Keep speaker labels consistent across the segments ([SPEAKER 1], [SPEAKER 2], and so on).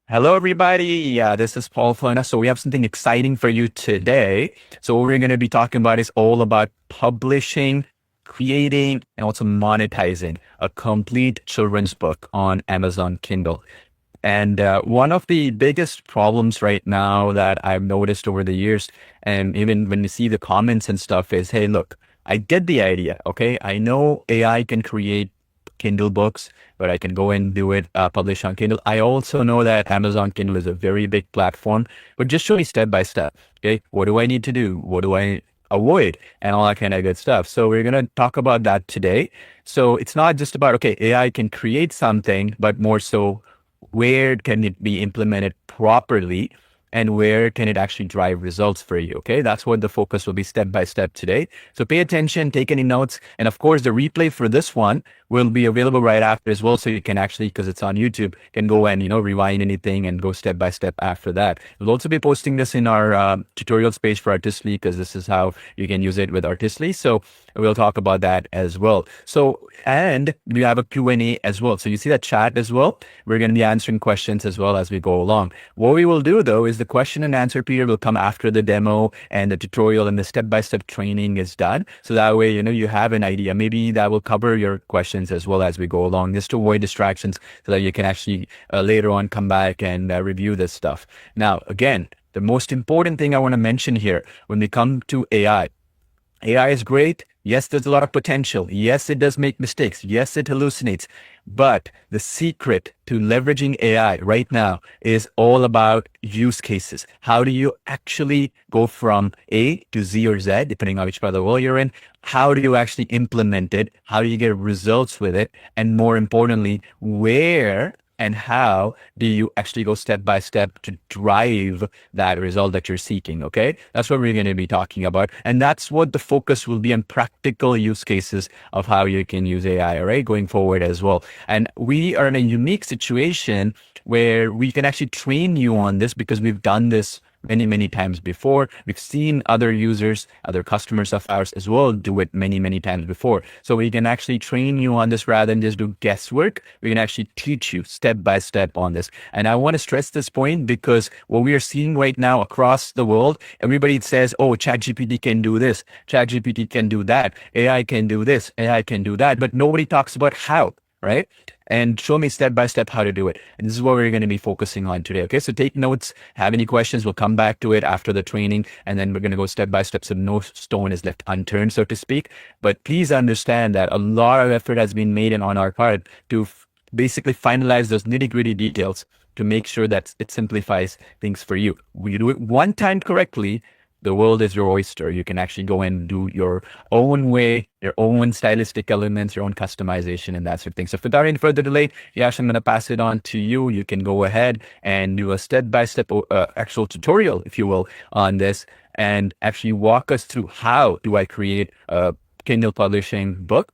[SPEAKER 1] Hello, everybody. Yeah, this is Paul Flana. So we have something exciting for you today. So what we're going to be talking about is all about publishing, creating, and also monetizing a complete children's book on Amazon Kindle. And one of the biggest problems right now that I've noticed over the years, and even when you see the comments and stuff, is, hey, look, I get the idea. Okay, I know AI can create Kindle books, but I can go and do it, publish on Kindle. I also know that Amazon Kindle is a very big platform, but just show me step by step. Okay, what do I need to do? What do I avoid? And all that kind of good stuff. So we're gonna talk about that today. So it's not just about, okay, AI can create something, but more so, where can it be implemented properly and where can it actually drive results for you? Okay, that's what the focus will be step by step today. So pay attention, take any notes, and of course, the replay for this one will be available right after as well. So you can actually, because it's on YouTube, can go and rewind anything and go step by step after that. We'll also be posting this in our tutorials page for Artistly, because this is how you can use it with Artistly. So we'll talk about that as well. So, and we have a Q&A as well. So you see that chat as well. We're going to be answering questions as well as we go along. What we will do though is the question and answer period will come after the demo and the tutorial and the step-by-step training is done. So that way, you have an idea. Maybe that will cover your questions as well as we go along, just to avoid distractions so that you can actually later on come back and review this stuff. Now, again, the most important thing I want to mention here when we come to AI, AI is great. Yes, there's a lot of potential. Yes, it does make mistakes. Yes, it hallucinates. But the secret to leveraging AI right now is all about use cases. How do you actually go from A to Z or Z, depending on which part of the world you're in? How do you actually implement it? How do you get results with it? And more importantly, where and how do you actually go step by step to drive that result that you're seeking? Okay, that's what we're going to be talking about, and that's what the focus will be on, practical use cases of how you can use AI, right, going forward as well. And we are in a unique situation where we can actually train you on this because we've done this many times before. We've seen other users, other customers of ours as well do it many times before. So we can actually train you on this rather than just do guesswork. We can actually teach you step by step on this. And I want to stress this point because what we are seeing right now across the world, everybody says, oh, ChatGPT can do this, ChatGPT can do that, AI can do this, AI can do that, but nobody talks about how, right? And show me step by step how to do it. And this is what we're going to be focusing on today. Okay, so take notes, have any questions, we'll come back to it after the training, and then we're going to go step by step so no stone is left unturned, so to speak. But please understand that a lot of effort has been made on our part to basically finalize those nitty-gritty details to make sure that it simplifies things for you. When you do it one time correctly, the world is your oyster. You can actually go and do your own way, your own stylistic elements, your own customization, and that sort of thing. So without any further delay, Yash, I'm going to pass it on to you. You can go ahead and do a step-by-step actual tutorial, if you will, on this, and actually walk us through how do I create a Kindle publishing book.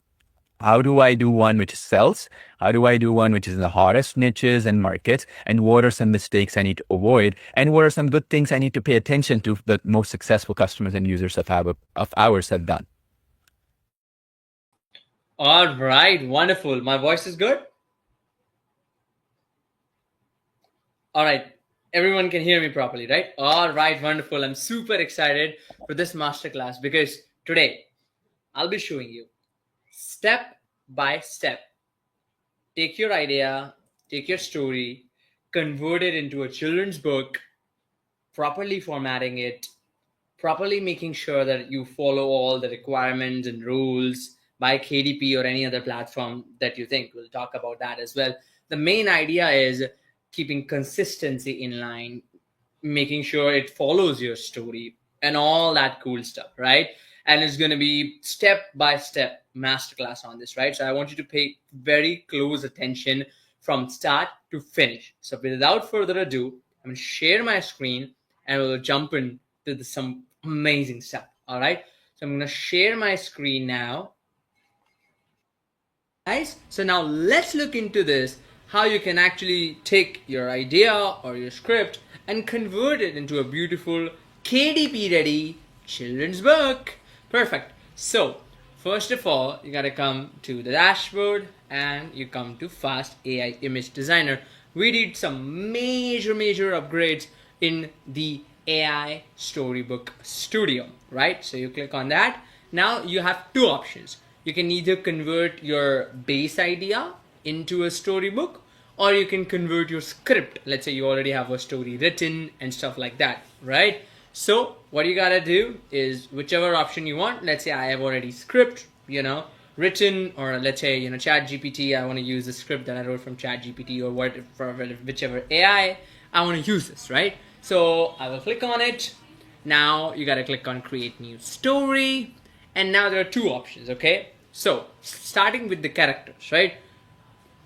[SPEAKER 1] How do I do one which sells? How do I do one which is in the hottest niches and markets? And what are some mistakes I need to avoid? And what are some good things I need to pay attention to that most successful customers and users of ours have done?
[SPEAKER 2] All right, wonderful. My voice is good? All right, everyone can hear me properly, right? All right, wonderful. I'm super excited for this masterclass because today I'll be showing you step by step. Take your idea, take your story, convert it into a children's book, properly formatting it, properly making sure that you follow all the requirements and rules by KDP or any other platform that you think. We'll talk about that as well. The main idea is keeping consistency in line, making sure it follows your story and all that cool stuff, right? And it's going to be step by step masterclass on this, right? So I want you to pay very close attention from start to finish. So without further ado, I'm going to share my screen and we'll jump into some amazing stuff. All right. So I'm going to share my screen now. Guys, so now let's look into this, how you can actually take your idea or your script and convert it into a beautiful KDP-ready children's book. Perfect. So first of all, you got to come to the dashboard and you come to Fast AI Image Designer. we did some major upgrades in the AI Storybook Studio, right? So you click on that. Now you have two options. You can either convert your base idea into a storybook, or you can convert your script. Let's say you already have a story written and stuff like that, right? So what you gotta do is whichever option you want. Let's say I have already script, written, or let's say, Chat GPT, I want to use the script that I wrote from Chat GPT, or whichever AI I want to use this, right? So I will click on it. Now you gotta click on create new story, and now there are two options. Okay, so starting with the characters, right?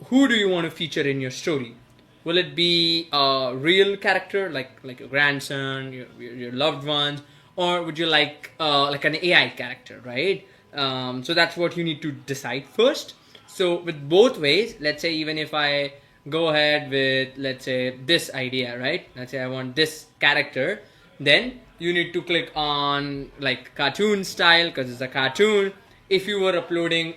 [SPEAKER 2] Who do you want to feature in your story? Will it be a real character like your grandson, your loved ones, or would you like an AI character, right? So that's what you need to decide first. So with both ways, let's say even if I go ahead with, let's say, this idea, right? Let's say I want this character, then you need to click on like cartoon style because it's a cartoon. If you were uploading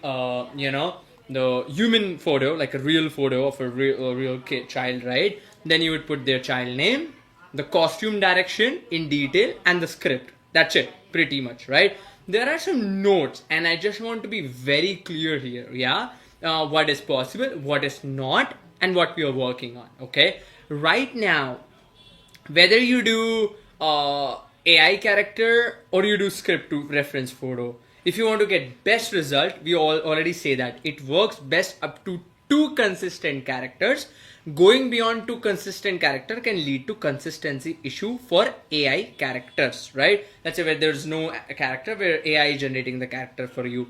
[SPEAKER 2] the human photo, like a real photo of a real kid, child, right? Then you would put their child name, the costume direction in detail, and the script. That's it, pretty much, right? There are some notes, and I just want to be very clear here, yeah? What is possible, what is not, and what we are working on, okay? Right now, whether you do AI character or you do script to reference photo, if you want to get best result, we already say that it works best up to 2 consistent characters. Going beyond 2 consistent character can lead to consistency issue for AI characters, right? Let's say where there's no character, where AI is generating the character for you.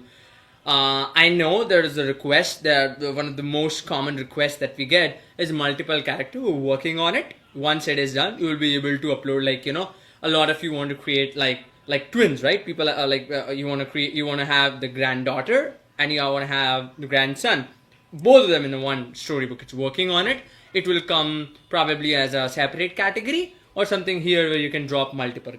[SPEAKER 2] I know there is a request that one of the most common requests that we get is multiple character who are working on it. Once it is done, you will be able to upload, a lot of you want to create like twins, right? People are you want to have the granddaughter and you want to have the grandson, both of them in the one storybook. It's working on it. It will come probably as a separate category or something here where you can drop multiple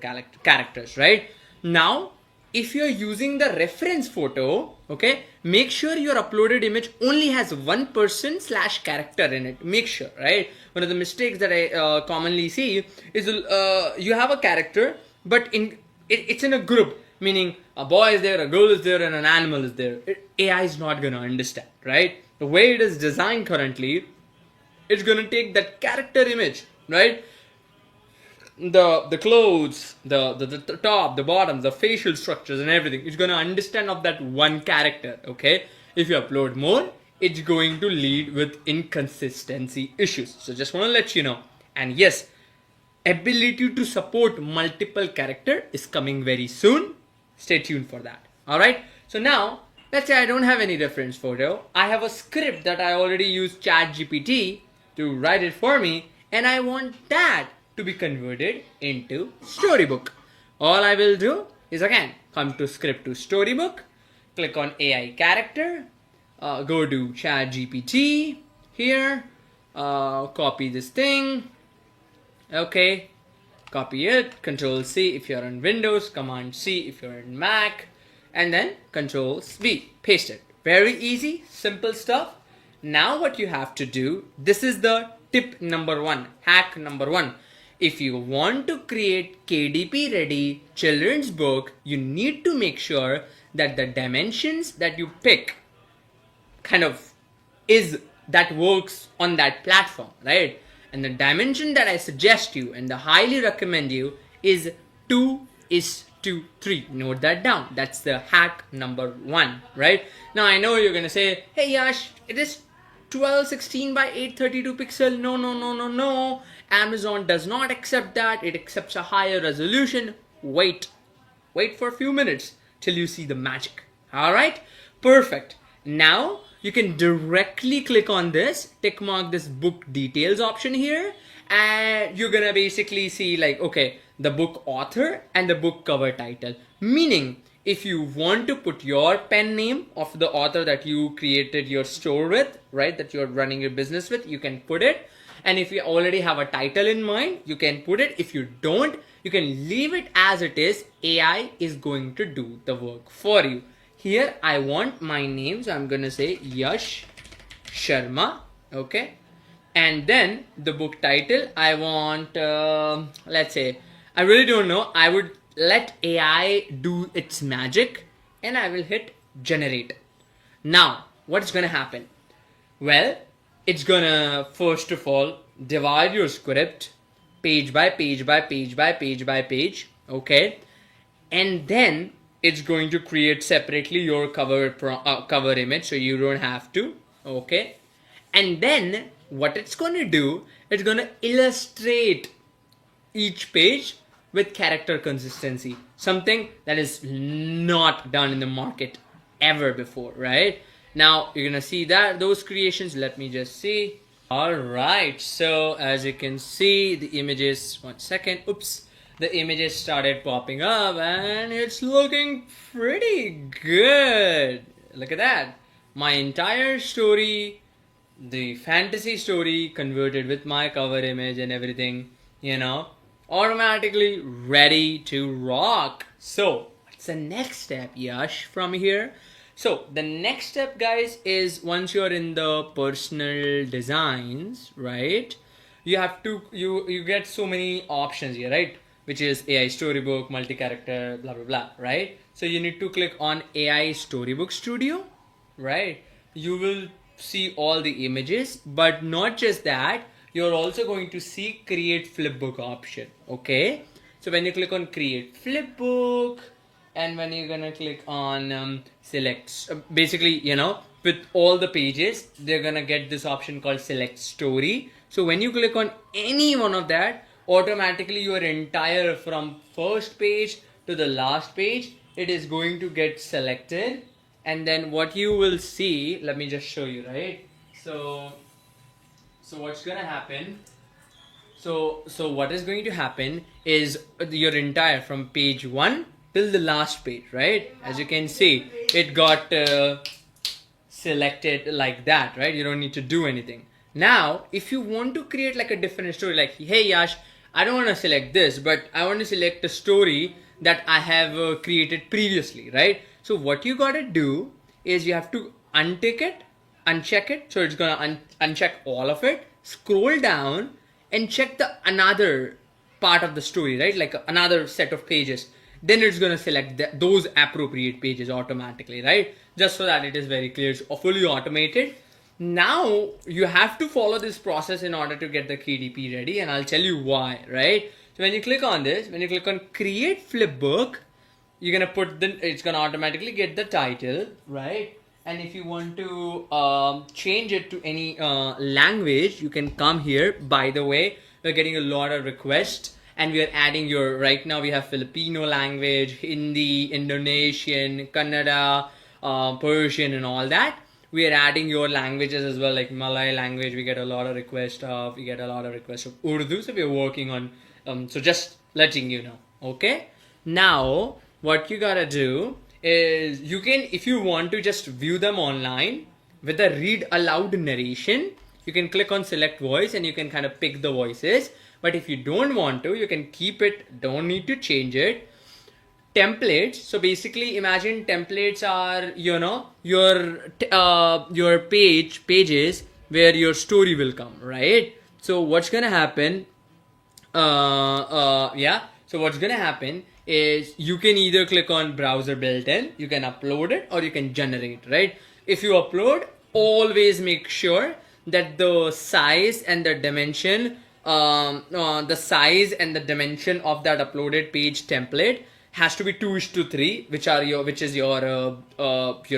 [SPEAKER 2] characters, right? Now, if you're using the reference photo, okay, make sure your uploaded image only has one person / character in it. Make sure, right? One of the mistakes that I commonly see is you have a character, but it's in a group, meaning a boy is there, a girl is there, and an animal is there. AI is not going to understand, right? The way it is designed currently, it's going to take that character image, right? The clothes, the top, the bottom, the facial structures and everything. It's going to understand of that one character, okay? If you upload more, it's going to lead with inconsistency issues. So just want to let you know. And yes, ability to support multiple character is coming very soon. Stay tuned for that. All right. So now, let's say I don't have any reference photo. I have a script that I already used Chat GPT to write it for me, and I want that to be converted into Storybook. All I will do is again come to script to Storybook, click on AI character, go to Chat GPT here, copy this thing. Okay, copy it, Control C if you're on Windows, Command C if you're in Mac, and then Control V, paste it. Very easy, simple stuff. Now what you have to do, this is the tip number 1, hack number 1. If you want to create KDP-ready children's book, you need to make sure that the dimensions that you pick kind of that works on that platform, right? And the dimension that I suggest you and the highly recommend you is 2:3. Note that down. That's the hack number 1, right? Now I know you're gonna say, hey Yash, it is 1216 by 832 pixel. No. Amazon does not accept that. It accepts a higher resolution. Wait for a few minutes till you see the magic. All right, perfect. Now you can directly click on this, tick mark this book details option here, and you're gonna basically see like, okay, the book author and the book cover title. Meaning, if you want to put your pen name of the author that you created your store with, right, that you're running your business with, you can put it. And if you already have a title in mind, you can put it. If you don't, you can leave it as it is. AI is going to do the work for you. Here, I want my name, so I'm going to say Yash Sharma, okay? And then the book title, I want, let's say, I really don't know. I would let AI do its magic and I will hit generate. Now, what's gonna happen? Well, it's gonna first of all divide your script page by page by page by page by page, okay? And then it's going to create separately your cover image, so you don't have to, okay? And then what it's gonna do, it's gonna illustrate each page with character consistency, something that is not done in the market ever before, right? Now you're gonna see that those creations. Let me just see. All right, so as you can see, the images, 1 second, oops, the images started popping up and it's looking pretty good. Look at that. My entire story, the fantasy story converted with my cover image and everything, automatically ready to rock. So what's the next step, Yash, from here? So the next step, guys, is once you're in the personal designs, right? You have to, you get so many options here, right? Which is AI Storybook, multi-character, blah, blah, blah, right? So you need to click on AI Storybook Studio, right? You will see all the images, but not just that, you're also going to see create flipbook option, okay? So when you click on create flipbook, and when you're gonna click on select, basically, with all the pages, they're gonna get this option called select story. So when you click on any one of that, automatically your entire from first page to the last page, it is going to get selected. And then what you will see, let me just show you, right? So what's gonna happen? So what is going to happen is your entire from page 1 till the last page, right? As you can see, it got selected like that, right? You don't need to do anything. Now, if you want to create like a different story, like, hey Yash, I don't want to select this, but I want to select a story that I have created previously, right? So what you gotta do is you have to untick it, uncheck it. So it's gonna uncheck all of it, scroll down and check the another part of the story, right? Like another set of pages. Then it's gonna select those appropriate pages automatically, right? Just so that it is very clear, it's fully automated. Now you have to follow this process in order to get the KDP ready, and I'll tell you why, right? So when you click on this, when you click on create flipbook, you're gonna put it's gonna automatically get the title, right? And if you want to change it to any language, you can come here. By the way, we're getting a lot of requests, and we are adding right now we have Filipino language, Hindi, Indonesian, Kannada, Persian, and all that. We are adding your languages as well, like Malay language. We get a lot of requests of. We get a lot of requests of Urdu. So we are working on. So just letting you know. Okay. Now what you gotta do is you can, if you want to just view them online with a read aloud narration, you can click on select voice and you can kind of pick the voices. But if you don't want to, you can keep it. Don't need to change it. Templates. So basically imagine templates are, your pages where your story will come, right? So what's gonna happen, so what's gonna happen is you can either click on browser built-in, you can upload it, or you can generate, right? If you upload, always make sure that the size and the dimension of that uploaded page template has to be 2:3, which is your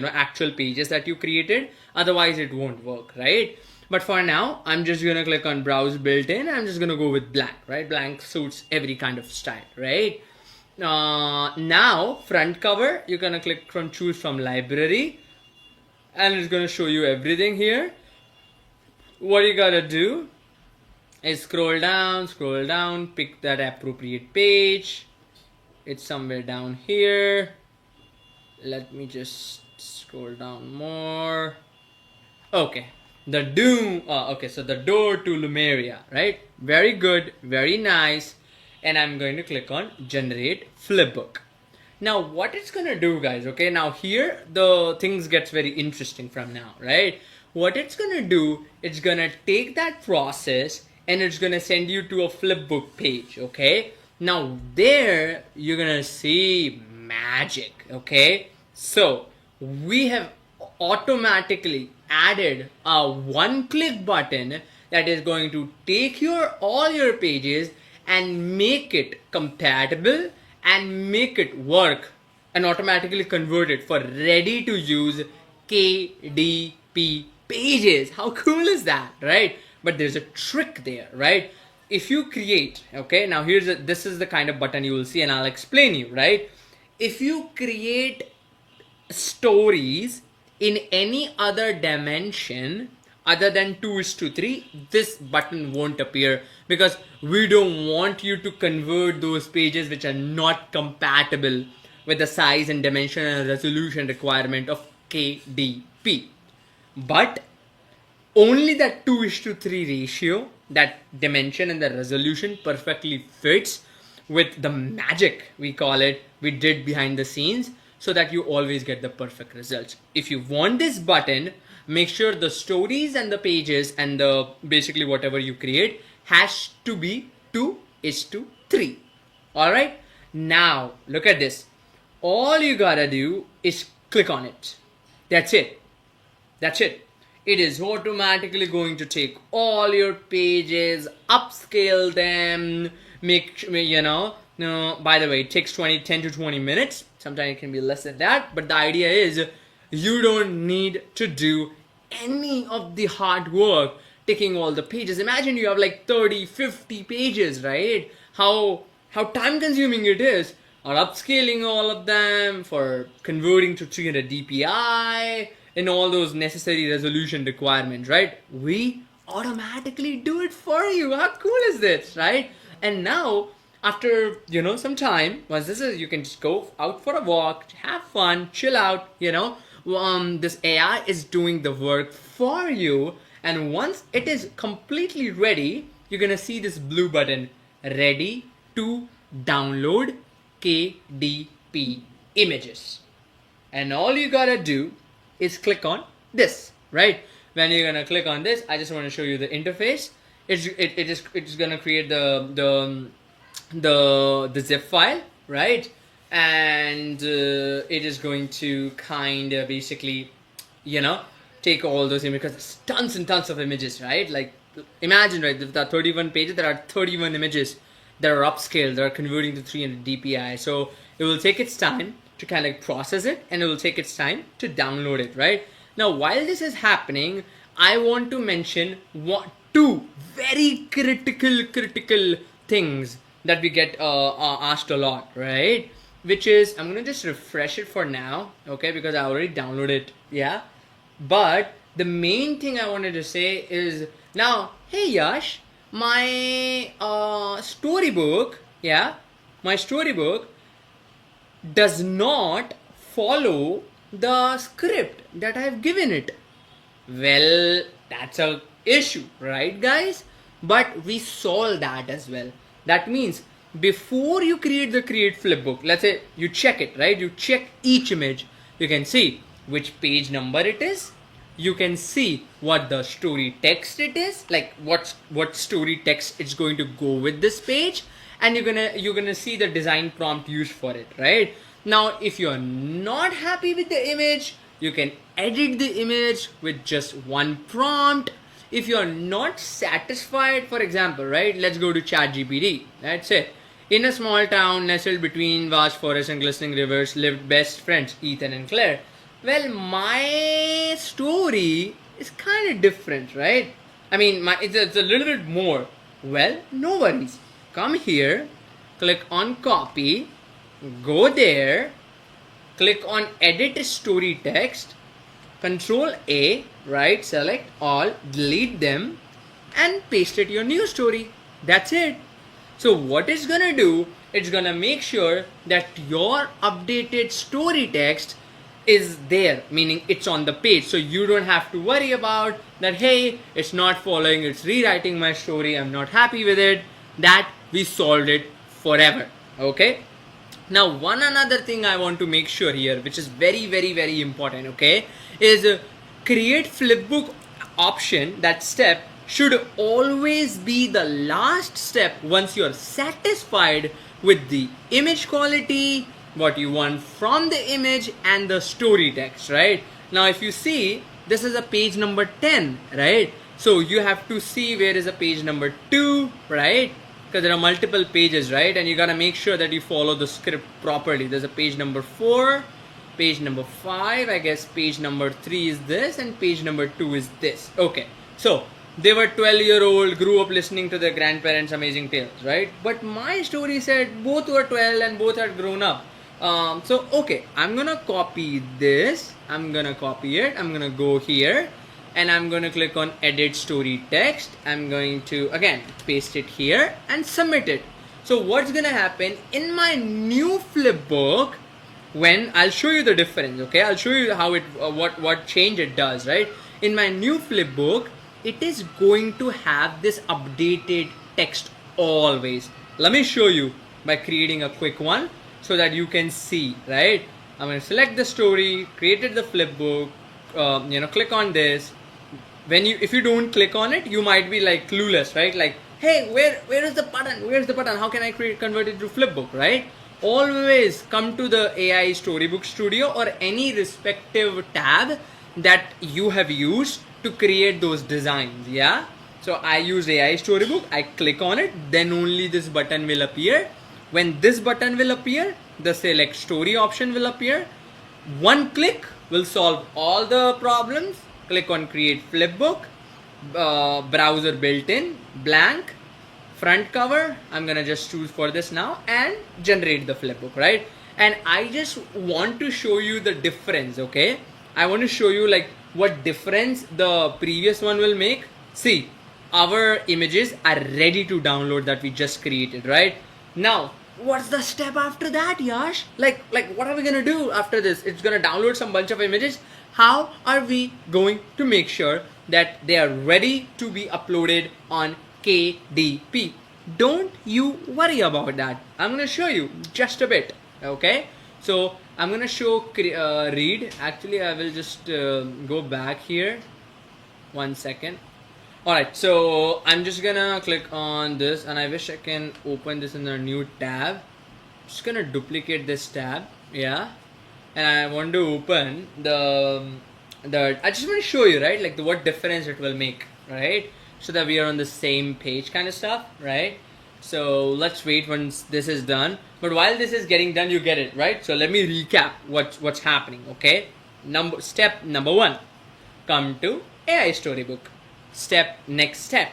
[SPEAKER 2] actual pages that you created. Otherwise it won't work, right? But for now, I'm just gonna click on browse built-in. I'm just gonna go with blank, right? Blank suits every kind of style, right? Now front cover, you're gonna click from choose from library, and it's gonna show you everything here. What you gotta do is scroll down, pick that appropriate page. It's somewhere down here. Let me just scroll down more. Okay, so the door to Lumeria, right? Very good, very nice. And I'm going to click on generate flipbook. Now what it's gonna do, guys, okay, now here the things gets very interesting from now, right? what it's gonna do, it's gonna take that process and it's gonna send you to a flipbook page. Okay, now there you're gonna see magic. Okay, so we have automatically added a one-click button that is going to take all your pages and make it compatible and make it work and automatically convert it for ready to use KDP pages. How cool is that, right? But there's a trick there, right? If you create, okay, now this is the kind of button you will see, and I'll explain you, right? If you create stories in any other dimension other than 2:3, this button won't appear, because we don't want you to convert those pages which are not compatible with the size and dimension and resolution requirement of KDP. But only that 2:3 ratio, that dimension and the resolution perfectly fits with the magic, we call it, we did behind the scenes, so that you always get the perfect results. If you want this button, make sure the stories and the pages and the basically whatever you create has to be 2:3. Alright, now look at this. All you gotta do is click on it. That's it. That's it. It is automatically going to take all your pages, upscale them, by the way, it takes 10 to 20 minutes. Sometimes it can be less than that. But the idea is you don't need to do any of the hard work taking all the pages. Imagine you have like 30, 50 pages, right? How time consuming it is. Or upscaling all of them, for converting to 300 DPI and all those necessary resolution requirements, right? We automatically do it for you. How cool is this, right? And now, after some time, once this is, you can just go out for a walk, have fun, chill out. This AI is doing the work for you, and once it is completely ready, you're gonna see this blue button, ready to download KDP images. And all you gotta do is click on this, right? When you're gonna click on this, I just want to show you the interface. It's gonna create the zip file, right? And it is going to kind of basically take all those images, because it's tons and tons of images, right? Like, imagine, right, there are 31 pages, there are 31 images that are upscaled, that are converting to 300 DPI. So it will take its time to kind of process it, and it will take its time to download it, right? Now, while this is happening, I want to mention two very critical things that we get asked a lot, right? Which is, I'm gonna just refresh it for now, okay, because I already downloaded it, yeah. But the main thing I wanted to say is, now, hey Yash, my storybook, my storybook does not follow the script that I've given it. Well, that's a issue, right, guys? But we solve that as well. That means before you create flipbook, let's say you check it, right? You check each image. You can see which page number it is. You can see what the story text it is, like what story text it's going to go with this page, and you're gonna see the design prompt used for it, right? Now, if you're not happy with the image, you can edit the image with just one prompt. If you're not satisfied, for example, right, let's go to ChatGPT. That's it. In a small town nestled between vast forests and glistening rivers lived best friends Ethan and Claire. Well, my story is kind of different, right? I mean, it's a little bit more. Well, no worries. Come here, click on copy, go there, click on edit story text, Control A, right, select all, delete them, and paste it your new story. That's it. So what it's gonna do, it's gonna make sure that your updated story text is there, meaning it's on the page, so you don't have to worry about that, hey, it's not following, it's rewriting my story, I'm not happy with it. That we solved it forever. Okay, now one another thing I want to make sure here, which is very important, okay, is create flipbook option, that step, should always be the last step once you're satisfied with the image quality, what you want from the image, and the story text, right? Now, if you see, this is a page number 10, right? So you have to see where is a page number 2, right? Because there are multiple pages, right? And you gotta make sure that you follow the script properly. There's a page number 4, page number 5, I guess page number 3 is this, and page number 2 is this. Okay, so they were 12-year-old, grew up listening to their grandparents' amazing tales, right? But my story said both were 12 and both had grown up. So okay, I'm gonna copy this, I'm gonna copy it, I'm gonna go here, and I'm going to click on edit story text. I'm going to again paste it here and submit it. So what's going to happen in my new flipbook, when I'll show you the difference, okay? I'll show you how it what change it does, right? In my new flipbook, it is going to have this updated text always. Let me show you by creating a quick one so that you can see, right? I'm going to select the story, created the flipbook, click on this. If you don't click on it, you might be like clueless, right? Like, hey, where is the button? Where's the button? How can I convert it to flipbook, right? Always come to the AI Storybook Studio or any respective tab that you have used to create those designs, yeah? So I use AI Storybook, I click on it, then only this button will appear. When this button will appear, the select story option will appear. One click will solve all the problems. Click on create flipbook, browser built in, blank, front cover, I'm gonna just choose for this now, and generate the flipbook, right? And I just want to show you the difference, okay? I want to show you like what difference the previous one will make. See, our images are ready to download that we just created, right? Now, what's the step after that, Yash? Like what are we gonna do after this? It's gonna download some bunch of images. How are we going to make sure that they are ready to be uploaded on KDP? Don't you worry about that. I'm gonna show you just a bit, okay? So I'm gonna show read. Actually, I will just go back here. 1 second. Alright, so I'm just gonna click on this, and I wish I can open this in a new tab. Just gonna duplicate this tab, yeah, and I want to open the I just want to show you, right, like what difference it will make, right, so that we are on the same page kind of stuff, right? So let's wait once this is done. But while this is getting done, you get it, right? So let me recap what's happening, okay? Step number 1, come to AI Storybook. Next step,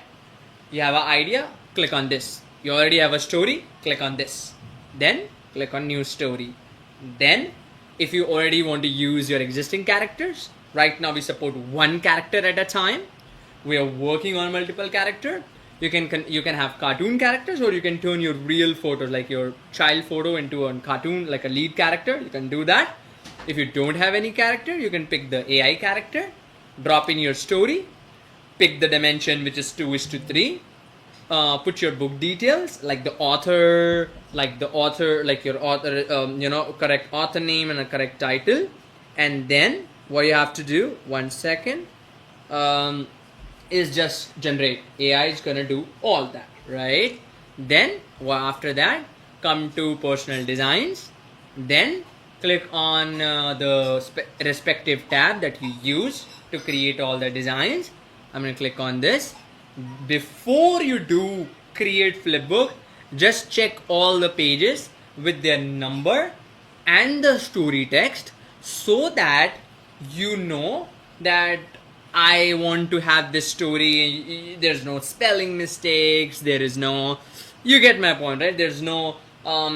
[SPEAKER 2] you have an idea, click on this. You already have a story, click on this. Then click on new story. Then if you already want to use your existing characters, right now we support one character at a time. We are working on multiple character. You can have cartoon characters, or you can turn your real photos, like your child photo, into a cartoon, like a lead character. You can do that. If you don't have any character, you can pick the AI character, drop in your story, pick the dimension, which is 2:3. Put your book details, like the author, like your author, correct author name and a correct title. And then what you have to do, 1 second, is just generate. AI is gonna do all that, right? Then after that, come to personal designs. Then click on the respective tab that you use to create all the designs. I'm going to click on this. Before you do create flipbook, just check all the pages with their number and the story text, so that you know that I want to have this story. There's no spelling mistakes. There is no, you get my point, right? There's no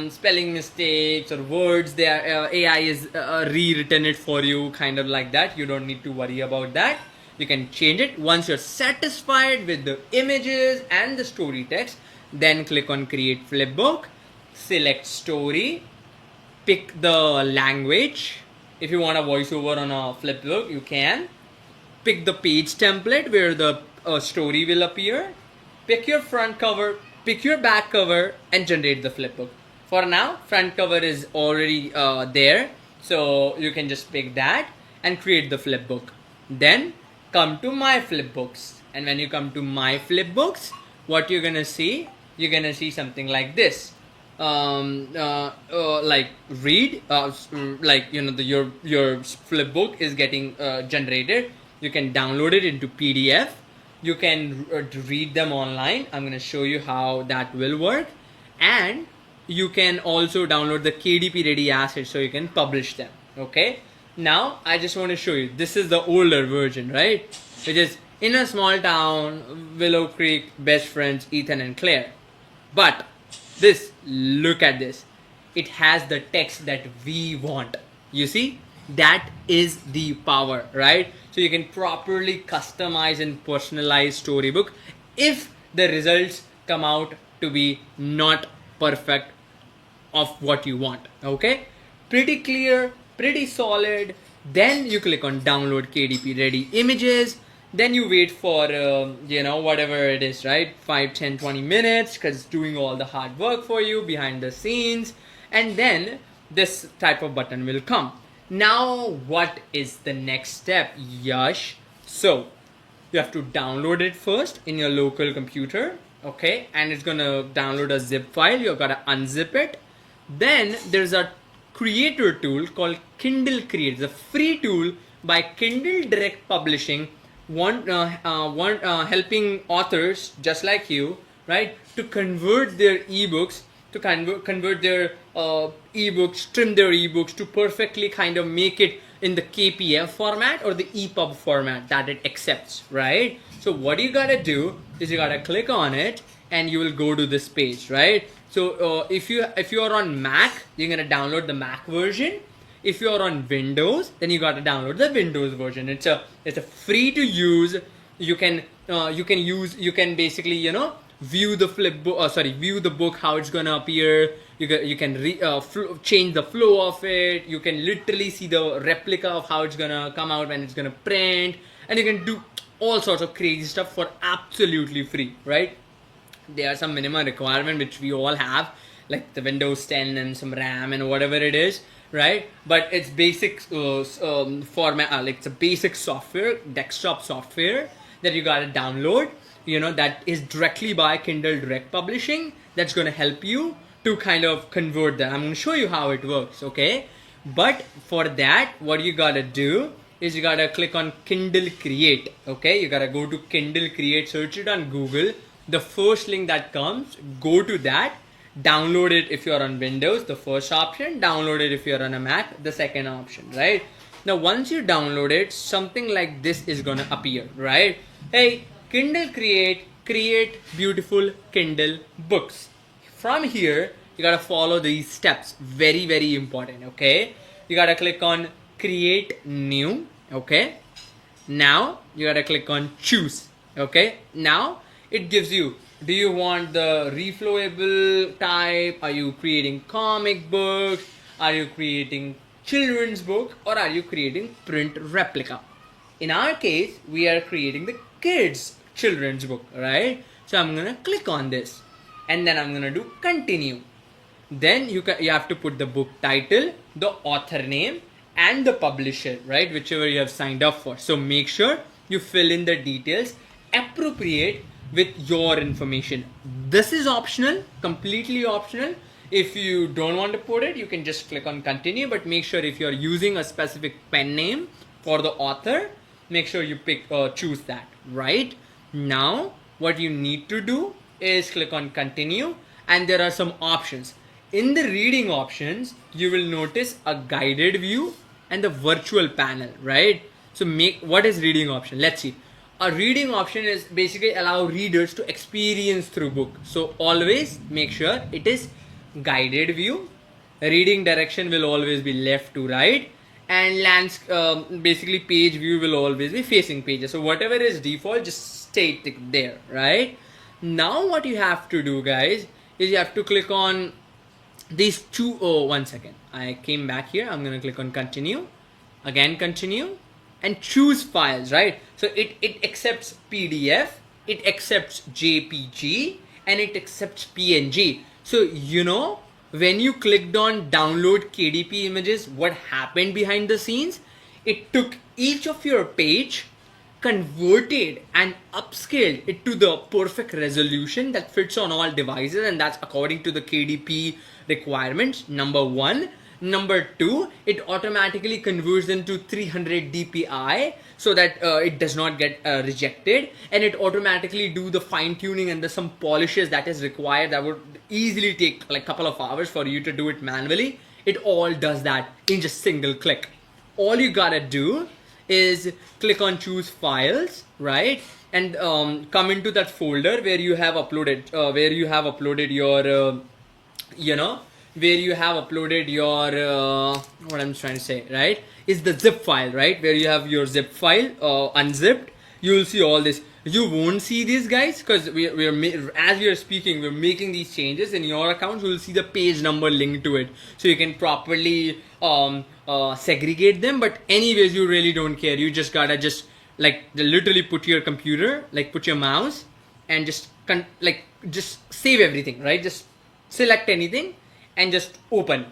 [SPEAKER 2] spelling mistakes or words there. AI is rewritten it for you, kind of like that. You don't need to worry about that. You can change it once you're satisfied with the images and the story text. Then click on create flipbook, select story, pick the language. If you want a voiceover on a flipbook, you can. Pick the page template where the story will appear. Pick your front cover, pick your back cover, and generate the flipbook. For now, front cover is already there, so you can just pick that and create the flipbook. Then come to my flipbooks. And when you come to my flipbooks, what you're gonna see? You're gonna see something like this. Like read, like your flipbook is getting generated. You can download it into PDF. You can read them online. I'm gonna show you how that will work, and you can also download the KDP-ready assets so you can publish them. Okay. Now I just want to show you. This is the older version, right? Which is in a small town, Willow Creek, best friends Ethan and Claire. But this, look at this. It has the text that we want. You see? That is the power, right? So you can properly customize and personalize Storybook if the results come out to be not perfect of what you want. Okay? Pretty clear, pretty solid. Then you click on download KDP ready images. Then you wait for whatever it is, right? 5, 10, 20 minutes, because it's doing all the hard work for you behind the scenes. And then this type of button will come. Now what is the next step, Yash? So you have to download it first in your local computer, okay? And it's gonna download a zip file. You've got to unzip it. Then there's a creator tool called Kindle Create. It's a free tool by Kindle Direct Publishing, helping authors just like you, right, to convert their ebooks, to convert their ebooks, trim their ebooks to perfectly kind of make it in the KPF format or the EPUB format that it accepts, right? So what you gotta do is you gotta click on it and you will go to this page, right? So if you're on Mac, you're gonna download the Mac version. If you're on Windows, then you gotta download the Windows version. It's a free to use. You can basically view the view the book, how it's gonna appear. You can change the flow of it. You can literally see the replica of how it's gonna come out when it's gonna print, and you can do all sorts of crazy stuff for absolutely free, right? There are some minimum requirement which we all have, like the Windows 10 and some RAM and whatever it is, right? But it's basic format, like it's a basic software, desktop software that you gotta download, that is directly by Kindle Direct Publishing. That's gonna help you to kind of convert that. I'm gonna show you how it works, okay? But for that, what you gotta do is you gotta click on Kindle Create, okay? You gotta go to Kindle Create, search it on Google. The first link that comes, go to that, download it if you're on Windows, the first option, download it if you're on a Mac, the second option, right? Now once you download it, something like this is gonna appear, right? Hey, Kindle create beautiful Kindle books. From here, you gotta follow these steps, very, very important, okay? You gotta click on create new, okay? Now, you gotta click on choose, okay? Now, it gives you, do you want the reflowable type? Are you creating comic books? Are you creating children's book? Or are you creating print replica? In our case, we are creating the kids children's book, right? So I'm gonna click on this and then I'm gonna do continue. Then you have to put the book title, the author name and the publisher, right? Whichever you have signed up for. So make sure you fill in the details appropriate with your information. This is optional, completely optional. If you don't want to put it, you can just click on continue, but make sure if you're using a specific pen name for the author, make sure you choose that, right? Now, what you need to do is click on continue, and there are some options. In the reading options, you will notice a guided view and the virtual panel, right? So what is reading option? Let's see. A reading option is basically allow readers to experience through book. So always make sure it is guided view. Reading direction will always be left to right, and basically page view will always be facing pages. So whatever is default, just stay there, right? Now what you have to do, guys, is you have to click on these two. Oh, one second. I came back here. I'm gonna click on continue. Again, continue. And choose files, right? So it accepts PDF, it accepts JPG, and it accepts PNG. So when you clicked on download KDP images, what happened behind the scenes? It took each of your page, converted and upscaled it to the perfect resolution that fits on all devices, and that's according to the KDP requirements, number one. Number two, it automatically converts into 300 dpi so that it does not get rejected, and it automatically do the fine tuning and the some polishes that is required that would easily take like a couple of hours for you to do it manually. It all does that in just single click. All you gotta do is click on choose files, right, and come into that folder where you have uploaded your where you have uploaded your what I'm trying to say, right, is the zip file, right, where you have your zip file unzipped. You will see all this. You won't see these guys because as we are speaking, we're making these changes in your account. You will see the page number linked to it, so you can properly segregate them. But anyways, you really don't care. You just gotta just like literally put your computer, like put your mouse, and just just save everything, right? Just select anything and just open.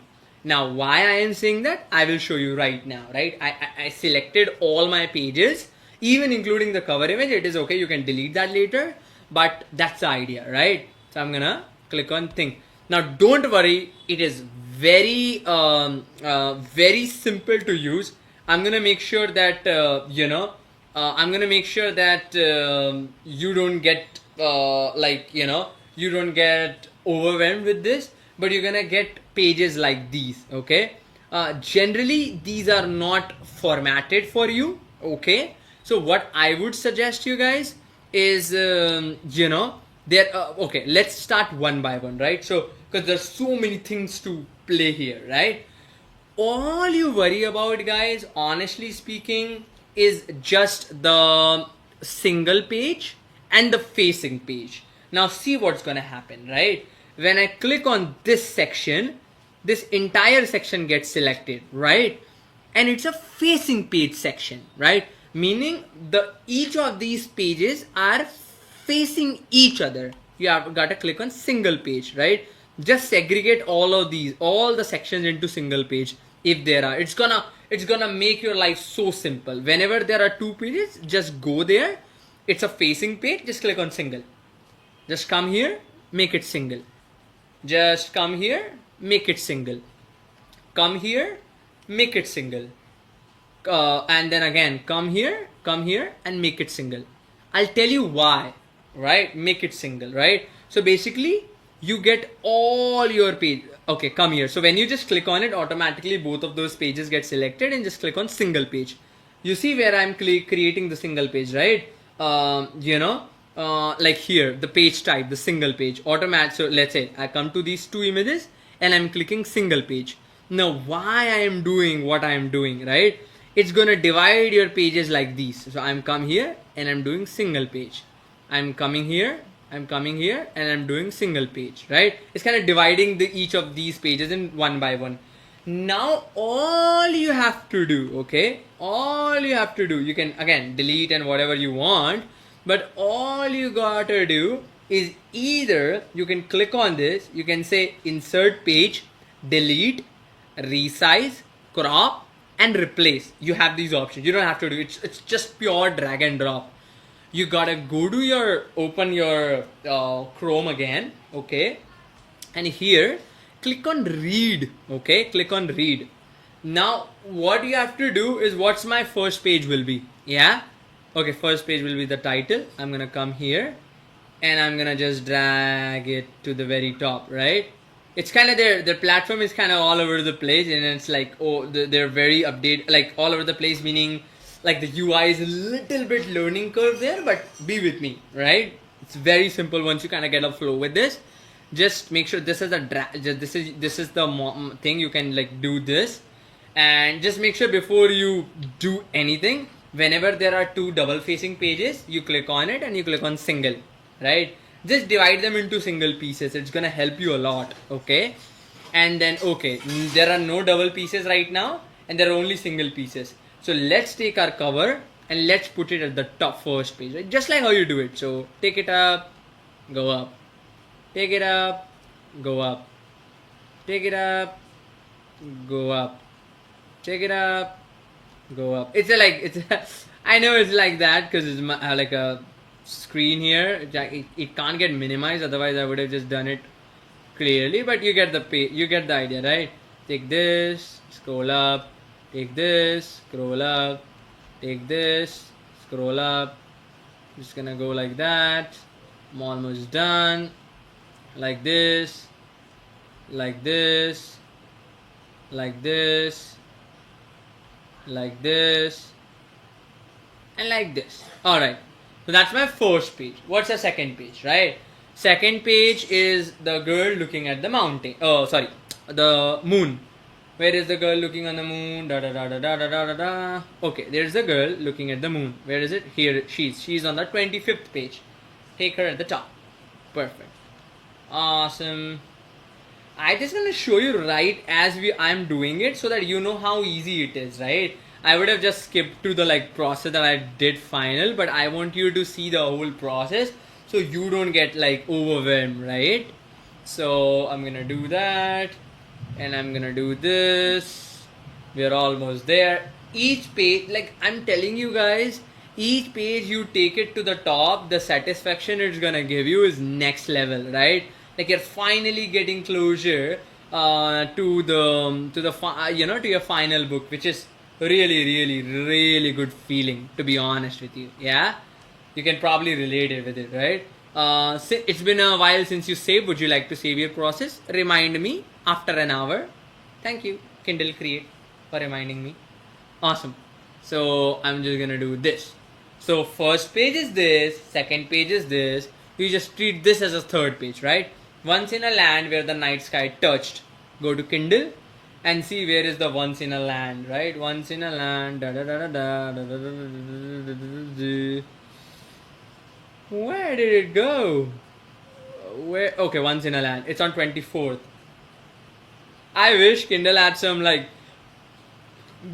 [SPEAKER 2] Now, why I am saying that, I will show you right now, right? I selected all my pages, even including the cover image. It is okay, you can delete that later, but that's the idea, right? So I'm gonna click on thing. Now, don't worry, it is very very simple to use. I'm gonna make sure that I'm gonna make sure that you don't get you don't get overwhelmed with this, but you're gonna get pages like these, okay? Generally, these are not formatted for you, okay? So what I would suggest you guys is, okay, let's start one by one, right? So, because there's so many things to play here, right? All you worry about, guys, honestly speaking, is just the single page and the facing page. Now see what's gonna happen, right? When I click on this section, this entire section gets selected, right? And it's a facing page section, right? Meaning each of these pages are facing each other. You have got to click on single page, right? Just segregate all the sections into single page if there are. It's gonna make your life so simple. Whenever there are two pages, just go there. It's a facing page, just click on single. Just come here, make it single. Just come here, make it single. Come here, make it single. And then again, come here, and make it single. I'll tell you why, right? Make it single, right? So basically, you get all your page. Okay, come here. So when you just click on it, automatically both of those pages get selected, and just click on single page. You see where I'm creating the single page, right? Like here, the page type, the single page, automatic. So let's say I come to these two images and I'm clicking single page. Now, why I am doing what I am doing, right? It's gonna divide your pages like these. So I'm come here and I'm doing single page. I'm coming here, and I'm doing single page, right? It's kind of dividing each of these pages in one by one. Now, all you have to do, okay? All you have to do, you can again delete and whatever you want, but all you gotta do is either you can click on this, you can say insert page, delete, resize, crop, and replace. You have these options. You don't have to do it. It's just pure drag and drop. You gotta go to open your Chrome again, okay? And here, click on read, okay? Click on read. Now, what you have to do is what's my first page will be, yeah? Okay, first page will be the title. I'm gonna come here and I'm gonna just drag it to the very top, right? It's kind of their platform is kind of all over the place, and it's like, oh, they're very updated, like all over the place, meaning like the UI is a little bit learning curve there, but be with me, right? It's very simple once you kind of get a flow with this. Just make sure this is this is the thing. You can like do this, and just make sure before you do anything, whenever there are two double facing pages, you click on it and you click on single, right? Just divide them into single pieces. It's gonna help you a lot, okay? And then, okay, there are no double pieces right now, and there are only single pieces. So let's take our cover and let's put it at the top first page, right? Just like how you do it. So take it up, go up, take it up, go up, take it up, go up, take it up, go up. It's I know it's like that because it's like a screen here. It can't get minimized, otherwise I would have just done it clearly. But you get you get the idea, right? Take this, scroll up. Take this, scroll up. Take this, scroll up. Just gonna go like that. I'm almost done. Like this, like this, like this, like this, and like this. Alright, so that's my first page. What's the second page, right? Second page is the girl looking at the mountain. Oh, sorry, the moon. Where is the girl looking on the moon? Da da da da da da da da da. Okay, there's the girl looking at the moon. Where is it? Here, she's on the 25th page. Take her at the top. Perfect. Awesome. I just gonna show you right as I'm doing it so that you know how easy it is, right? I would have just skipped to the like process that I did final, but I want you to see the whole process so you don't get like overwhelmed, right? So I'm gonna do that, and I'm gonna do this. We're almost there. Each page, like I'm telling you guys, each page you take it to the top, the satisfaction it's gonna give you is next level, right? Like you're finally getting closure to your final book, which is really good feeling, to be honest with you. Yeah, you can probably relate it with it, right? It's been a while since you saved. Would you like to save your process? Remind me after an hour. Thank you, Kindle Create, for reminding me. Awesome. So I'm just gonna do this. So first page is this, second page is this. You just treat this as a third page, right? Once in a land where the night sky touched. Go to Kindle and see where is the once in a land, right? Once in a land. Da, da, da, da, da, da, da, da, da, da, da. Where did it go? Where? Okay, once in a land. It's on 24th. I wish Kindle had some like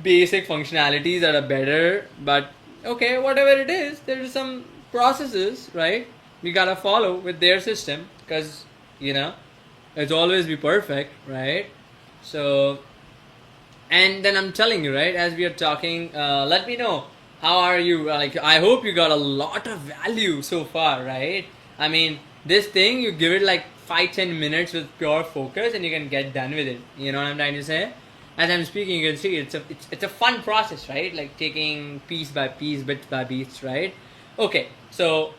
[SPEAKER 2] basic functionalities that are better, but okay, whatever it is, there's some processes, right? We gotta follow with their system because it's always be perfect, right? So, and then I'm telling you, right, as we are talking, let me know how are you. Like, I hope you got a lot of value so far, right? I mean, this thing you give it like 5-10 minutes with pure focus, and you can get done with it. You know what I'm trying to say? As I'm speaking, you can see it's a fun process, right? Like taking piece by piece, bits by bits, right? Okay, so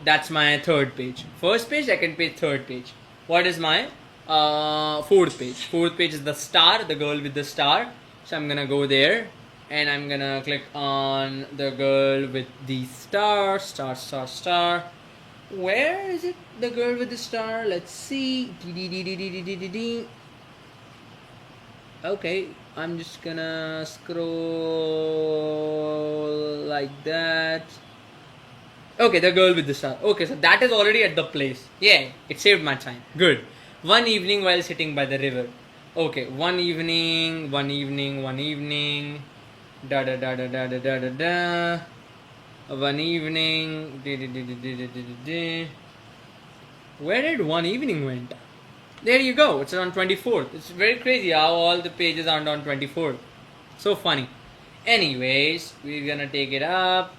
[SPEAKER 2] that's my third page. First page, second page, third page. What is my fourth page? Fourth page is the star, the girl with the star. So I'm gonna go there, and I'm gonna click on the girl with the star. Where is it? The girl with the star. Let's see. Okay, I'm just gonna scroll like that. Okay, the girl with the star. Okay, so that is already at the place. Yeah, it saved my time. Good. One evening while sitting by the river. Okay, one evening. Da da da da da da da da da. One evening. Where did one evening went? There you go. It's on 24th. It's very crazy how all the pages aren't on 24th. So funny. Anyways, we're gonna take it up.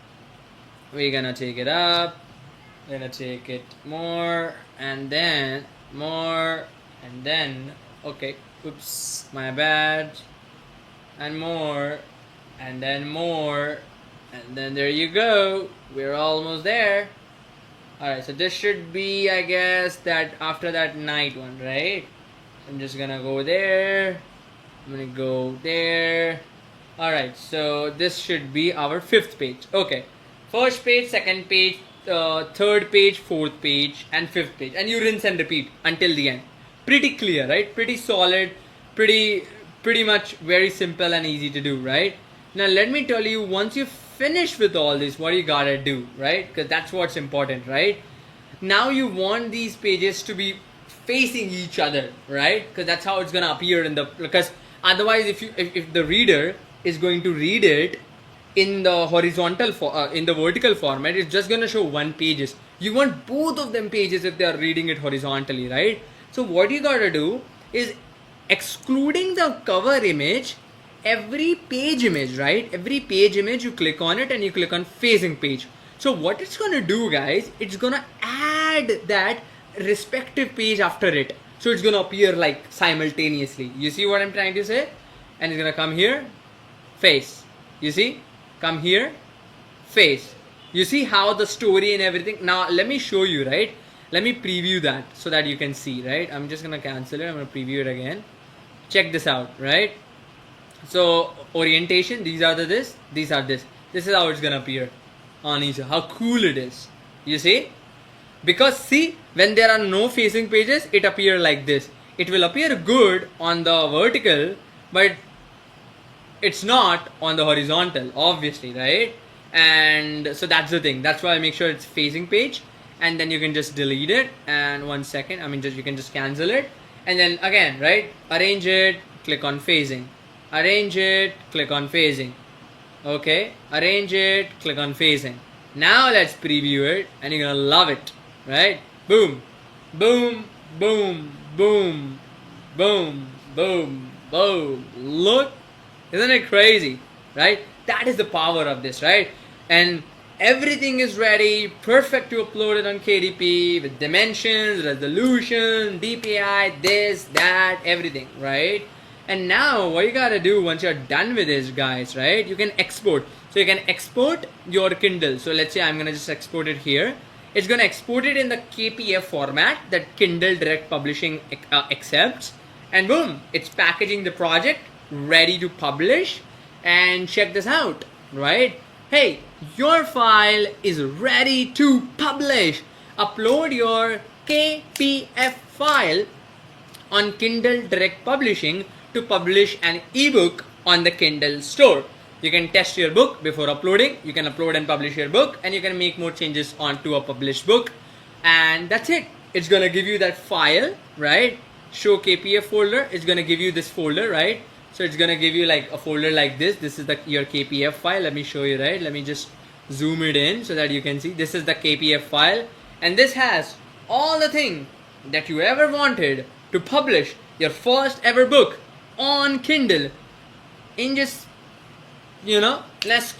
[SPEAKER 2] We're gonna take it up. We're gonna take it more and then more and then. Okay. Oops. My bad. And more and then more and then there you go. We're almost there. Alright, so this should be, I guess, that after that night one, right? I'm just gonna go there. I'm gonna go there. Alright, so this should be our fifth page. Okay. First page, second page, third page, fourth page, and fifth page. And you rinse and repeat until the end. Pretty clear, right? Pretty solid, pretty much very simple and easy to do, right? Now let me tell you, once you finish with all this, what you gotta do, right? Because that's what's important, right? Now you want these pages to be facing each other, right? Because that's how it's gonna appear because otherwise if the reader is going to read it in the in the vertical format, it's just gonna show one pages. You want both of them pages if they are reading it horizontally, right? So what you gotta do is, excluding the cover image, every page image, right? Every page image, you click on it and you click on facing page. So what it's gonna do, guys, it's gonna add that respective page after it. So it's gonna appear like simultaneously. You see what I'm trying to say? And it's gonna come here, face. You see? Come here, face. You see how the story and everything. Now let me show you, right? Let me preview that so that you can see, right? I'm just gonna cancel it. I'm gonna preview it again. Check this out, right? So orientation, these are these are this. This is how it's gonna appear on each. How cool it is. You see? Because see, when there are no facing pages, it appear like this. It will appear good on the vertical, but it's not on the horizontal, obviously, right? And so that's the thing. That's why I make sure it's facing page, and then you can just delete it. And 1 second, I mean, you can just cancel it, and then again, right? Arrange it, click on phasing. Arrange it, click on phasing. Okay, arrange it, click on phasing. Now let's preview it, and you're gonna love it, right? Boom, boom, boom, boom, boom, boom, boom. Look, isn't it crazy, right? That is the power of this, right? And everything is ready, perfect to upload it on KDP with dimensions, resolution, DPI, this, that, everything, right? And now what you gotta do once you're done with this, guys, right? You can export. So you can export your Kindle. So let's say I'm gonna just export it here. It's gonna export it in the KPF format that Kindle Direct Publishing accepts. And boom, it's packaging the project, ready to publish. And check this out, right? Hey, your file is ready to publish. Upload your KPF file on Kindle Direct Publishing to publish an ebook on the Kindle store. You can test your book before uploading. You can upload and publish your book, and you can make more changes onto a published book. And that's it. It's gonna give you that file, right? Show KPF folder. It's gonna give you this folder, right? So it's gonna give you like a folder like this. This is your KPF file. Let me show you, right? Let me just zoom it in so that you can see. This is the KPF file, and this has all the things that you ever wanted to publish your first ever book on Kindle in just, less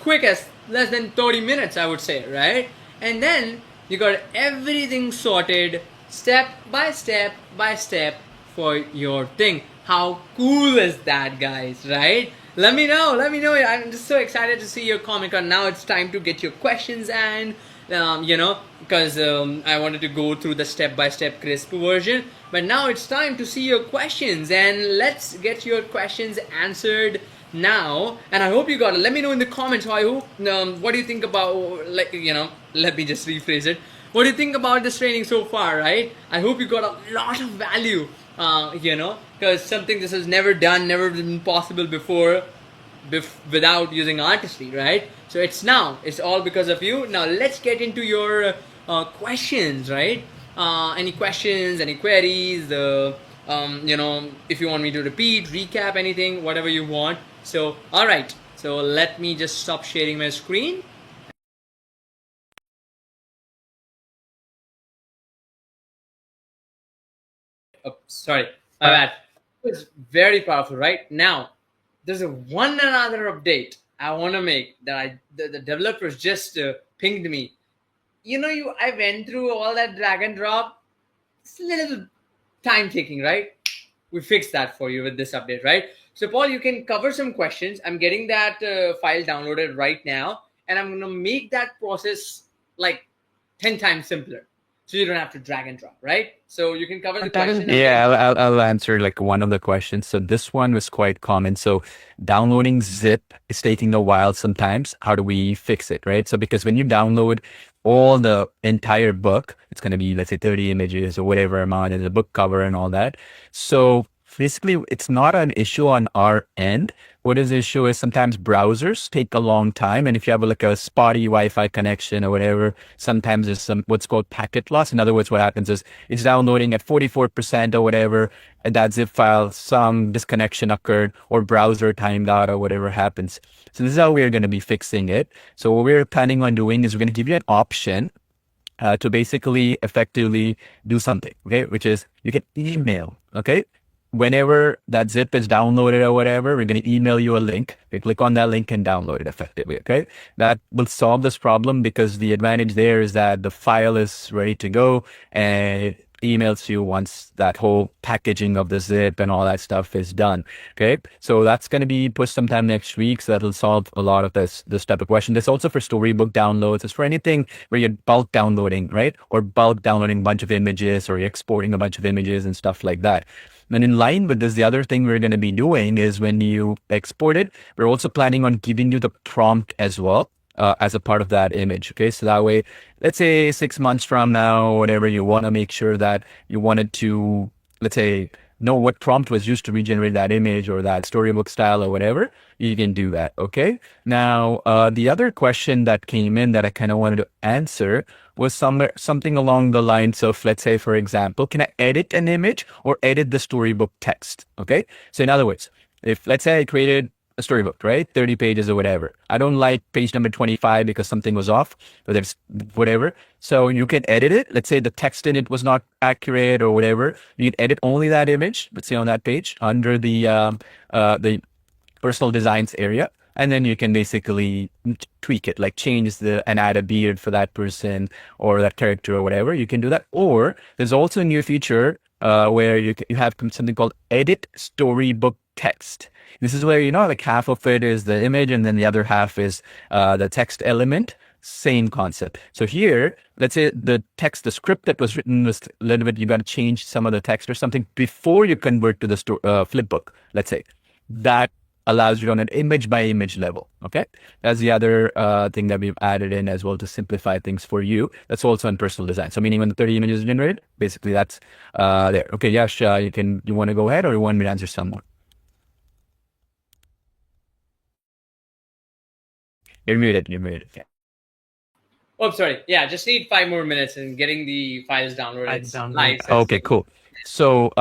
[SPEAKER 2] than 30 minutes, I would say, right? And then you got everything sorted step by step by step for your thing. How cool is that, guys, right? Let me know. I'm just so excited to see your comment. And now it's time to get your questions, and because I wanted to go through the step-by-step crisp version, but now it's time to see your questions, and let's get your questions answered now. And I hope you got it. Let me know in the comments. I hope what do you think about, let me just rephrase it. What do you think about this training so far, right? I hope you got a lot of value, because something this has never been possible before without using artistry, right? So it's all because of you. Now let's get into your questions, right? Any questions, any queries, if you want me to repeat, recap, anything, whatever you want. So all right, so let me just stop sharing my screen. Oh, sorry, my bad. It's very powerful, right? Now there's one another update I want to make that the developers just pinged me. I went through all that drag and drop. It's a little time taking, right? We fixed that for you with this update, right? So Paul, you can cover some questions. I'm getting that file downloaded right now, and I'm gonna make that process like 10 times simpler, so you don't have to drag and drop, right? So you can cover the question.
[SPEAKER 1] Yeah, I'll answer like one of the questions. So this one was quite common. So downloading zip is taking a while sometimes. How do we fix it, right? So because when you download all the entire book, it's going to be, let's say 30 images or whatever amount, and the book cover and all that. So basically, it's not an issue on our end. What is the issue is sometimes browsers take a long time. And if you have like a spotty Wi-Fi connection or whatever, sometimes there's some what's called packet loss. In other words, what happens is it's downloading at 44% or whatever, and that zip file, some disconnection occurred or browser timed out or whatever happens. So this is how we're going to be fixing it. So what we're planning on doing is we're going to give you an option to basically effectively do something, okay? Which is you can email, okay? whenever that zip is downloaded or whatever, we're going to email you a link. You click on that link and download it effectively. Okay. That will solve this problem because the advantage there is that the file is ready to go and it emails you once that whole packaging of the zip and all that stuff is done. Okay. So that's going to be pushed sometime next week. So that'll solve a lot of this type of question. This also for Storybook downloads. It's for anything where you're bulk downloading, right? Or bulk downloading a bunch of images or you're exporting a bunch of images and stuff like that. And in line with this, the other thing we're going to be doing is when you export it, we're also planning on giving you the prompt as well. As a part of that image. Okay. So that way, let's say 6 months from now, whatever, you want to make sure that you wanted to, let's say, know what prompt was used to regenerate that image or that storybook style or whatever, you can do that. Okay. Now, the other question that came in that I kind of wanted to answer was something along the lines of, let's say, for example, can I edit an image or edit the storybook text? Okay. So in other words, if let's say I created a storybook, right? 30 pages or whatever. I don't like page number 25 because something was off, but there's whatever. So you can edit it. Let's say the text in it was not accurate or whatever. You can edit only that image, let's say on that page under the personal designs area. And then you can basically tweak it, like change and add a beard for that person or that character or whatever. You can do that. Or there's also a new feature where you have something called edit storybook text. This is where, like half of it is the image and then the other half is the text element. Same concept. So here, let's say the text, the script that was written was a little bit, you got to change some of the text or something before you convert to the flipbook, let's say. That allows you on an image by image level. Okay. That's the other thing that we've added in as well to simplify things for you. That's also in personal design. So meaning when the 30 images are generated, basically that's there. Okay. Yash, you want to go ahead or you want me to answer some more? You're muted. Okay.
[SPEAKER 2] Oh, sorry. Yeah, just need 5 more minutes and getting the files downloaded. It's live.
[SPEAKER 1] Okay, cool. So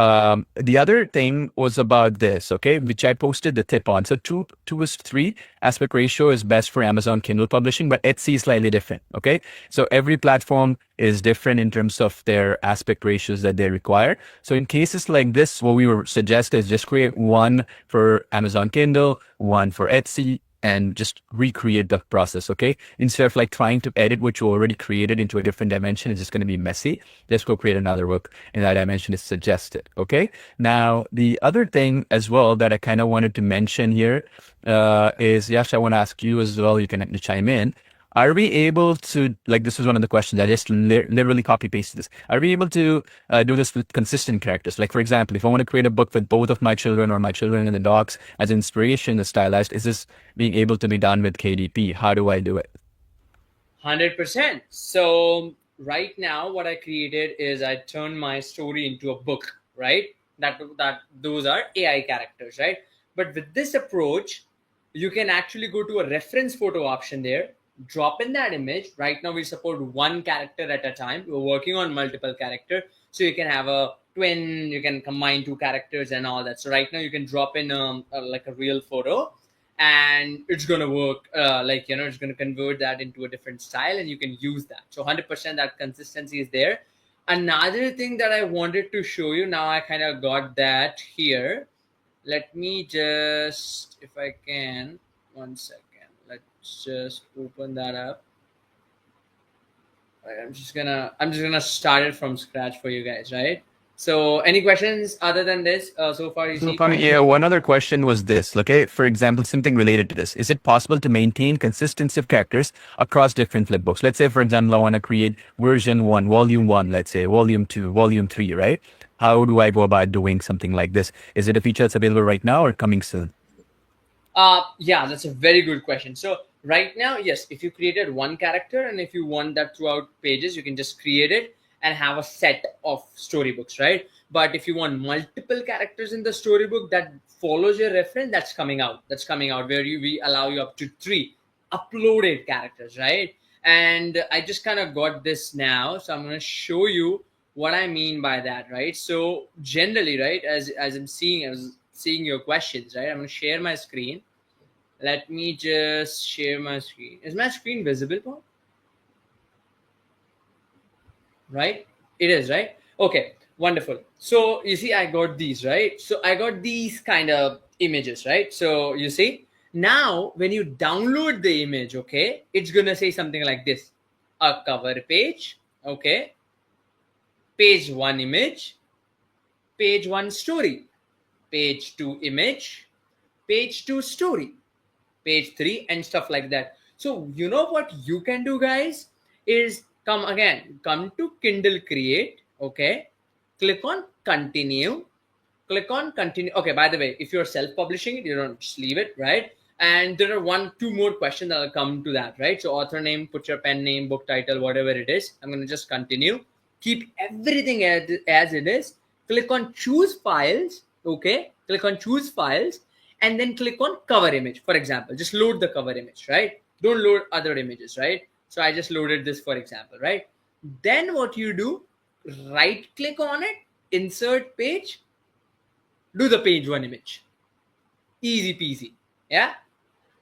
[SPEAKER 1] the other thing was about this, okay, which I posted the tip on. So 2:3 aspect ratio is best for Amazon Kindle publishing, but Etsy is slightly different, okay? So every platform is different in terms of their aspect ratios that they require. So in cases like this, what we were suggest is just create one for Amazon Kindle, one for Etsy, and just recreate the process, okay? Instead of like trying to edit what you already created into a different dimension, it's just going to be messy. Just go create another work in that dimension is suggested, okay? Now, the other thing as well that I kind of wanted to mention here is, Yash, I want to ask you as well, you can chime in. Are we able to, like, this is one of the questions, I just literally copy pasted this. Are we able to do this with consistent characters? Like, for example, if I want to create a book with both of my children or my children and the dogs as inspiration, as stylized, is this being able to be done with KDP? How do I do it?
[SPEAKER 2] 100%. So right now what I created is I turned my story into a book, right? That those are AI characters, right? But with this approach, you can actually go to a reference photo option there, drop in that image. Right now we support one character at a time. We're working on multiple character, so you can have a twin, you can combine two characters and all that. So right now you can drop in like a real photo, and it's going to work it's going to convert that into a different style and you can use that. So 100% that consistency is there. Another thing that I wanted to show you, now I kind of got that here. Let me just, if I can, 1 second, let's just open that up. Right, I'm just gonna start it from scratch for you guys, right? So any questions other than this so far?
[SPEAKER 1] Yeah, one other question was this, okay? For example, something related to this. Is it possible to maintain consistency of characters across different flipbooks? Let's say, for example, I want to create version 1, volume 1, let's say, volume 2, volume 3, right? How do I go about doing something like this? Is it a feature that's available right now or coming soon?
[SPEAKER 2] Yeah, that's a very good question. So right now, yes, if you created one character and if you want that throughout pages, you can just create it and have a set of storybooks, right? But if you want multiple characters in the storybook that follows your reference, that's coming out. That's coming out where we allow you up to 3 uploaded characters, right? And I just kind of got this now, so I'm going to show you what I mean by that, right? So generally, right, as I'm seeing your questions, right? I'm going to share my screen. Let me just share my screen. Is my screen visible, Paul? Right? It is, right? Okay. Wonderful. So you see, I got these, right? So I got these kind of images, right? So you see, now when you download the image, okay, it's gonna say something like this: a cover page, okay, page one image, page one story, page two image, page two story, page three, and stuff like that. So you know what you can do, guys, is come to Kindle Create, okay, click on continue, okay. By the way, if you're self-publishing it, you don't just leave it, right? And there are two more questions that will come to that, right? So author name, put your pen name, book title, whatever it is. I'm going to just continue, keep everything as it is, click on choose files, okay, click on choose files, and then click on cover image. For example, just load the cover image, right? Don't load other images, right? So I just loaded this, for example, right? Then what you do, right click on it, insert page, do the page one image. Easy peasy. Yeah.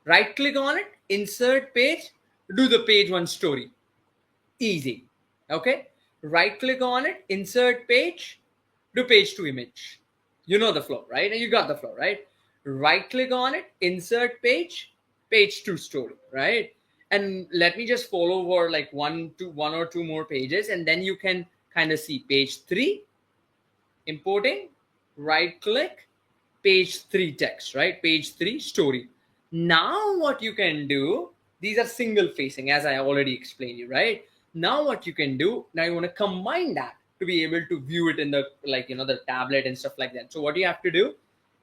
[SPEAKER 2] Right click on it, insert page, do the page one story. Easy. Okay. Right click on it, insert page, do page two image. You know the flow, right? And you got the flow, right? Right click on it, insert page, page two story, right? And let me just follow over like one or two more pages, and then you can kind of see page three, importing, right click, page three text, right? Page three story. Now what you can do, these are single facing, as I already explained you, right? Now what you can do, now you want to combine that to be able to view it in the, like, the tablet and stuff like that. So what you have to do,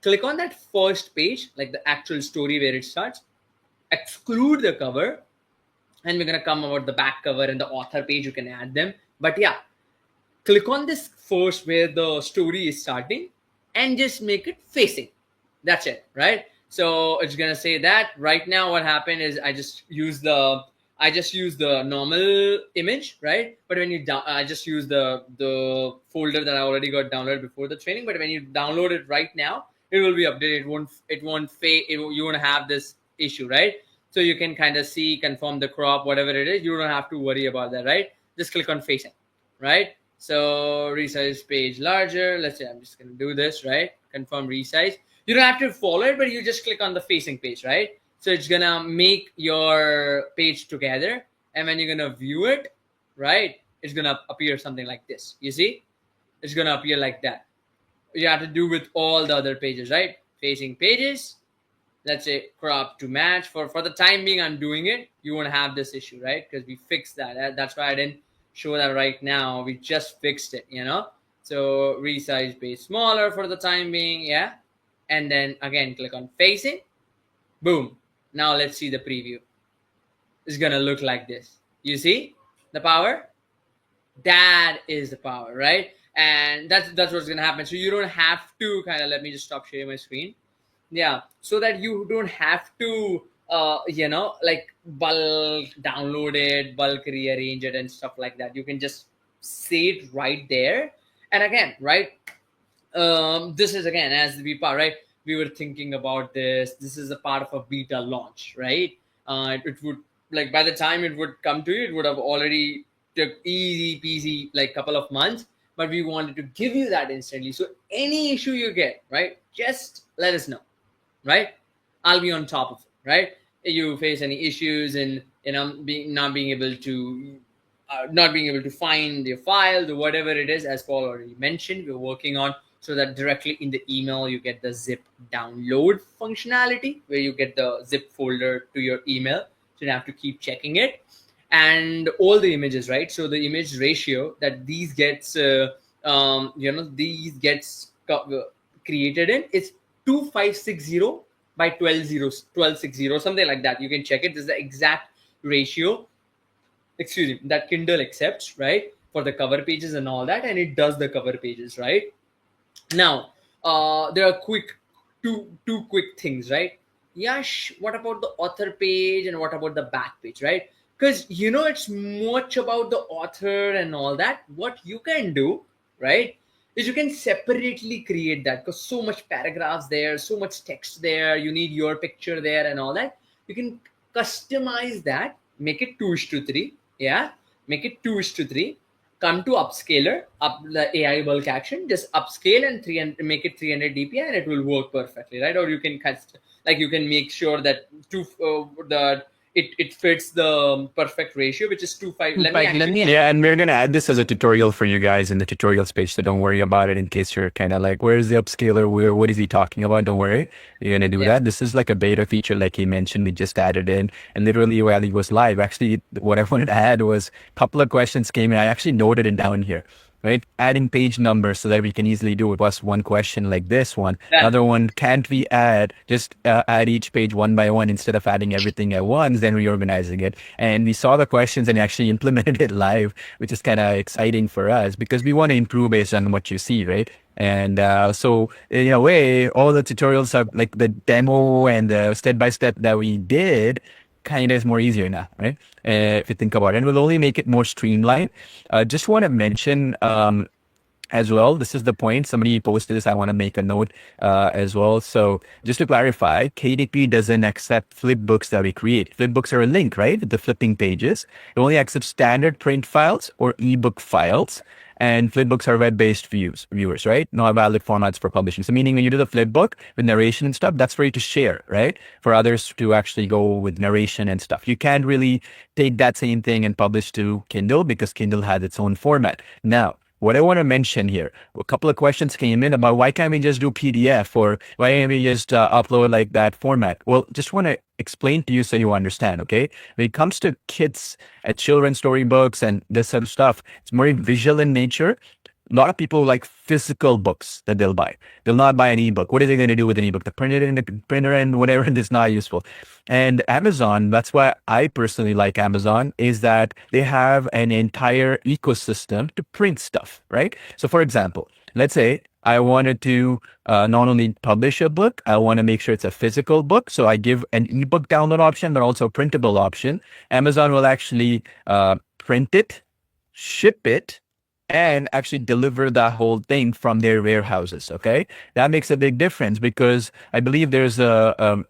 [SPEAKER 2] click on that first page, like the actual story where it starts, exclude the cover, and we're going to come about the back cover and the author page. You can add them, but yeah, click on this first where the story is starting and just make it facing. That's it, right? So it's gonna say that right now what happened is I just use the normal image, right? But when you I just use the folder that I already got downloaded before the training. But when you download it right now, it will be updated. It won't fade. You won't have this issue, right? So you can kind of see, confirm the crop, whatever it is. You don't have to worry about that, right? Just click on facing, right? So resize page larger. Let's say I'm just going to do this, right? Confirm resize. You don't have to follow it, but you just click on the facing page, right? So it's going to make your page together. And when you're going to view it, right, it's going to appear something like this. You see? It's going to appear like that. You have to do with all the other pages, right? Facing pages. Let's say crop to match. For the time being, I'm doing it. You won't have this issue, right? Because we fixed that. That's why I didn't show that right now. We just fixed it, So resize page smaller for the time being, yeah. And then again, click on facing. Boom. Now let's see the preview. It's gonna look like this. You see the power? That is the power, right? And that's what's gonna happen. So you don't have to let me just stop sharing my screen. Yeah, so that you don't have to like bulk download it, bulk rearrange it and stuff like that. You can just see it right there. And again, right, this is again, as we part, right, we were thinking about this is a part of a beta launch, right? It would, like, by the time it would come to you, it would have already took easy peasy like couple of months, but we wanted to give you that instantly. So any issue you get, right, just let us know, right? I'll be on top of it, right? If you face any issues and not being able to find your file, or whatever it is, as Paul already mentioned, we're working on, so that directly in the email you get the zip download functionality, where you get the zip folder to your email, so you don't have to keep checking it. And all the images, right? So the image ratio that these gets created in is 2560 by 1260, something like that. You can check it. This is the exact ratio, that Kindle accepts, right, for the cover pages and all that, and it does the cover pages, right? Now, there are two quick things, right? Yash, what about the author page and what about the back page, right? Because it's much about the author and all that. What you can do, right, is you can separately create that, because so much paragraphs there, so much text there, you need your picture there and all that. You can customize that, make it 2:3, yeah, make it 2:3, come to upscaler, up the AI bulk action, just upscale and 300, make it 300 dpi, and it will work perfectly, right? Or you can like you can make sure that it fits the perfect ratio, which is 2:5. Let me actually.
[SPEAKER 1] Yeah, and we're gonna add this as a tutorial for you guys in the tutorials page, so don't worry about it in case you're kind of like, where's the upscaler? What is he talking about? Don't worry, you're gonna do that. This is like a beta feature, like he mentioned. We just added in, and literally while he was live, actually, what I wanted to add was a couple of questions came in. I actually noted it down here. Right, adding page numbers so that we can easily do it. Was one question like this one. Another one, can't we just add each page one by one instead of adding everything at once, then reorganizing it? And we saw the questions and actually implemented it live, which is kind of exciting for us because we want to improve based on what you see, right? And so in a way, all the tutorials are like the demo and the step-by-step that we did kind of is more easier now, right? If you think about it, and we'll only make it more streamlined. Just want to mention as well, this is the point. Somebody posted this. I want to make a note as well. So just to clarify, KDP doesn't accept flip books that we create. Flip books are a link, right? The flipping pages. It only accepts standard print files or ebook files. And flipbooks are web-based viewers, right? Not valid formats for publishing. So meaning when you do the flipbook with narration and stuff, that's for you to share, right? For others to actually go with narration and stuff. You can't really take that same thing and publish to Kindle because Kindle has its own format. Now, what I want to mention here, a couple of questions came in about why can't we just do PDF or why can't we just upload like that format? Well, just want to explain to you so you understand, okay? When it comes to kids and children's storybooks and this sort of stuff, it's more visual in nature. A lot of people like physical books that they'll buy. They'll not buy an ebook. What are they going to do with an ebook? They print it in the printer and whatever, and it's not useful. And Amazon, that's why I personally like Amazon, is that they have an entire ecosystem to print stuff, right? So for example, let's say I wanted to not only publish a book, I want to make sure it's a physical book. So I give an ebook download option, but also a printable option. Amazon will actually print it, ship it, and actually deliver that whole thing from their warehouses. Okay, that makes a big difference because I believe there's a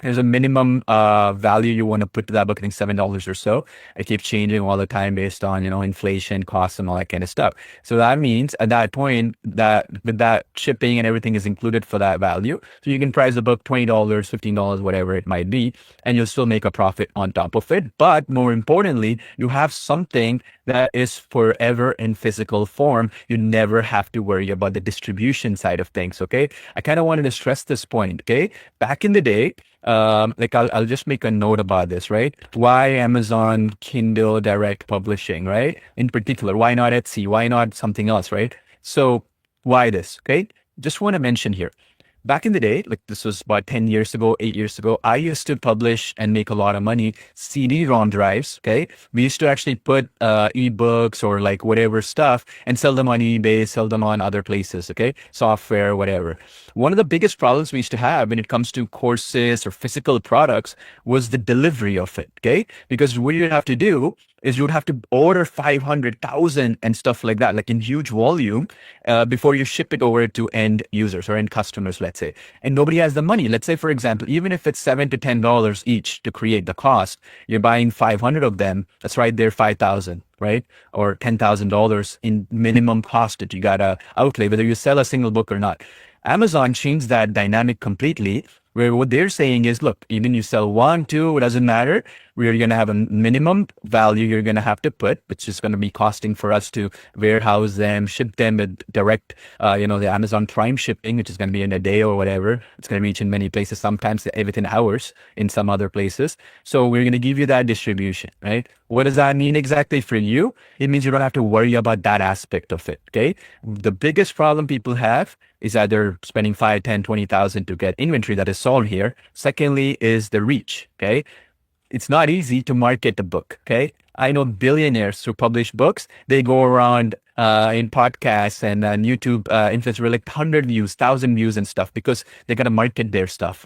[SPEAKER 1] minimum value you want to put to that book. I think $7 or so. It keeps changing all the time based on inflation, costs, and all that kind of stuff. So that means at that point that with that shipping and everything is included for that value. So you can price the book $20, $15, whatever it might be, and you'll still make a profit on top of it. But more importantly, you have something that is forever in physical form. You never have to worry about the distribution side of things. Okay, I kind of wanted to stress this point. Okay, back in the day. I'll just make a note about this, right? Why Amazon Kindle Direct Publishing, right? In particular, why not Etsy? Why not something else, right? So why this? Okay, just want to mention here. Back in the day, like this was about 10 years ago, 8 years ago, I used to publish and make a lot of money CD-ROM drives, okay? We used to actually put ebooks or like whatever stuff and sell them on eBay, sell them on other places, okay? Software, whatever. One of the biggest problems we used to have when it comes to courses or physical products was the delivery of it, okay? Because what you'd have to do is you would have to order 500,000 and stuff like that, like in huge volume, before you ship it over to end users or end customers, let's say. And nobody has the money. Let's say, for example, even if it's $7 to $10 each to create the cost, you're buying 500 of them. That's right there, 5,000, right? Or $10,000 in minimum cost that you gotta outlay, whether you sell a single book or not. Amazon changed that dynamic completely, where what they're saying is, look, even you sell one, two, it doesn't matter. We're going to have a minimum value you're going to have to put, which is going to be costing for us to warehouse them, ship them with direct, the Amazon Prime shipping, which is going to be in a day or whatever. It's going to reach in many places, sometimes within hours in some other places. So we're going to give you that distribution, right? What does that mean exactly for you? It means you don't have to worry about that aspect of it, okay? The biggest problem people have is either spending 5, 10, 20,000 to get inventory. That is solved here. Secondly is the reach, okay? It's not easy to market a book, okay? I know billionaires who publish books. They go around in podcasts and YouTube influencers with like 100 views, 1,000 views and stuff because they got to market their stuff,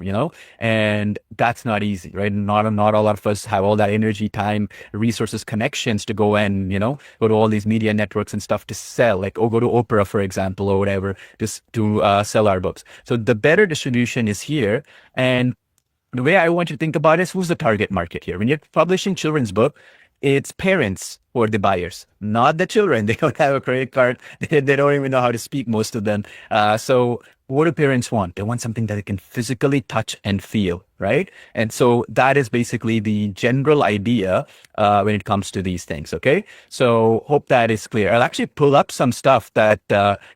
[SPEAKER 1] and that's not easy, right? Not a lot of us have all that energy, time, resources, connections to go and, go to all these media networks and stuff to sell, like, go to Oprah, for example, or whatever, just to sell our books. So the better distribution is here. And the way I want you to think about it is, who's the target market here? When you're publishing children's book, it's parents for the buyers, not the children. They don't have a credit card. They don't even know how to speak, most of them. So what do parents want? They want something that they can physically touch and feel, right? And so that is basically the general idea when it comes to these things. Okay, so hope that is clear. I'll actually pull up some stuff that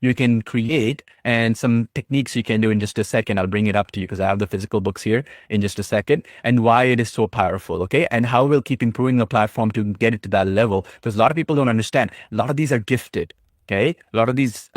[SPEAKER 1] you can create and some techniques you can do in just a second. I'll bring it up to you because I have the physical books here in just a second, and why it is so powerful. Okay, and how we'll keep improving the platform to get it to that level, because a lot of people don't understand. A lot of these are gifted. Okay, a lot of these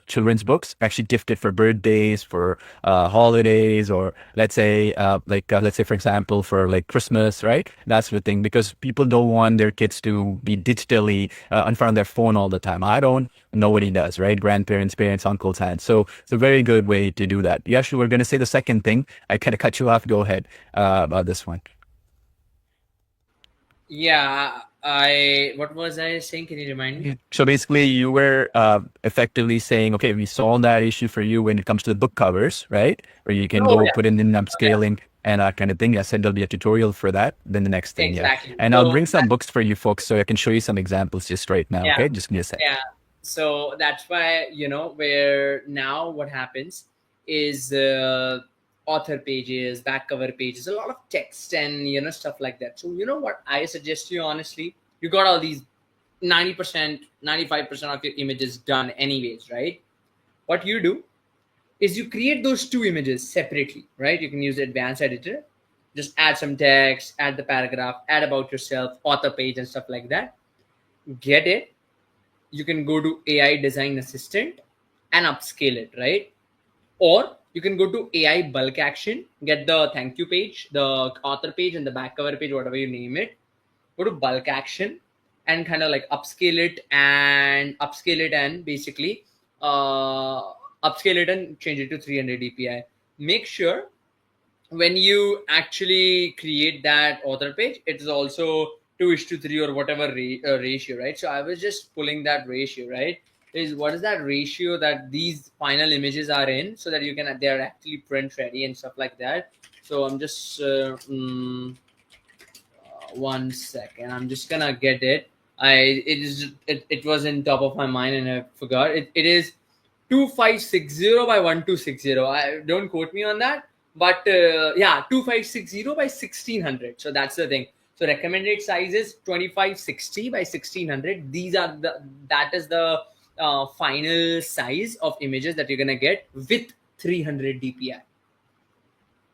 [SPEAKER 1] children's books actually gifted for birthdays, for holidays, or let's say let's say, for example, for like Christmas, right? That's the thing, because people don't want their kids to be digitally in front of their phone all the time. I don't. Nobody does, right? Grandparents, parents, uncles, aunts. So it's a very good way to do that. Yes, we're going to say the second thing. I kind of cut you off. Go ahead about this one.
[SPEAKER 2] Yeah, what was I saying? Can you remind me?
[SPEAKER 1] So basically, you were effectively saying, okay, we solved that issue for you when it comes to the book covers, right? Where you can
[SPEAKER 2] Oh
[SPEAKER 1] go
[SPEAKER 2] yeah,
[SPEAKER 1] put in
[SPEAKER 2] oh, yeah,
[SPEAKER 1] upscaling and that kind of thing. I said there'll be a tutorial for that. Then the next thing, yeah.
[SPEAKER 2] exactly.
[SPEAKER 1] And I'll
[SPEAKER 2] So
[SPEAKER 1] bring some books for you folks so I can show you some examples just right now.
[SPEAKER 2] yeah,
[SPEAKER 1] Okay, just give me a sec.
[SPEAKER 2] yeah. So that's why, where now what happens is author pages, back cover pages, a lot of text and stuff like that. So what I suggest you, honestly, you got all these 90%, 95% of your images done anyways, right? What you do is you create those two images separately, right? You can use the advanced editor, just add some text, add the paragraph, add about yourself, author page and stuff like that. Get it. You can go to AI design assistant and upscale it, right? Or you can go to AI bulk action, get the thank you page, the author page, and the back cover page, whatever you name it. Go to bulk action and kind of like upscale it and basically upscale it and change it to 300 dpi. Make sure when you actually create that author page, it is also 2:3 or whatever ratio, right? So I was just pulling that ratio, right? Is what is that ratio that these final images are in, so that they are actually print ready and stuff like that. So I'm just 1 second. I'm just gonna get it. It was in top of my mind and I forgot. It is 2560 by 1260. I don't quote me on that, but yeah, 2560 by 1600. So that's the thing. So recommended size is 2560 by 1600. That is the final size of images that you're gonna get with 300 dpi.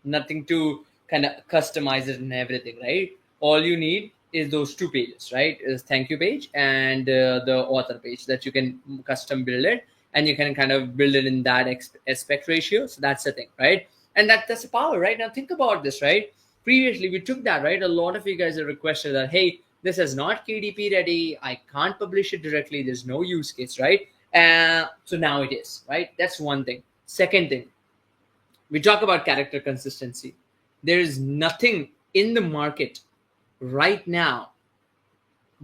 [SPEAKER 2] Nothing to kind of customize it and everything, right? All you need is those two pages, right? Is thank you page and the author page that you can custom build it, and you can kind of build it in that aspect ratio. So that's the thing, right? And that's the power, right? Now think about this, right? Previously we took that, right? A lot of you guys have requested that, hey, this is not KDP ready, I can't publish it directly, there's no use case, right? So now it is, right? That's one thing. Second thing, we talk about character consistency. There is nothing in the market right now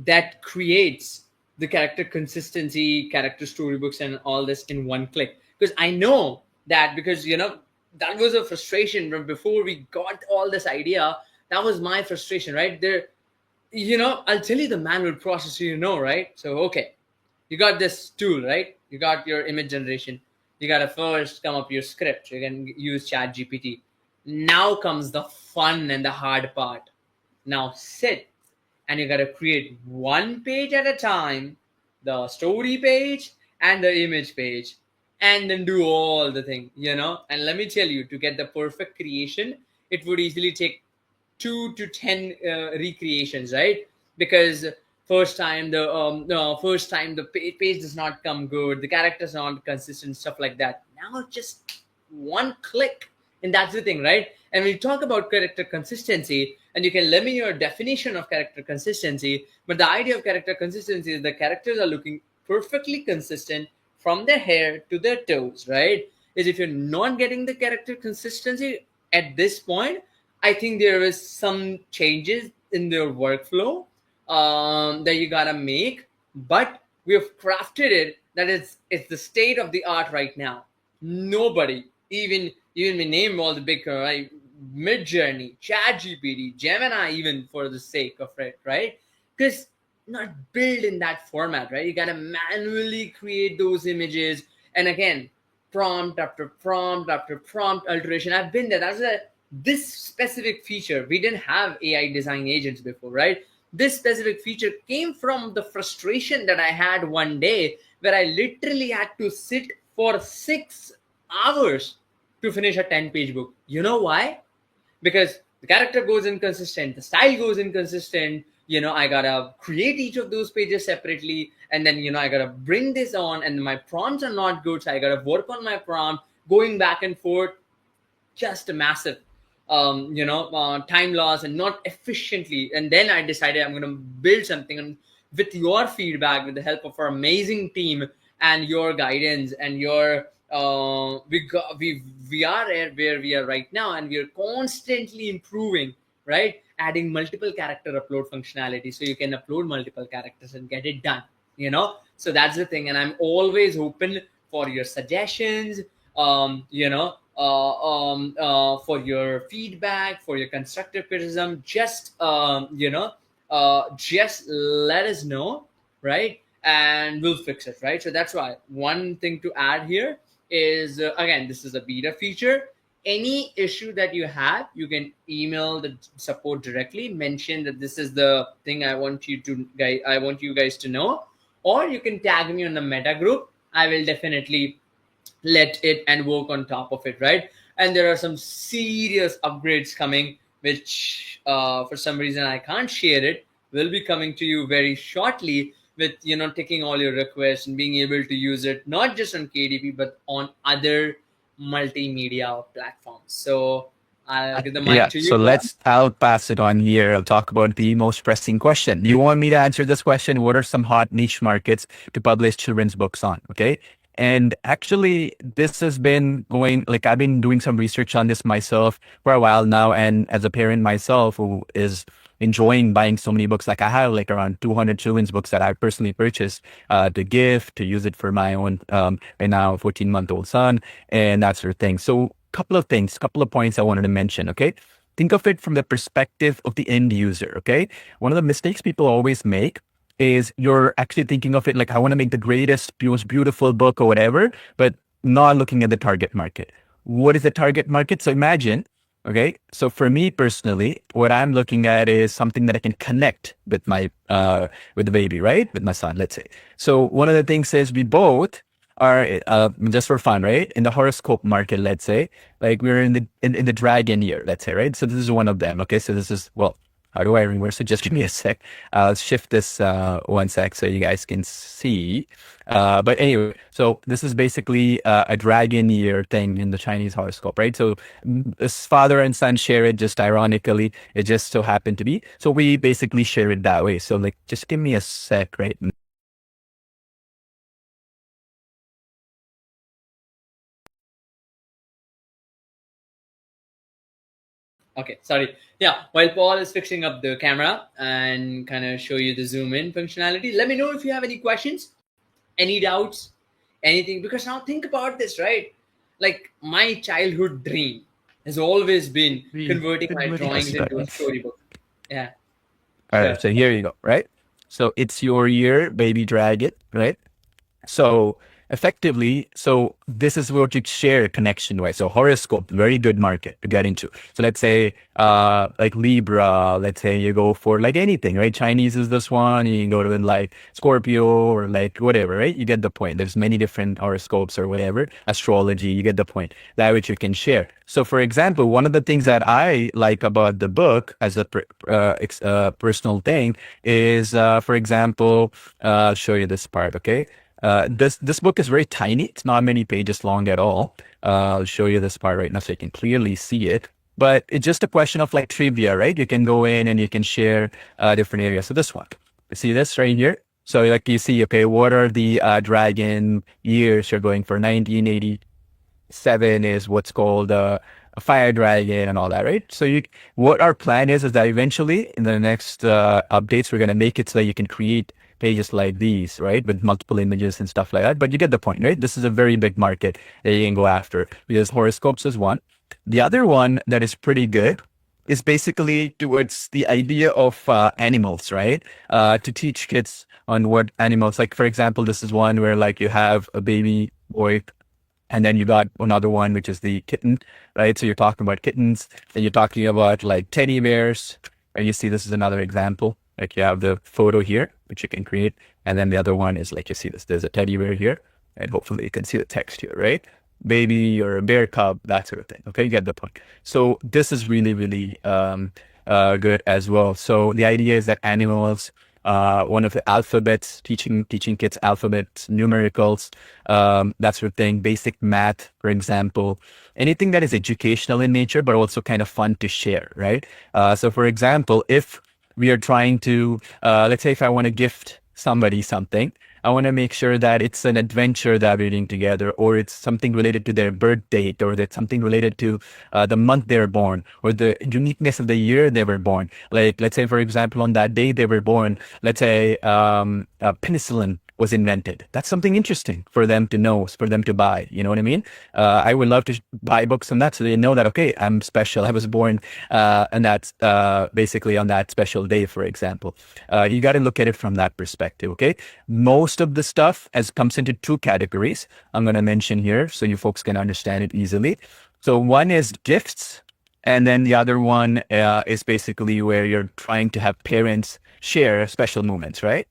[SPEAKER 2] that creates the character consistency, character storybooks, and all this in one click. Because I know that, because that was a frustration from before we got all this idea. That was my frustration, right? I'll tell you the manual process, right? So okay, you got this tool, right? You got your image generation. You got to first come up your script. You can use Chat GPT. Now comes the fun and the hard part. Now sit and you got to create one page at a time, the story page and the image page, and then do all the thing, And let me tell you, to get the perfect creation, it would easily take 2 to 10 recreations, right? Because first time the page does not come good, the characters not consistent, stuff like that. Now just one click, and that's the thing, right? And we talk about character consistency, and you can let me your definition of character consistency. But the idea of character consistency is the characters are looking perfectly consistent from their hair to their toes, right? Is if you're not getting the character consistency at this point, I think there is some changes in their workflow that you gotta make, but we have crafted it that it's the state of the art right now. Nobody, even we name all the big right, Mid Journey, Chat GPT, Gemini, even for the sake of it, right? Because not built in that format, right? You gotta manually create those images, and again, prompt after prompt after prompt alteration. I've been there. This specific feature, we didn't have AI design agents before, right? This specific feature came from the frustration that I had one day where I literally had to sit for 6 hours to finish a 10-page book. You know why? Because the character goes inconsistent, the style goes inconsistent. I gotta create each of those pages separately, and then I gotta bring this on, and my prompts are not good, so I gotta work on my prompt, going back and forth. Just a massive time loss and not efficiently. And then I decided I'm going to build something, and with your feedback, with the help of our amazing team and your guidance and your we are at where we are right now, and we are constantly improving, right? Adding multiple character upload functionality, so you can upload multiple characters and get it done. So that's the thing, and I'm always open for your suggestions, for your feedback, for your constructive criticism. Just let us know, right? And we'll fix it, right? So that's why one thing to add here is, again, this is a beta feature. Any issue that you have, you can email the support directly, mention that this is the thing I want you guys to know, or you can tag me on the meta group. I will definitely let it and work on top of it, right? And there are some serious upgrades coming, which for some reason I can't share it, will be coming to you very shortly, with taking all your requests and being able to use it not just on KDP but on other multimedia platforms. So I'll give the mic
[SPEAKER 1] Yeah,
[SPEAKER 2] to you.
[SPEAKER 1] so I'll pass it on here. I'll talk about the most pressing question. You want me to answer this question? What are some hot niche markets to publish children's books on? Okay. And actually, this has been going, like, I've been doing some research on this myself for a while now. And as a parent myself who is enjoying buying so many books, like I have like around 200 children's books that I personally purchased to give, to use it for my own, right now, 14-month-old son and that sort of thing. So couple of things, couple of points I wanted to mention. Okay. Think of it from the perspective of the end user. Okay. One of the mistakes people always make is you're actually thinking of it like, I want to make the greatest, most beautiful book or whatever, but not looking at the target market. What is the target market? So imagine, okay, so for me personally, what I'm looking at is something that I can connect with with the baby, right? With my son, let's say. So one of the things is we both are, just for fun, right? In the horoscope market, let's say, like we're in the dragon year, let's say, right? So this is one of them. Okay. So this is, well, how do I reverse it? Just give me a sec. I'll shift this one sec so you guys can see. But anyway, so this is basically a dragon year thing in the Chinese horoscope, right? So this father and son share it, just ironically. It just so happened to be. So we basically share it that way. So like, just give me a sec, right?
[SPEAKER 2] Okay, sorry. Yeah, while Paul is fixing up the camera and kind of show you the zoom in functionality, let me know if you have any questions, any doubts, anything. Because now think about this, right? Like, my childhood dream has always been converting my drawings into a storybook. Yeah,
[SPEAKER 1] All
[SPEAKER 2] sure.
[SPEAKER 1] right, so here you go, right? So it's your year, baby dragon, right? So effectively, so this is what you share connection wise. So horoscope, very good market to get into. So let's say like Libra, let's say you go for like anything, right? Chinese is this one, you can go to like Scorpio or like whatever, right? You get the point. There's many different horoscopes or whatever, astrology, you get the point. That which you can share. So for example, one of the things that I like about the book as a personal thing is, for example, I'll show you this part, okay? This book is very tiny. It's not many pages long at all. I'll show you this part right now so you can clearly see it. But it's just a question of like trivia, right? You can go in and you can share different areas. So this one, you see this right here? So like you see, okay, what are the dragon years? You're going for 1987 is what's called a fire dragon and all that, right? So what our plan is that eventually in the next updates, we're going to make it so that you can create pages like these, right? With multiple images and stuff like that. But you get the point, right? This is a very big market that you can go after because horoscopes is one. The other one that is pretty good is basically towards the idea of animals, right? To teach kids on what animals, like for example, this is one where like you have a baby boy and then you got another one, which is the kitten, right? So you're talking about kittens, then you're talking about like teddy bears. And you see, this is another example. Like you have the photo here, which you can create. And then the other one is like, you see this, there's a teddy bear here. And hopefully you can see the text here, right? Baby or a bear cub, that sort of thing. Okay, you get the point. So this is really, really good as well. So the idea is that animals, one of the alphabets, teaching kids alphabets, numericals, that sort of thing, basic math, for example, anything that is educational in nature, but also kind of fun to share, right? So for example, if we are trying to, let's say if I want to gift somebody something, I want to make sure that it's an adventure that we're doing together, or it's something related to their birth date, or that's something related to the month they were born, or the uniqueness of the year they were born. Like, let's say, for example, on that day they were born, let's say penicillin was invented. That's something interesting for them to know, for them to buy. You know what I mean? I would love to buy books on that so they know that, okay, I'm special. I was born and that's basically on that special day, for example. You got to look at it from that perspective, okay? Most of the stuff comes into two categories I'm going to mention here so you folks can understand it easily. So one is gifts. And then the other one is basically where you're trying to have parents share special moments, right?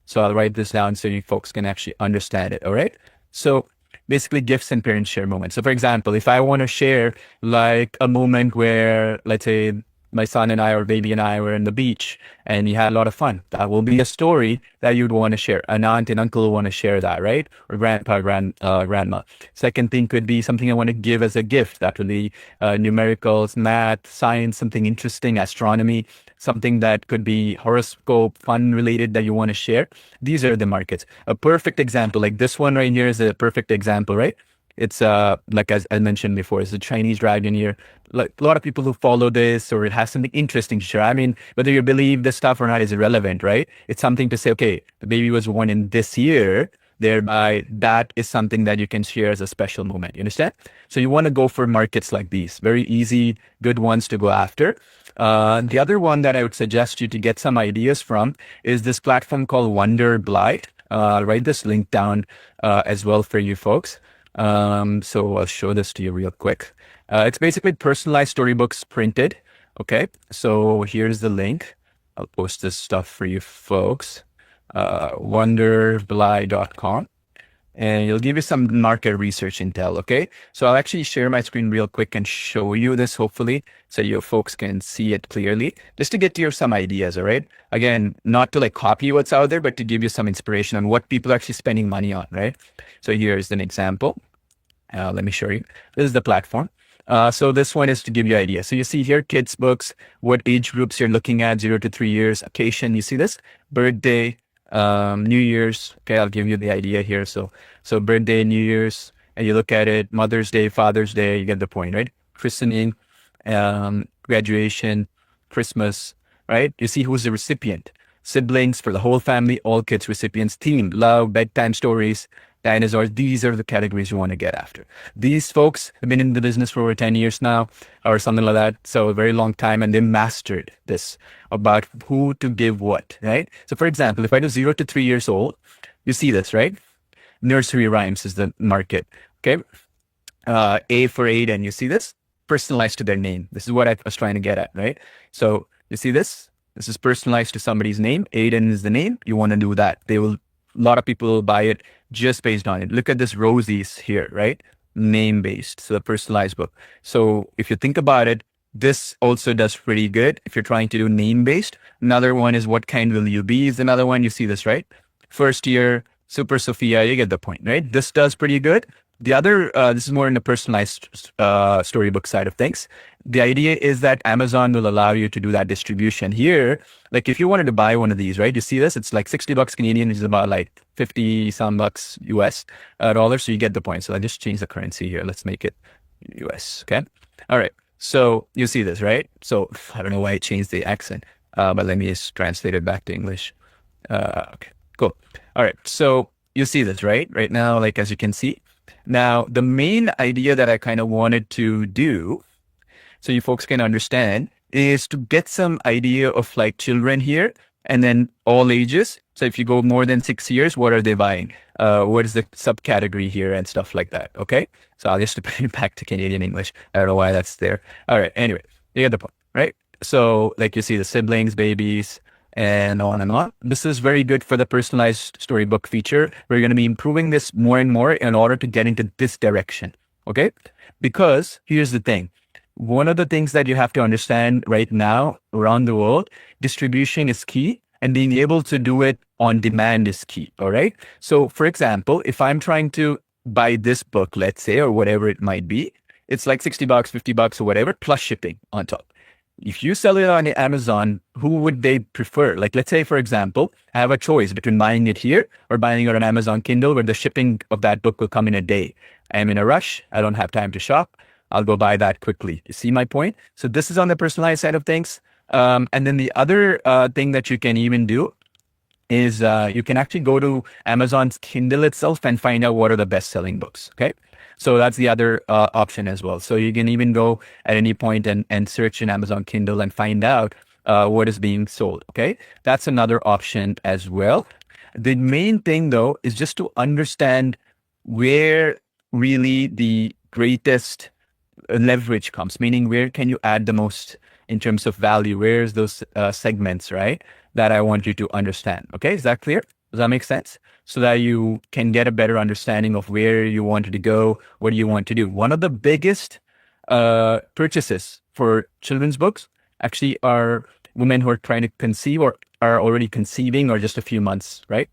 [SPEAKER 1] So I'll write this down so you folks can actually understand it. All right. So basically gifts and parents share moments. So for example, if I want to share like a moment where, let's say, my son and I or baby and I were in the beach and we had a lot of fun, that will be a story that you'd want to share. An aunt and uncle will want to share that, right? Or grandpa, grandma. Second thing could be something I want to give as a gift. That would be numericals, math, science, something interesting, astronomy, something that could be horoscope, fun related that you want to share. These are the markets. A perfect example, like this one right here is a perfect example, right? It's like as I mentioned before, it's a Chinese dragon year. Like a lot of people who follow this, or it has something interesting to share. I mean, whether you believe this stuff or not is irrelevant, right? It's something to say, okay, the baby was born in this year, thereby that is something that you can share as a special moment. You understand? So you want to go for markets like these, very easy, good ones to go after. The other one that I would suggest you to get some ideas from is this platform called Wonder Blight. I'll write this link down as well for you folks. So I'll show this to you real quick. It's basically personalized storybooks printed. Okay, so here's the link. I'll post this stuff for you folks. Wonderbly.com. And it'll give you some market research intel, okay? So I'll actually share my screen real quick and show you this, hopefully, so you folks can see it clearly, just to get you some ideas, all right? Again, not to like copy what's out there, but to give you some inspiration on what people are actually spending money on, right? So here's an example. Let me show you. This is the platform. So this one is to give you ideas. So you see here, kids books, what age groups you're looking at, 0 to 3 years, occasion, you see this? Birthday, New Year's. Okay, I'll give you the idea here. So birthday, New Year's, and you look at it, Mother's Day, Father's Day, you get the point, right? Christening, graduation, Christmas, right? You see who's the recipient. Siblings for the whole family, all kids recipients, theme, love, bedtime stories, dinosaurs. These are the categories you want to get after. These folks have been in the business for over 10 years now or something like that. So a very long time, and they mastered this about who to give what, right? So for example, if I do 0 to 3 years old, you see this, right? Nursery rhymes is the market. Okay. A for Aiden, you see this? Personalized to their name. This is what I was trying to get at, right? So you see this? This is personalized to somebody's name. Aiden is the name. You want to do that. A lot of people will buy it just based on it. Look at this Rosie's here, right? Name based. So a personalized book. So if you think about it, this also does pretty good if you're trying to do name based. Another one is what kind will you be is another one. You see this, right? First year, Super Sophia, you get the point, right? This does pretty good. The other, this is more in the personalized storybook side of things. The idea is that Amazon will allow you to do that distribution here. Like if you wanted to buy one of these, right? You see this? It's like 60 bucks Canadian, which is about like 50 some bucks US dollars. So you get the point. So I just changed the currency here. Let's make it US. Okay. All right. So you see this, right? So I don't know why it changed the accent, but let me just translate it back to English. Okay, cool. All right. So you see this, right? Right now, like as you can see. Now, the main idea that I kind of wanted to do, so you folks can understand, is to get some idea of like children here and then all ages. So if you go more than 6 years, what are they buying? What is the subcategory here and stuff like that? Okay. So I'll just put it back to Canadian English. I don't know why that's there. All right. Anyway, you get the point, right? So like you see the siblings, babies, and on and on. This is very good for the personalized storybook feature. We're going to be improving this more and more in order to get into this direction. Okay. Because here's the thing. One of the things that you have to understand right now around the world, distribution is key and being able to do it on demand is key. All right. So for example, if I'm trying to buy this book, let's say, or whatever it might be, it's like $60, $50 or whatever, plus shipping on top. If you sell it on Amazon, who would they prefer? Like, let's say, for example, I have a choice between buying it here or buying it on Amazon Kindle, where the shipping of that book will come in a day. I am in a rush. I don't have time to shop. I'll go buy that quickly. You see my point? So this is on the personalized side of things. And then the other thing that you can even do is you can actually go to Amazon's Kindle itself and find out what are the best-selling books. Okay. So that's the other option as well. So you can even go at any point and search in Amazon Kindle and find out what is being sold. Okay. That's another option as well. The main thing though is just to understand where really the greatest leverage comes, meaning where can you add the most in terms of value? Where's those segments, right? That I want you to understand. Okay. Is that clear? Does that make sense? So that you can get a better understanding of where you wanted to go, what do you want to do. One of the biggest purchases for children's books actually are women who are trying to conceive or are already conceiving or just a few months, right?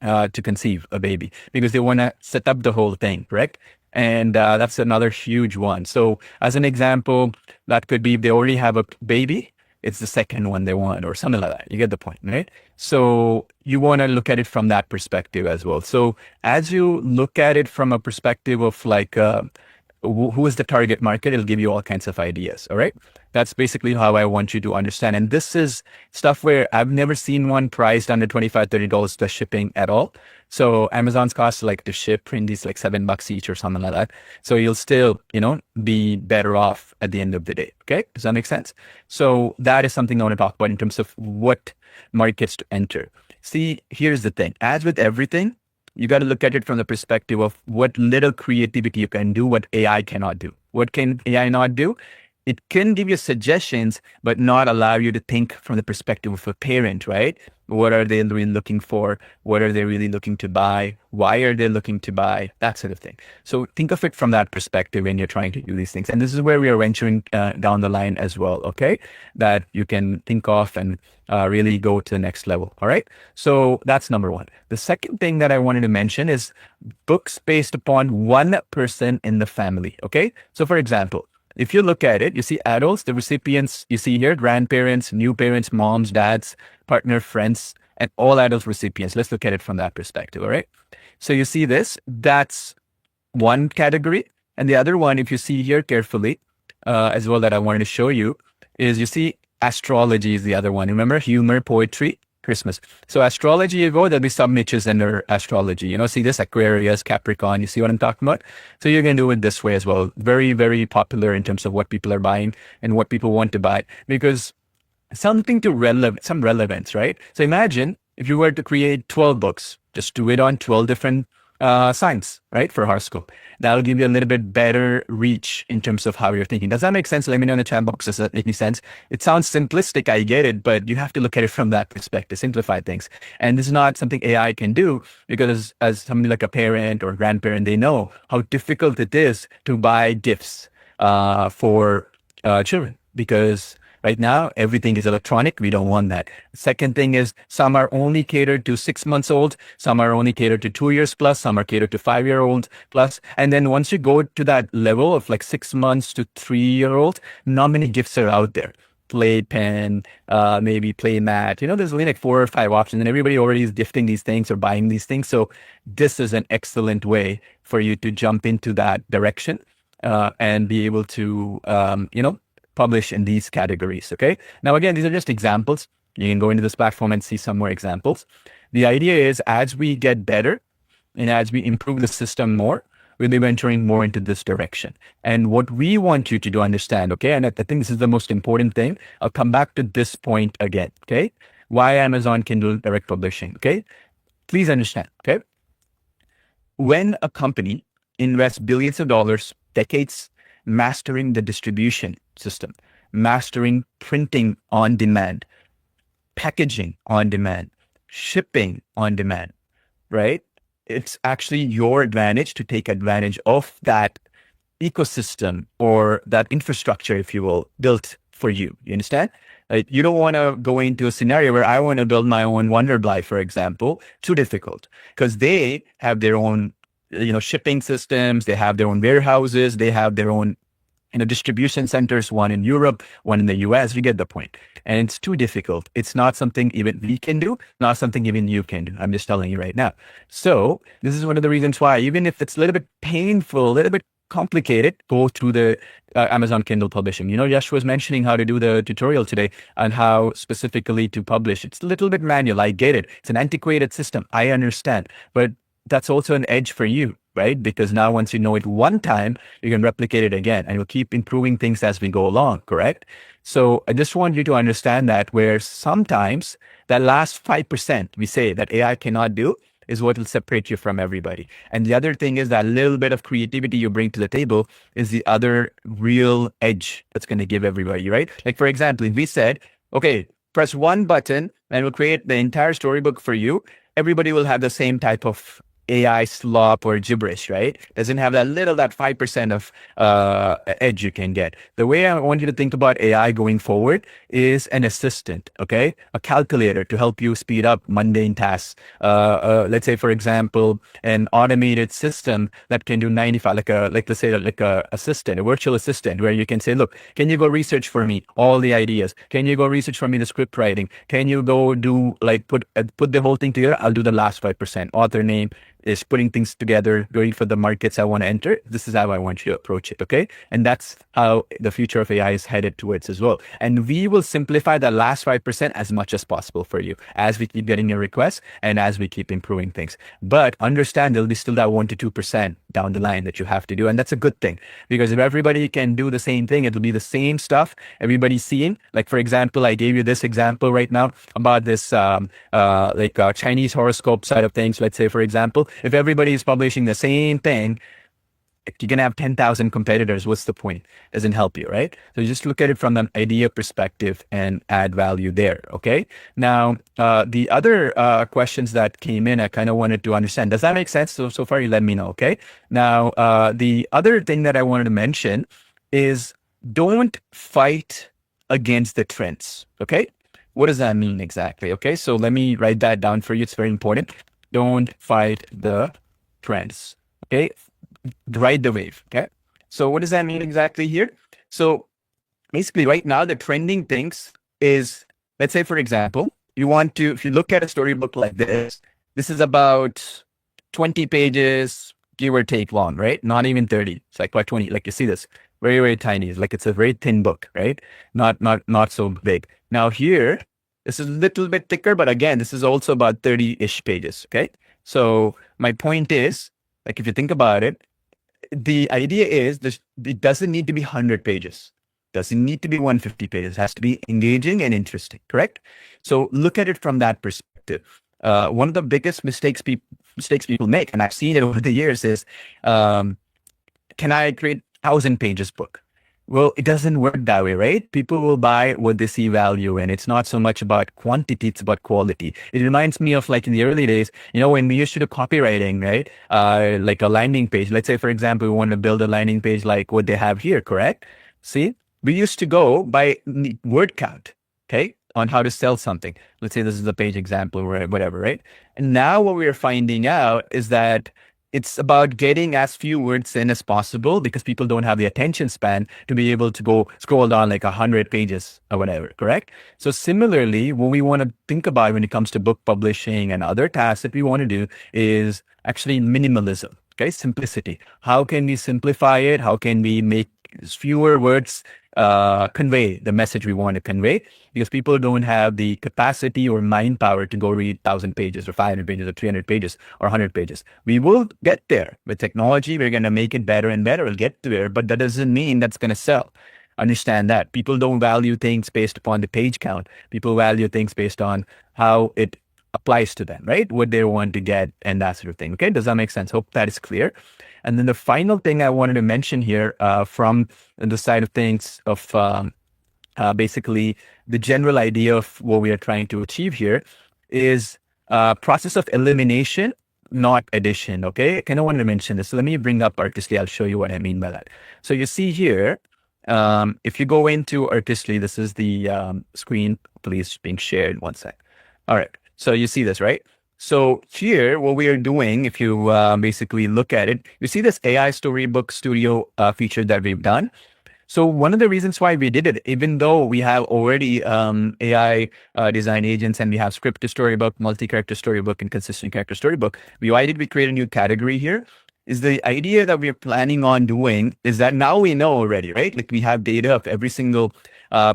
[SPEAKER 1] To conceive a baby because they want to set up the whole thing, correct? And that's another huge one. So as an example, that could be if they already have a baby, it's the second one they want or something like that. You get the point, right? So you want to look at it from that perspective as well. So as you look at it from a perspective of like, who is the target market, it'll give you all kinds of ideas. All right. That's basically how I want you to understand. And this is stuff where I've never seen one priced under $25, $30 plus shipping at all. So Amazon's cost like to ship in these like $7 each or something like that. So you'll still, be better off at the end of the day. Okay. Does that make sense? So that is something I want to talk about in terms of what markets to enter. See, here's the thing. As with everything, you got to look at it from the perspective of what little creativity you can do, what AI cannot do. What can AI not do? It can give you suggestions, but not allow you to think from the perspective of a parent, right? What are they really looking for? What are they really looking to buy? Why are they looking to buy? That sort of thing. So think of it from that perspective when you're trying to do these things. And this is where we are venturing down the line as well, okay? That you can think of and really go to the next level, all right? So that's number one. The second thing that I wanted to mention is books based upon one person in the family, okay? So for example, if you look at it, you see adults, the recipients, you see here, grandparents, new parents, moms, dads, partner, friends, and all adult recipients. Let's look at it from that perspective, all right? So you see this, that's one category. And the other one, if you see here carefully, as well that I wanted to show you, is you see astrology is the other one. Remember, humor, poetry, Christmas. So astrology, you go, there'll be some niches under astrology. See this Aquarius, Capricorn, you see what I'm talking about? So you can do it this way as well. Very, very popular in terms of what people are buying and what people want to buy because something to some relevance, right? So imagine if you were to create 12 books, just do it on 12 different signs, right? For horoscope. That'll give you a little bit better reach in terms of how you're thinking. Does that make sense? Let me know in the chat box. Does that make any sense? It sounds simplistic. I get it, but you have to look at it from that perspective, simplify things. And this is not something AI can do because as somebody like a parent or grandparent, they know how difficult it is to buy gifts for children because right now, everything is electronic. We don't want that. Second thing is some are only catered to 6 months old. Some are only catered to 2 years plus. Some are catered to 5-year-old plus. And then once you go to that level of like 6 months to 3-year-old, not many gifts are out there. Play pen, maybe play mat. There's only like 4 or 5 options and everybody already is gifting these things or buying these things. So this is an excellent way for you to jump into that direction and be able to, publish in these categories. Okay. Now, again, these are just examples. You can go into this platform and see some more examples. The idea is as we get better and as we improve the system more, we'll be venturing more into this direction. And what we want you to do understand, okay, and I think this is the most important thing. I'll come back to this point again, okay? Why Amazon Kindle Direct Publishing, okay? Please understand, okay? When a company invests billions of dollars, decades, mastering the distribution system, mastering printing on demand, packaging on demand, shipping on demand, right? It's actually your advantage to take advantage of that ecosystem or that infrastructure, if you will, built for you. You understand? You don't want to go into a scenario where I want to build my own Wonderfly, for example. Too difficult because they have their own, shipping systems. They have their own warehouses. They have their own, distribution centers, one in Europe, one in the US. You get the point. And it's too difficult. It's not something even we can do, not something even you can do. I'm just telling you right now. So this is one of the reasons why, even if it's a little bit painful, a little bit complicated, go through the Amazon Kindle publishing. Yash was mentioning how to do the tutorial today and how specifically to publish. It's a little bit manual. I get it. It's an antiquated system. I understand. But that's also an edge for you, right? Because now once you know it one time, you can replicate it again and you'll keep improving things as we go along, correct? So I just want you to understand that where sometimes that last 5% we say that AI cannot do is what will separate you from everybody. And the other thing is that little bit of creativity you bring to the table is the other real edge that's going to give everybody, right? Like for example, if we said, okay, press one button and we'll create the entire storybook for you, everybody will have the same type of AI slop or gibberish, right? Doesn't have that 5% of edge you can get. The way I want you to think about AI going forward is an assistant, okay? A calculator to help you speed up mundane tasks. Let's say, for example, an automated system that can do 95, let's say a assistant, a virtual assistant, where you can say, look, can you go research for me all the ideas? Can you go research for me the script writing? Can you go do put the whole thing together? I'll do the last 5%. Author name, is putting things together, going for the markets I want to enter. This is how I want you to approach it, okay? And that's how the future of AI is headed towards as well. And we will simplify the last 5% as much as possible for you as we keep getting your requests and as we keep improving things. But understand there'll be still that 1 to 2% down the line that you have to do. And that's a good thing because if everybody can do the same thing, it'll be the same stuff everybody's seeing. Like, for example, I gave you this example right now about this Chinese horoscope side of things. Let's say, for example, if everybody is publishing the same thing, you're going to have 10,000 competitors. What's the point? Doesn't help you, right? So you just look at it from an idea perspective and add value there, okay? Now, the other questions that came in, I kind of wanted to understand. Does that make sense? So far, you let me know, okay? Now, the other thing that I wanted to mention is don't fight against the trends, okay? What does that mean exactly? Okay, so let me write that down for you. It's very important. Don't fight the trends, okay? Ride the wave, okay? So what does that mean exactly here? So basically right now, the trending things is, let's say, for example, if you look at a storybook like this is about 20 pages, give or take long, right? Not even 30. It's like about 20, like you see this, very, very tiny. It's a very thin book, right? Not so big. Now here, this is a little bit thicker, but again, this is also about 30-ish pages, okay? So my point is, like, if you think about it, the idea is it doesn't need to be 100 pages. Doesn't need to be 150 pages. It has to be engaging and interesting, correct? So look at it from that perspective. One of the biggest mistakes people make, and I've seen it over the years, is can I create 1,000 pages book? Well, it doesn't work that way, right? People will buy what they see value in. It's not so much about quantity, it's about quality. It reminds me of like in the early days, when we used to do copywriting, right? Like a landing page. Let's say, for example, we want to build a landing page like what they have here, correct? See, we used to go by word count, okay? On how to sell something. Let's say this is the page example or whatever, right? And now what we're finding out is that it's about getting as few words in as possible because people don't have the attention span to be able to go scroll down like 100 pages or whatever, correct? So similarly, what we want to think about when it comes to book publishing and other tasks that we want to do is actually minimalism, okay? Simplicity. How can we simplify it? How can we make fewer words convey the message we want to convey, because people don't have the capacity or mind power to go read 1,000 pages or 500 pages or 300 pages or 100 pages. We will get there with technology. We're going to make it better and better. We'll get there, but that doesn't mean that's going to sell. Understand that people don't value things based upon the page count. People value things based on how it applies to them, right? What they want to get and that sort of thing. Okay, does that make sense? Hope that is clear. And then the final thing I wanted to mention here from the side of things of basically the general idea of what we are trying to achieve here is process of elimination, not addition. Okay, I kind of wanted to mention this. So let me bring up Artistly. I'll show you what I mean by that. So you see here, if you go into Artistly, this is the screen, please, being shared. One sec. All right. So you see this, right? So here, what we are doing, if you basically look at it, you see this AI Storybook Studio feature that we've done. So one of the reasons why we did it, even though we have already AI design agents and we have script to storybook, multi-character storybook, and consistent character storybook, why did we create a new category here? Is the idea that we're planning on doing is that now we know already, right? Like we have data of every single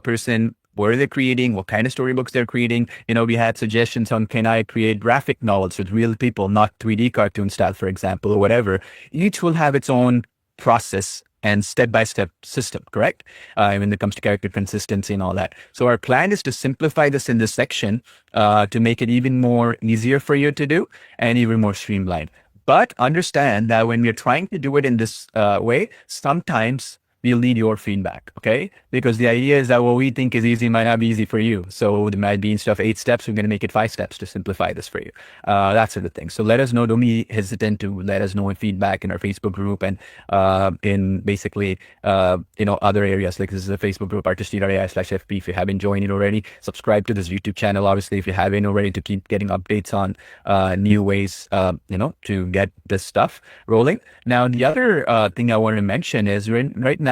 [SPEAKER 1] person, what are they creating, what kind of storybooks they're creating. You know, we had suggestions on, can I create graphic novels with real people, not 3D cartoon style, for example, or whatever. Each will have its own process and step-by-step system, correct? When it comes to character consistency and all that. So our plan is to simplify this in this section to make it even more easier for you to do and even more streamlined. But understand that when we're trying to do it in this way, sometimes we'll need your feedback, okay? Because the idea is that what we think is easy might not be easy for you. So there might be, instead of 8 steps, we're going to make it 5 steps to simplify this for you. That sort of thing. So let us know. Don't be hesitant to let us know in feedback in our Facebook group and in basically, other areas. Like this is a Facebook group, artistly.ai/FP. If you haven't joined it already, subscribe to this YouTube channel. Obviously, if you haven't already, to keep getting updates on new ways, to get this stuff rolling. Now, the other thing I want to mention is right now,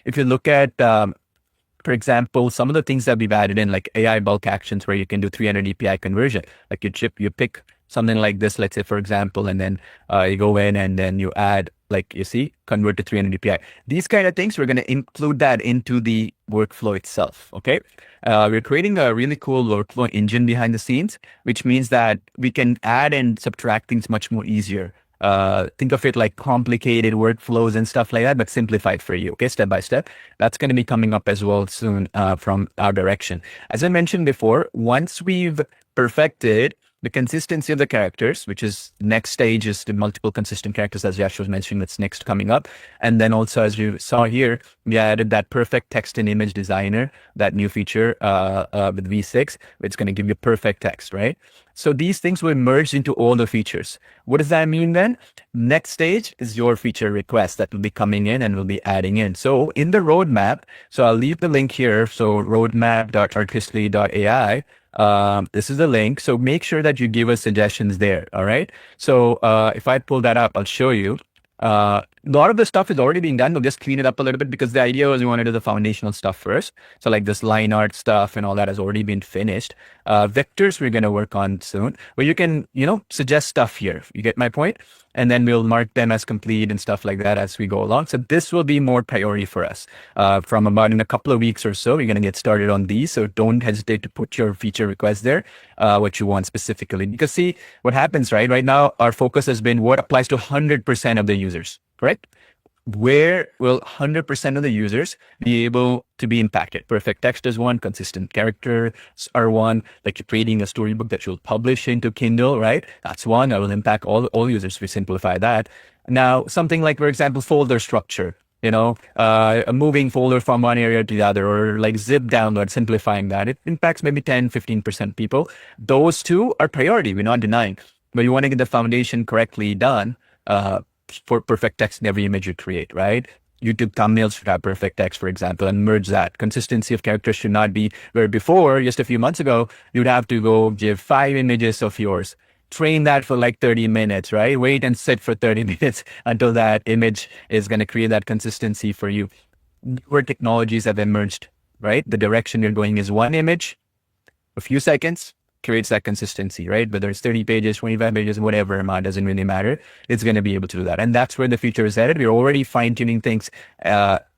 [SPEAKER 1] if you look at, for example, some of the things that we've added in, like AI bulk actions, where you can do 300 API conversion, like you pick something like this, let's say, for example, and then you go in and then you add, like you see, convert to 300 API. These kind of things, we're going to include that into the workflow itself, okay? We're creating a really cool workflow engine behind the scenes, which means that we can add and subtract things much more easier. Think of it like complicated workflows and stuff like that, but simplified for you, okay, step by step. That's going to be coming up as well soon from our direction. As I mentioned before, once we've perfected the consistency of the characters, which is next stage, is the multiple consistent characters, as Yash was mentioning, that's next coming up. And then also, as you saw here, we added that perfect text and image designer, that new feature with V6, it's going to give you perfect text, right? So these things will merge into all the features. What does that mean then? Next stage is your feature request that will be coming in and we'll be adding in. So in the roadmap, so I'll leave the link here. So roadmap.artistly.ai. This is the link. So make sure that you give us suggestions there. All right. So if I pull that up, I'll show you. A lot of the stuff is already being done. We'll just clean it up a little bit because the idea was we want to do the foundational stuff first. So like this line art stuff and all that has already been finished. Vectors we're going to work on soon, where you can, suggest stuff here. You get my point? And then we'll mark them as complete and stuff like that as we go along. So this will be more priority for us. From about in a couple of weeks or so, we're going to get started on these. So don't hesitate to put your feature request there, what you want specifically. Because see, what happens, right? Right now, our focus has been what applies to 100% of the users, correct? Where will 100% of the users be able to be impacted? Perfect text is one, consistent characters are one, like you're creating a storybook that you'll publish into Kindle, right? That's one that will impact all users. We simplify that. Now, something like, for example, folder structure, a moving folder from one area to the other, or like zip download, simplifying that. It impacts maybe 10, 15% people. Those two are priority. We're not denying, but you want to get the foundation correctly done, for perfect text in every image you create, right? YouTube thumbnails should have perfect text, for example, and merge that. Consistency of characters should not be where before, just a few months ago, you'd have to go give 5 images of yours. Train that for like 30 minutes, right? Wait and sit for 30 minutes until that image is going to create that consistency for you. Newer technologies have emerged, right? The direction you're going is one image, a few seconds, creates that consistency, right? Whether it's 30 pages, 25 pages, whatever amount, doesn't really matter. It's going to be able to do that. And that's where the feature is headed. We're already fine tuning things,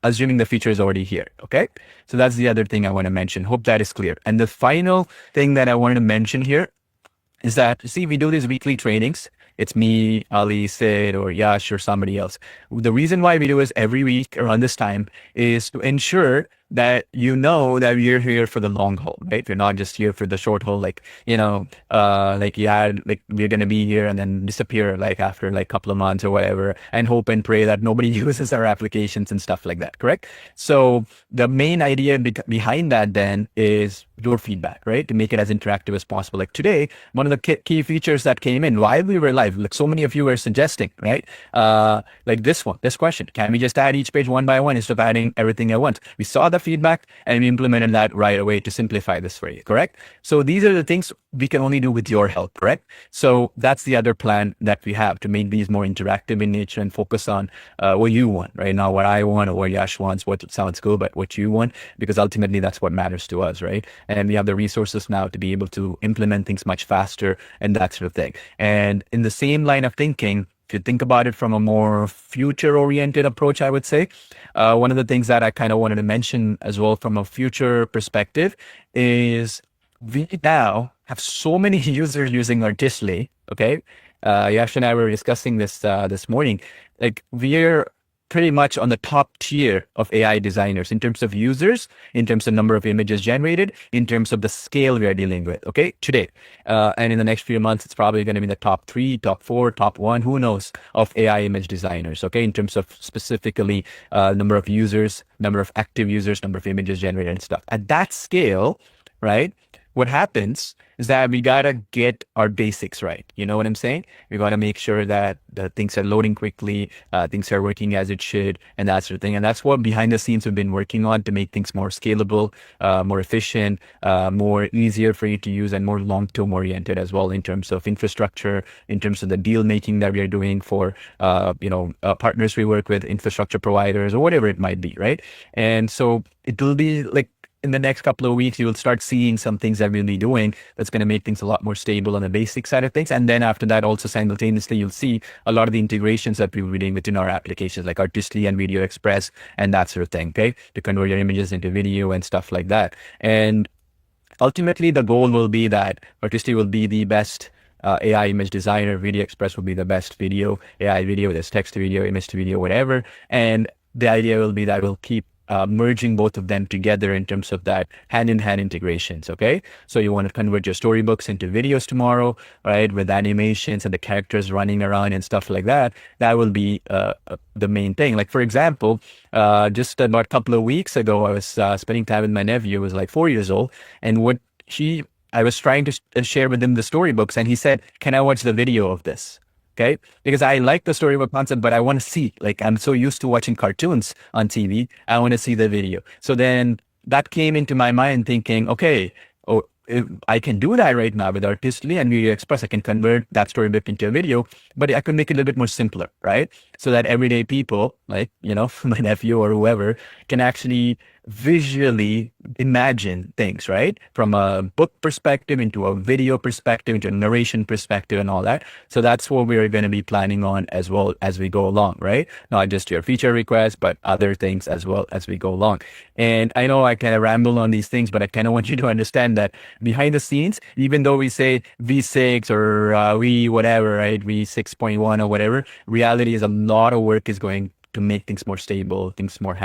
[SPEAKER 1] assuming the feature is already here. Okay. So that's the other thing I want to mention. Hope that is clear. And the final thing that I wanted to mention here is that, see, we do these weekly trainings. It's me, Ali, Sid, or Yash, or somebody else. The reason why we do is every week around this time is to ensure that you know that we're here for the long haul, right? We're not just here for the short haul, like, like you had, like, we're going to be here and then disappear, like, after like a couple of months or whatever, and hope and pray that nobody uses our applications and stuff like that, correct? So the main idea behind that then is your feedback, right? To make it as interactive as possible. Like today, one of the key features that came in while we were live, like so many of you were suggesting, right? Like this question, can we just add each page one by one instead of adding everything at once? We saw the feedback and we implemented that right away to simplify this for you, correct? So these are the things we can only do with your help, correct? So that's the other plan that we have to make these more interactive in nature and focus on what you want, right? Not what I want or what Yash wants, what sounds good, but what you want, because ultimately that's what matters to us, right? And we have the resources now to be able to implement things much faster and that sort of thing. And in the same line of thinking, if you think about it from a more future-oriented approach, I would say, one of the things that I kind of wanted to mention as well from a future perspective is we now have so many users using Artistly, okay? Yash and I were discussing this this morning. Like, we're pretty much on the top tier of AI designers in terms of users, in terms of number of images generated, in terms of the scale we are dealing with, okay, today. And in the next few months, it's probably going to be the top 3, top 4, top 1, who knows, of AI image designers, okay, in terms of specifically number of users, number of active users, number of images generated and stuff. At that scale, right, what happens is that we got to get our basics right. You know what I'm saying? We got to make sure that the things are loading quickly, things are working as it should, and that sort of thing. And that's what behind the scenes we've been working on to make things more scalable, more efficient, more easier for you to use, and more long-term oriented as well in terms of infrastructure, in terms of the deal making that we are doing for, partners we work with, infrastructure providers, or whatever it might be, right? And so it will be like, in the next couple of weeks, you'll start seeing some things that we'll be doing that's going to make things a lot more stable on the basic side of things. And then after that, also simultaneously, you'll see a lot of the integrations that we'll be doing within our applications, like Artistly and Video Express and that sort of thing, okay? To convert your images into video and stuff like that. And ultimately, the goal will be that Artistly will be the best AI image designer. Video Express will be the best video, AI video, there's text to video, image to video, whatever. And the idea will be that we'll keep merging both of them together in terms of that hand-in-hand integrations, okay? So you want to convert your storybooks into videos tomorrow, right? With animations and the characters running around and stuff like that. That will be the main thing. Like, for example, just about a couple of weeks ago, I was spending time with my nephew, who was like 4 years old, and I was trying to share with him the storybooks, and he said, "Can I watch the video of this?" Okay, because I like the storybook concept, but I want to see, like, I'm so used to watching cartoons on TV. I want to see the video. So then that came into my mind thinking, okay, if I can do that right now with Artistly and Video Express. I can convert that storybook into a video, but I can make it a little bit more simpler, right? So that everyday people, like, my nephew or whoever, can actually visually imagine things, right? From a book perspective into a video perspective, into a narration perspective and all that. So that's what we're going to be planning on as well as we go along, right? Not just your feature requests, but other things as well as we go along. And I know I kind of ramble on these things, but I kind of want you to understand that behind the scenes, even though we say V6 or V whatever, right? V6.1 or whatever, reality is a lot of work is going to make things more stable, things more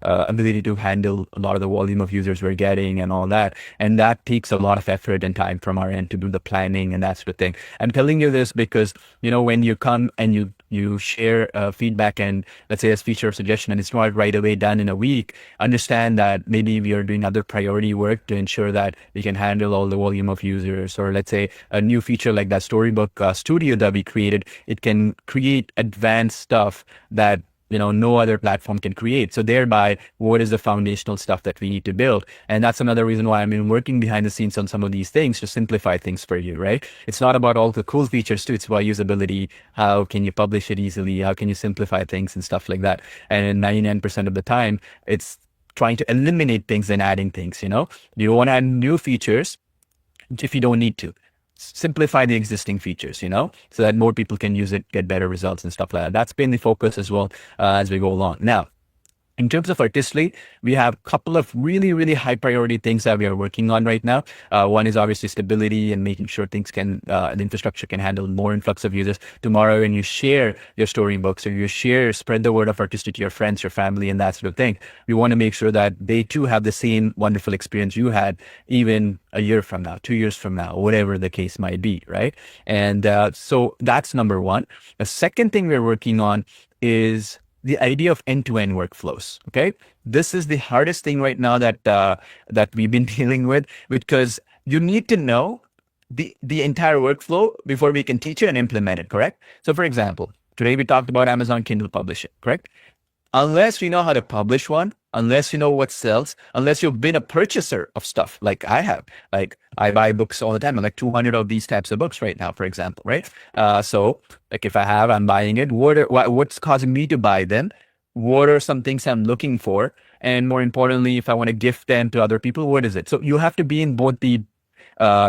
[SPEAKER 1] ability to handle a lot of the volume of users we're getting and all that. And that takes a lot of effort and time from our end to do the planning and that sort of thing. I'm telling you this because, when you come and you share feedback and let's say as feature suggestion, and it's not right away done in a week, understand that maybe we are doing other priority work to ensure that we can handle all the volume of users. Or let's say a new feature like that Storybook Studio that we created, it can create advanced stuff that no other platform can create. So thereby, what is the foundational stuff that we need to build? And that's another reason why I'm working behind the scenes on some of these things to simplify things for you, right? It's not about all the cool features too. It's about usability. How can you publish it easily? How can you simplify things and stuff like that? And 99% of the time, it's trying to eliminate things and adding things, You want to add new features, if you don't need to. Simplify the existing features, so that more people can use it, get better results and stuff like that. That's been the focus as well as we go along. Now, in terms of Artistly, we have a couple of really, really high priority things that we are working on right now. One is obviously stability and making sure the infrastructure can handle more influx of users. Tomorrow, when you share your storybooks or spread the word of Artistly to your friends, your family, and that sort of thing, we want to make sure that they too have the same wonderful experience you had, even a year from now, 2 years from now, whatever the case might be, right? And so that's number one. The second thing we're working on is the idea of end-to-end workflows. Okay, this is the hardest thing right now that we've been dealing with, because you need to know the entire workflow before we can teach it and implement it. Correct? So, for example, today we talked about Amazon Kindle Publishing. Correct? Unless you know how to publish one, unless you know what sells, unless you've been a purchaser of stuff like I have, like I buy books all the time, like 200 of these types of books right now, for example, right? So like if I'm buying it, what's causing me to buy them? What are some things I'm looking for? And more importantly, if I want to gift them to other people, what is it? So you have to be in both the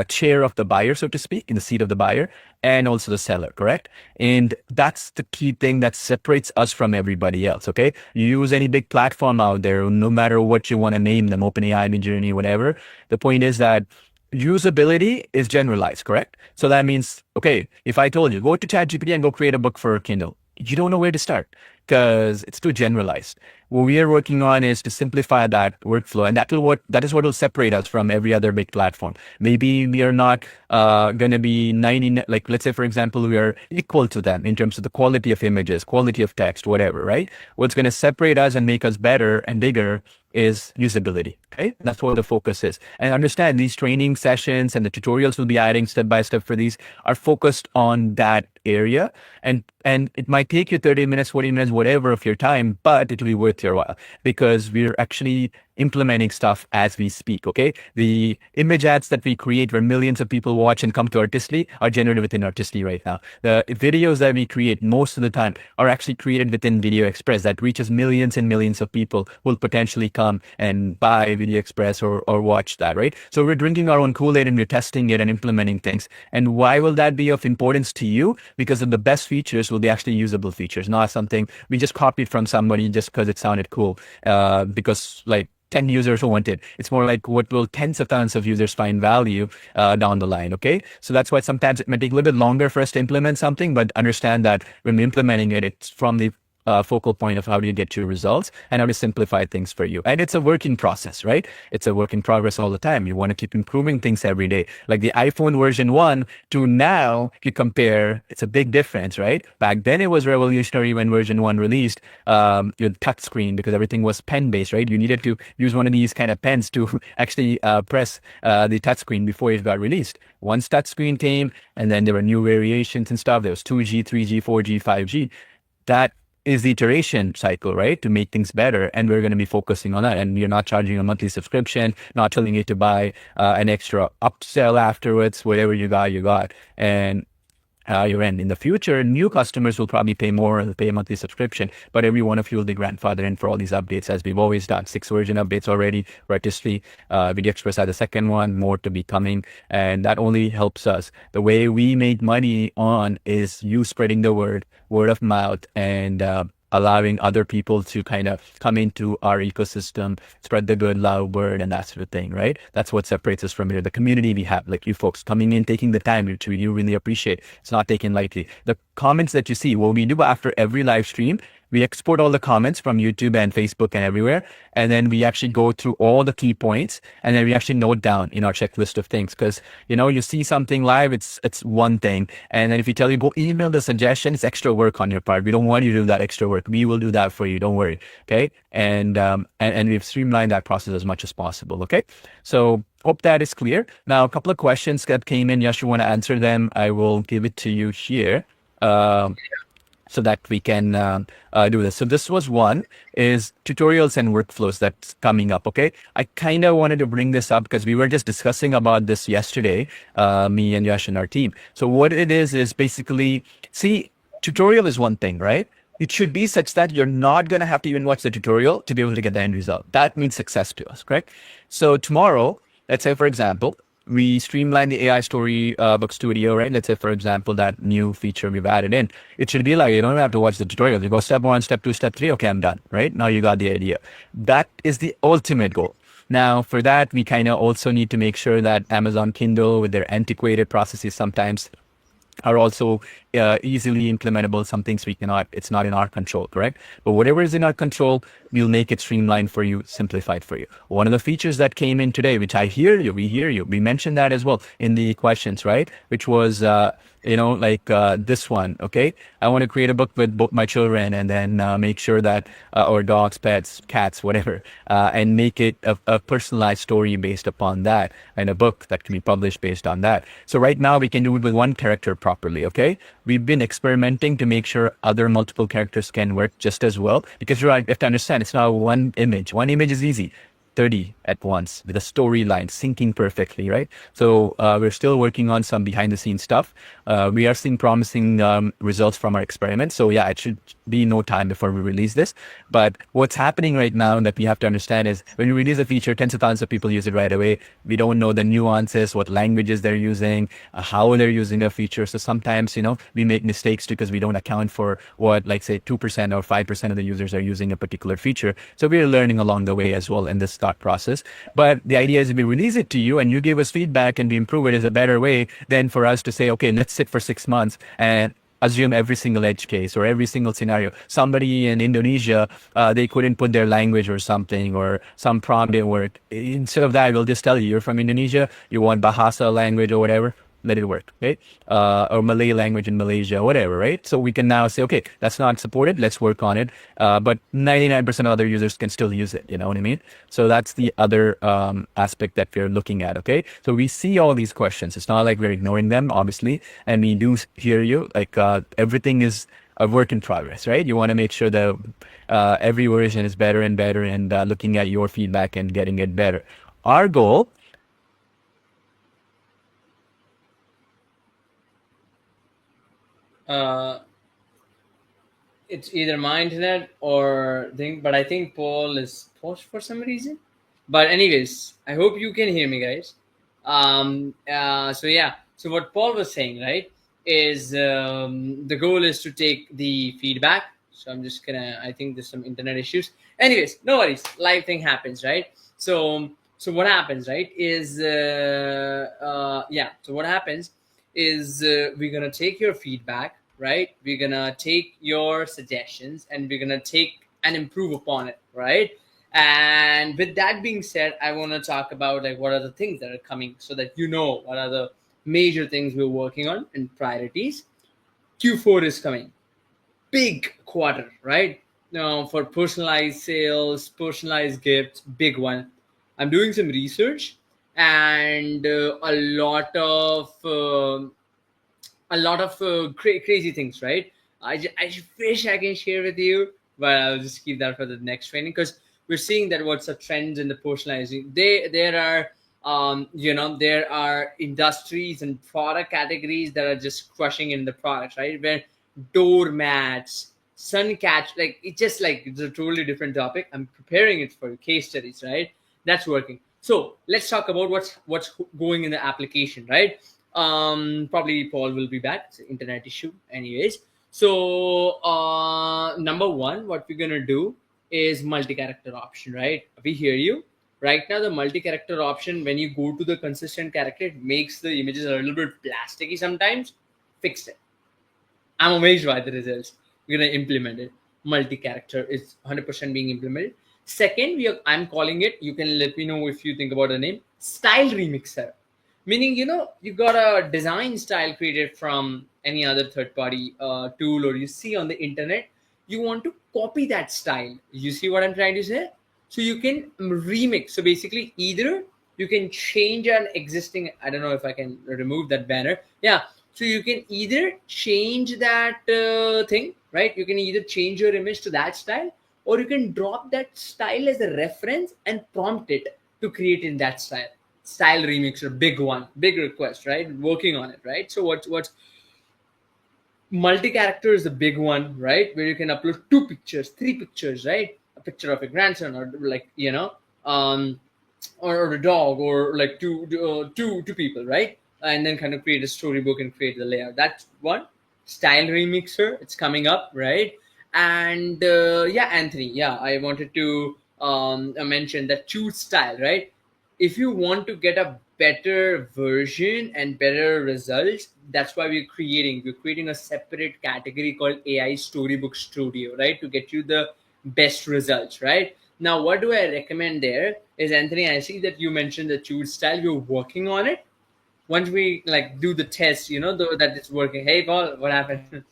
[SPEAKER 1] chair of the buyer, so to speak, in the seat of the buyer, and also the seller, correct? And that's the key thing that separates us from everybody else, okay? You use any big platform out there, no matter what you want to name them, OpenAI, Midjourney, whatever. The point is that usability is generalized, correct? So that means, okay, if I told you, go to ChatGPT and go create a book for Kindle, you don't know where to start because it's too generalized. What we are working on is to simplify that workflow, and that is what will separate us from every other big platform. Maybe we are not going to be 90, like let's say, for example, we are equal to them in terms of the quality of images, quality of text, whatever, right? What's going to separate us and make us better and bigger is usability. Okay, that's what the focus is. And understand these training sessions and the tutorials we'll be adding step by step for these are focused on that area. And it might take you 30 minutes, 40 minutes, whatever of your time, but it will be worth your while because we're actually implementing stuff as we speak. Okay, the image ads that we create where millions of people watch and come to Artistly are generated within Artistly right now. The videos that we create most of the time are actually created within Video Express that reaches millions and millions of people who will potentially come and buy Video Express or watch that, right? So we're drinking our own Kool-Aid and we're testing it and implementing things. And why will that be of importance to you? Because of the best features will be actually usable features, not something we just copied from somebody just because it sounded cool. Because like 10 users want it. It's more like what will tens of thousands of users find value down the line, okay? So that's why sometimes it might take a little bit longer for us to implement something, but understand that when we're implementing it, it's from the focal point of how do you get your results and how to simplify things for you. And it's a working process, right? It's a work in progress all the time. You want to keep improving things every day. Like the iPhone version 1 to now, if you compare, it's a big difference, right? Back then it was revolutionary when version 1 released your touch screen because everything was pen-based, right? You needed to use one of these kind of pens to actually press the touch screen before it got released. Once touch screen came, and then there were new variations and stuff. There was 2G, 3G, 4G, 5G. That is the iteration cycle, right? To make things better. And we're going to be focusing on that. And you're not charging a monthly subscription, not telling you to buy an extra upsell afterwards, whatever you got. And you're in the future, new customers will probably pay more, they'll pay a monthly subscription, but every one of you will be grandfathered in for all these updates as we've always done. 6 version updates already for Artistly. Video Express had the second one, more to be coming, and that only helps us. The way we make money on is you spreading the word of mouth, and allowing other people to kind of come into our ecosystem, spread the good loud word and that sort of thing, right? That's what separates us from here. The community we have, like you folks coming in, taking the time, which we really appreciate. It's not taken lightly. The comments that you see, what we do after every live stream, we export all the comments from YouTube and Facebook and everywhere. And then we actually go through all the key points and then we actually note down in our checklist of things. Cause you see something live, it's one thing. And then if you tell you go email the suggestion, it's extra work on your part. We don't want you to do that extra work. We will do that for you. Don't worry. Okay. And we've streamlined that process as much as possible. Okay. So hope that is clear. Now, a couple of questions that came in. Yes, you want to answer them. I will give it to you here. So that we can do this. So this was one, is tutorials and workflows that's coming up, okay? I kind of wanted to bring this up because we were just discussing about this yesterday, me and Yash and our team. So what it is basically, see, tutorial is one thing, right? It should be such that you're not going to have to even watch the tutorial to be able to get the end result. That means success to us, correct? So tomorrow, let's say, for example, we streamline the AI story book studio, right? Let's say, for example, that new feature we've added in, it should be like, you don't have to watch the tutorial. You go step 1, step 2, step 3. Okay, I'm done, right? Now you got the idea. That is the ultimate goal. Now, for that, we kind of also need to make sure that Amazon Kindle, with their antiquated processes, sometimes are also easily implementable. Some things we cannot, it's not in our control, correct? But whatever is in our control, we'll make it streamlined for you, simplified for you. One of the features that came in today, which I hear you, we hear you, we mentioned that as well in the questions, right? Which was, this one, okay? I want to create a book with both my children and then make sure that, or dogs, pets, cats, whatever, and make it a personalized story based upon that, and a book that can be published based on that. So right now we can do it with one character properly, okay? We've been experimenting to make sure other multiple characters can work just as well, because you have to understand, it's not one image. One image is easy. 30 at once with a storyline syncing perfectly, right? So we're still working on some behind the scenes stuff. We are seeing promising results from our experiments. So yeah, it should be no time before we release this. But what's happening right now that we have to understand is when we release a feature, tens of thousands of people use it right away. We don't know the nuances, what languages they're using, how they're using a feature. So sometimes, we make mistakes because we don't account for what, like say 2% or 5% of the users are using a particular feature. So we're learning along the way as well in this thought process. But the idea is if we release it to you and you give us feedback and we improve it, is a better way than for us to say, okay, let's sit for 6 months and assume every single edge case or every single scenario. Somebody in Indonesia, they couldn't put their language or something, or some prompt didn't work. Instead of that, we'll just tell you, you're from Indonesia, you want Bahasa language or whatever, let it work, right? Or Malay language in Malaysia, whatever, right? So we can now say, okay, that's not supported, let's work on it. But 99% of other users can still use it, you know what I mean? So that's the other aspect that we're looking at, okay? So we see all these questions. It's not like we're ignoring them, obviously, and we do hear you. Like everything is a work in progress, right? You want to make sure that every version is better and better, and looking at your feedback and getting it better. Our goal
[SPEAKER 2] it's either my internet or thing, but I think Paul is paused for some reason. But anyways, I hope you can hear me, guys. So yeah, so what Paul was saying, right, is the goal is to take the feedback. So I'm just gonna, I think there's some internet issues. Anyways, no worries, live thing happens, right? So what happens, right, is so what happens is we're gonna take your feedback, right? We're gonna take your suggestions and we're gonna take and improve upon it, right? And with that being said, I want to talk about like what are the things that are coming, so that you know what are the major things we're working on and priorities. Q4 is coming, big quarter, right? Now for personalized sales, personalized gifts, big one. I'm doing some research, and a lot of crazy things, right? I just wish I can share with you, but I'll just keep that for the next training, because we're seeing that what's the trends in the personalizing. There are there are industries and product categories that are just crushing in the products, right? Where doormats, sun catch, like it's just like it's a totally different topic. I'm preparing it for case studies, right? That's working. So let's talk about what's going in the application, right? Probably Paul will be back. It's an internet issue, anyways. So number one, what we're gonna do is multi-character option, right? We hear you. Right now, the multi-character option, when you go to the consistent character, it makes the images a little bit plasticky sometimes. Fixed it. I'm amazed by the results. We're gonna implement it. Multi-character is 100% being implemented. Second, I'm calling it. You can let me know if you think about the name. Style remixer, meaning you got a design style created from any other third-party tool, or you see on the internet. You want to copy that style. You see what I'm trying to say? So you can remix. So basically, either you can change an existing. I don't know if I can remove that banner. Yeah, so you can either change that thing, right? You can either change your image to that style, or you can drop that style as a reference and prompt it to create in that style. Style remixer, big one, big request, right? Working on it, right? So what's multi-character is the big one, right? Where you can upload 2 pictures, 3 pictures, right? A picture of your grandson, or like um or a dog, or like two people, right? And then kind of create a storybook and create the layout. That's one. Style remixer, it's coming up, right? And yeah, Anthony, yeah, I wanted to mention that choose style, right? If you want to get a better version and better results, that's why we're creating a separate category called AI Storybook Studio, right, to get you the best results, right? Now, what do I recommend there is, Anthony, I see that you mentioned the choose style. You're working on it. Once we like do the test, though, that it's working. Hey, Paul, what happened?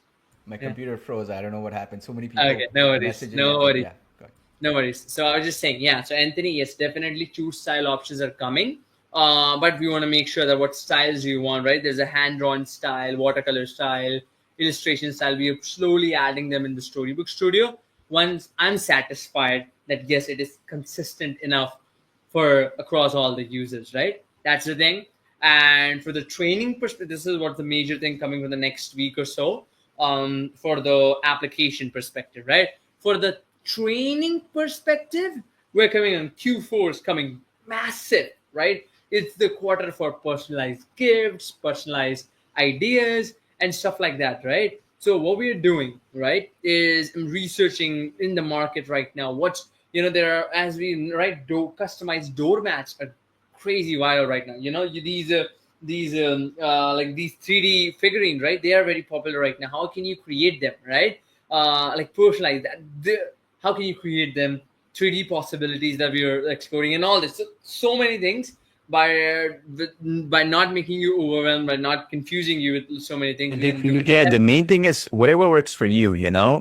[SPEAKER 3] My
[SPEAKER 2] Yeah.
[SPEAKER 3] computer froze. I don't know what happened. So many
[SPEAKER 2] Okay,
[SPEAKER 3] people
[SPEAKER 2] no worries,
[SPEAKER 3] messaging.
[SPEAKER 2] no
[SPEAKER 3] I think,
[SPEAKER 2] worries.
[SPEAKER 3] yeah. Go ahead.
[SPEAKER 2] No worries. So I was just saying, yeah. So Anthony, yes, definitely choose style options are coming. But we want to make sure that what styles you want, right? There's a hand-drawn style, watercolor style, illustration style. We are slowly adding them in the Storybook Studio. Once I'm satisfied that yes, it is consistent enough for across all the users, right? That's the thing. And for the training perspective, this is what the major thing coming for the next week or so. For the application perspective, right? For the training perspective, we're coming on Q4 is coming massive, right? It's the quarter for personalized gifts, personalized ideas, and stuff like that, right? So what we are doing, right, is researching in the market right now. What's there are, as we right, customized doormats are crazy viral right now. Like these 3D figurine, right? They are very popular right now. How can you create them, right? Like personalize that. How can you create them? 3D possibilities that we are exploring and all this. So many things by not making you overwhelmed, by not confusing you with so many things.
[SPEAKER 1] And
[SPEAKER 2] We're gonna do
[SPEAKER 1] yeah, the main thing is whatever works for you,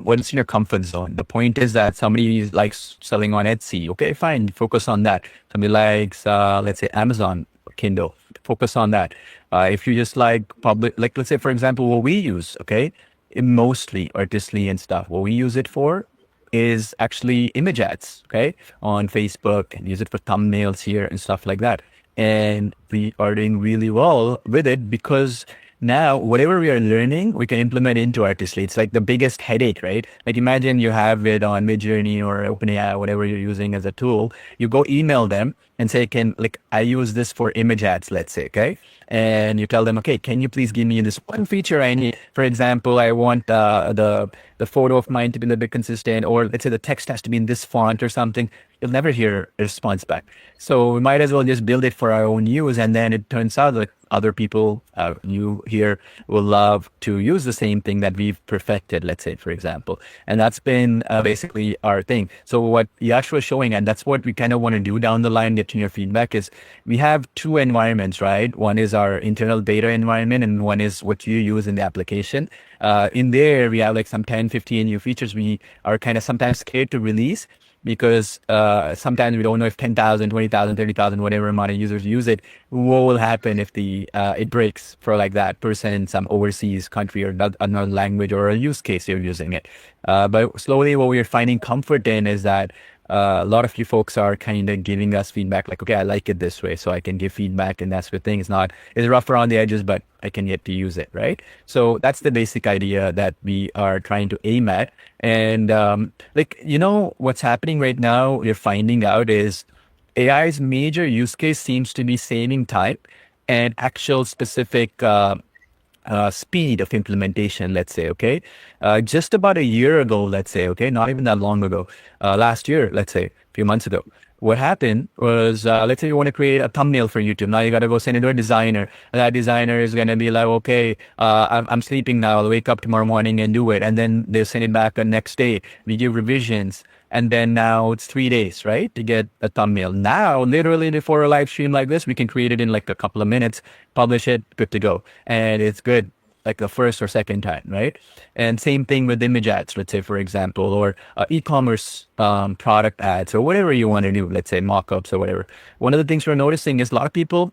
[SPEAKER 1] what's in your comfort zone. The point is that somebody likes selling on Etsy. Okay, fine. Focus on that. Somebody likes, let's say, Amazon Kindle. Focus on that. If you just like public, like, let's say, for example, what we use, okay, mostly artistly and stuff, what we use it for is actually image ads, okay, on Facebook, and use it for thumbnails here and stuff like that. And we are doing really well with it because now whatever we are learning, we can implement into Artistly. It's like the biggest headache, right? Like imagine you have it on Midjourney or OpenAI, whatever you're using as a tool. You go email them and say, I use this for image ads, let's say, okay? And you tell them, okay, can you please give me this one feature I need? For example, I want the photo of mine to be a little bit consistent, or let's say the text has to be in this font or something. You'll never hear a response back. So we might as well just build it for our own use. And then it turns out that other people, you here, will love to use the same thing that we've perfected, let's say, for example. And that's been basically our thing. So what Yash was showing, and that's what we kind of want to do down the line, getting your feedback, is we have two environments, right? One is our internal data environment, and one is what you use in the application. In there, we have like some 10, 15 new features we are kind of sometimes scared to release because sometimes we don't know if 10,000, 20,000, 30,000, whatever amount of users use it, what will happen if it breaks for like that person in some overseas country or another language or a use case you're using it. But slowly what we're finding comfort in is that a lot of you folks are kind of giving us feedback like, okay, I like it this way, so I can give feedback, and that's the thing. It's rough around the edges, but I can get to use it, right? So that's the basic idea that we are trying to aim at. And what's happening right now, we're finding out is AI's major use case seems to be saving time and actual specific speed of implementation, let's say, okay? Just about a year ago, let's say, okay, not even that long ago, last year, let's say, a few months ago, what happened was, let's say you want to create a thumbnail for YouTube. Now you got to go send it to a designer. That designer is going to be like, okay, I'm sleeping now. I'll wake up tomorrow morning and do it. And then they'll send it back the next day. We give revisions. And then now it's 3 days, right, to get a thumbnail. Now, literally before a live stream like this, we can create it in like a couple of minutes, publish it, good to go. And it's good like the first or second time, right? And same thing with image ads, let's say, for example, or e-commerce product ads or whatever you want to do, let's say mock-ups or whatever. One of the things we're noticing is a lot of people,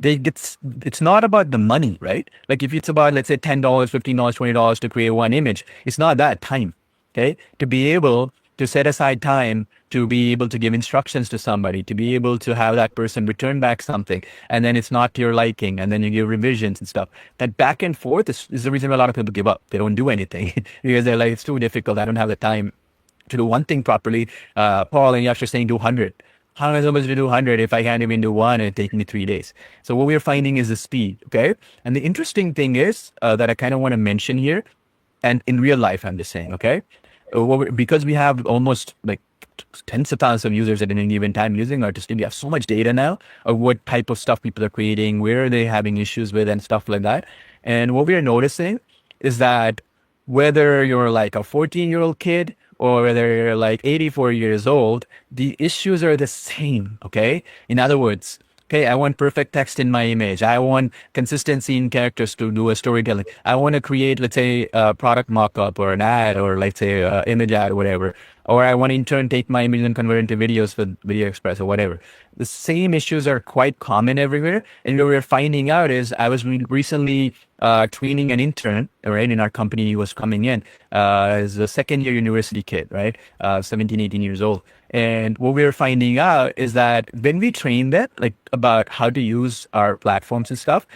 [SPEAKER 1] it's not about the money, right? Like if it's about, let's say, $10, $15, $20 to create one image, it's not that time, okay? To be able to set aside time to be able to give instructions to somebody, to be able to have that person return back something, and then it's not to your liking, and then you give revisions and stuff. That back and forth is the reason why a lot of people give up. They don't do anything because they're like, it's too difficult. I don't have the time to do one thing properly. Paul and Yash are saying do 100. how am I supposed to do 100 if I can't even do one and it takes me 3 days? So what we're finding is the speed, okay? And the interesting thing is that I kind of want to mention here, and in real life, I'm just saying, okay? Because we have almost like tens of thousands of users at any given time using our system, we have so much data now of what type of stuff people are creating, where are they having issues with, and stuff like that. And what we are noticing is that whether you're like a 14-year-old kid or whether you're like 84 years old, the issues are the same, okay? In other words, okay, I want perfect text in my image. I want consistency in characters to do a storytelling. I want to create, let's say, a product mock-up or an ad or let's say image ad or whatever. Or I want to in turn take my image and convert it into videos for Video Express or whatever. The same issues are quite common everywhere. And what we're finding out is I was recently training an intern, right, in our company. He was coming in as a second year university kid, right, 17, 18 years old. And what we're finding out is that when we train them, like about how to use our platforms and stuff,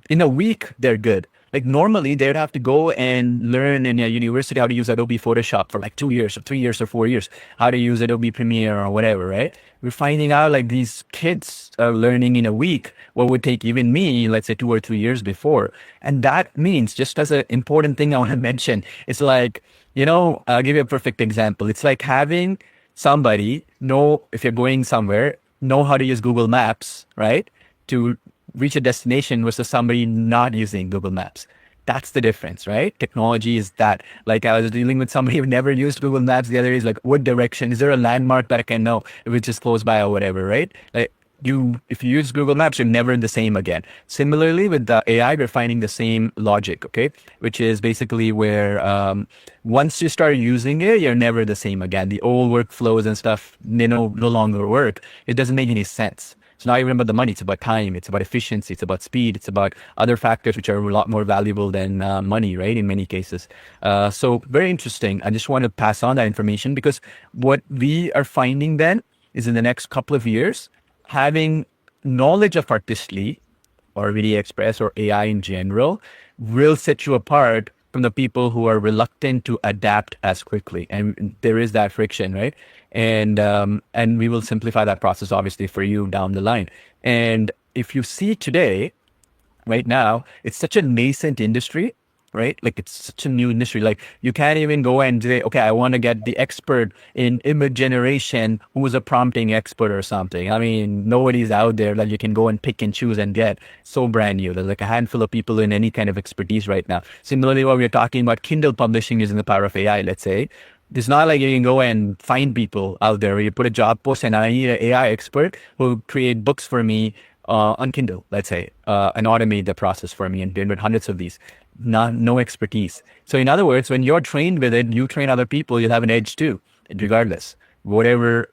[SPEAKER 1] in a week, they're good. Like normally they'd have to go and learn in a university how to use Adobe Photoshop for like 2 years or 3 years or 4 years, how to use Adobe Premiere or whatever, right? We're finding out like these kids are learning in a week what would take even me, let's say 2 or 3 years before. And that means, just as an important thing I want to mention, it's like, I'll give you a perfect example. It's like having somebody know, if you're going somewhere, know how to use Google Maps, right? To reach a destination versus somebody not using Google Maps. That's the difference, right? Technology is that. Like I was dealing with somebody who never used Google Maps the other day. Is like, what direction? Is there a landmark that I can know if it's just close by or whatever, right? Like if you use Google Maps, you're never the same again. Similarly with the AI, we're finding the same logic, okay? Which is basically where once you start using it, you're never the same again. The old workflows and stuff, no longer work. It doesn't make any sense. It's not even about the money. It's about time. It's about efficiency. It's about speed. It's about other factors which are a lot more valuable than money, right? In many cases. So very interesting. I just want to pass on that information because what we are finding then is in the next couple of years, having knowledge of Artistly or Video Express or AI in general will set you apart from the people who are reluctant to adapt as quickly. And there is that friction, right? And we will simplify that process, obviously, for you down the line. And if you see today, right now, it's such a nascent industry, right? Like it's such a new industry. Like you can't even go and say, okay, I want to get the expert in image generation who's a prompting expert or something. I mean, nobody's out there that you can go and pick and choose and get. So brand new. There's like a handful of people in any kind of expertise right now. Similarly, what we're talking about, Kindle publishing using the power of AI, let's say. It's not like you can go and find people out there where you put a job post and I need an AI expert who create books for me on Kindle, let's say, and automate the process for me and deal with hundreds of these. No expertise. So in other words, when you're trained with it, you train other people, you'll have an edge too, regardless, whatever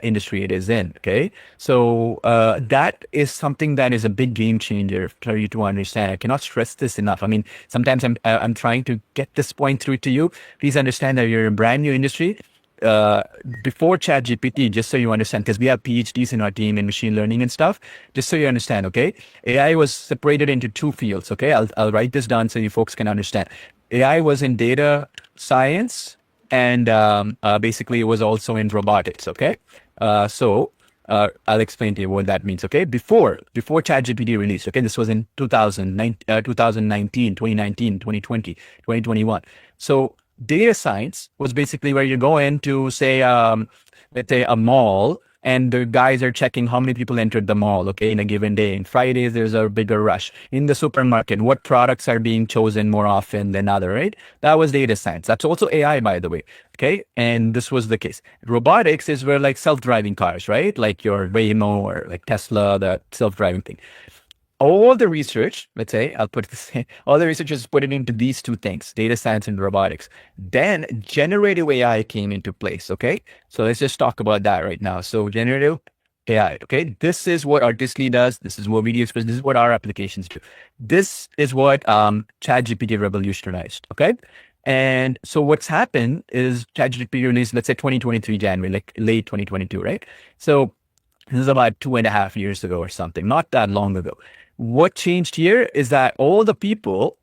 [SPEAKER 1] industry it is in. Okay. So that is something that is a big game changer for you to understand. I cannot stress this enough. I mean, sometimes I'm trying to get this point through to you. Please understand that you're in a brand new industry. Before ChatGPT, just so you understand, because we have PhDs in our team in machine learning and stuff, just so you understand, okay? AI was separated into two fields, okay? I'll write this down so you folks can understand. AI was in data science and basically it was also in robotics, okay? So I'll explain to you what that means, okay? Before ChatGPT released, okay? This was in 2019, 2020, 2021. So data science was basically where you go into, say, let's say a mall, and the guys are checking how many people entered the mall, okay, in a given day. And Fridays, there's a bigger rush. In the supermarket, what products are being chosen more often than other, right? That was data science. That's also AI, by the way, okay? And this was the case. Robotics is where like self-driving cars, right? Like your Waymo or like Tesla, the self-driving thing. All the research, let's say, I'll put this, all the research is put it into these two things, data science and robotics. Then generative AI came into place, okay? So let's just talk about that right now. So generative AI, okay? This is what Artistly does. This is what Video Express, this is what our applications do. This is what ChatGPT revolutionized, okay? And so what's happened is ChatGPT released, let's say 2023 January, like late 2022, right? So this is about 2.5 years ago or something, not that long ago. What changed here is that all the people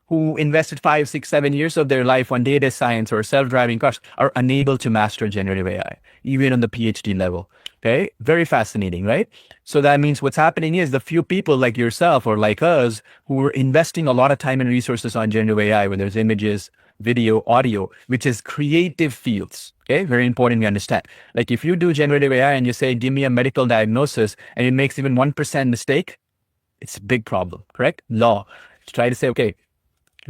[SPEAKER 1] who invested 5, 6, 7 years of their life on data science or self-driving cars are unable to master generative AI, even on the PhD level. Okay, very fascinating, right? So that means what's happening is the few people like yourself or like us who are investing a lot of time and resources on generative AI, whether there's images, video, audio, which is creative fields. Okay, very important to understand. Like if you do generative AI and you say, give me a medical diagnosis and it makes even 1% mistake, it's a big problem, correct? Law. Try to say, okay,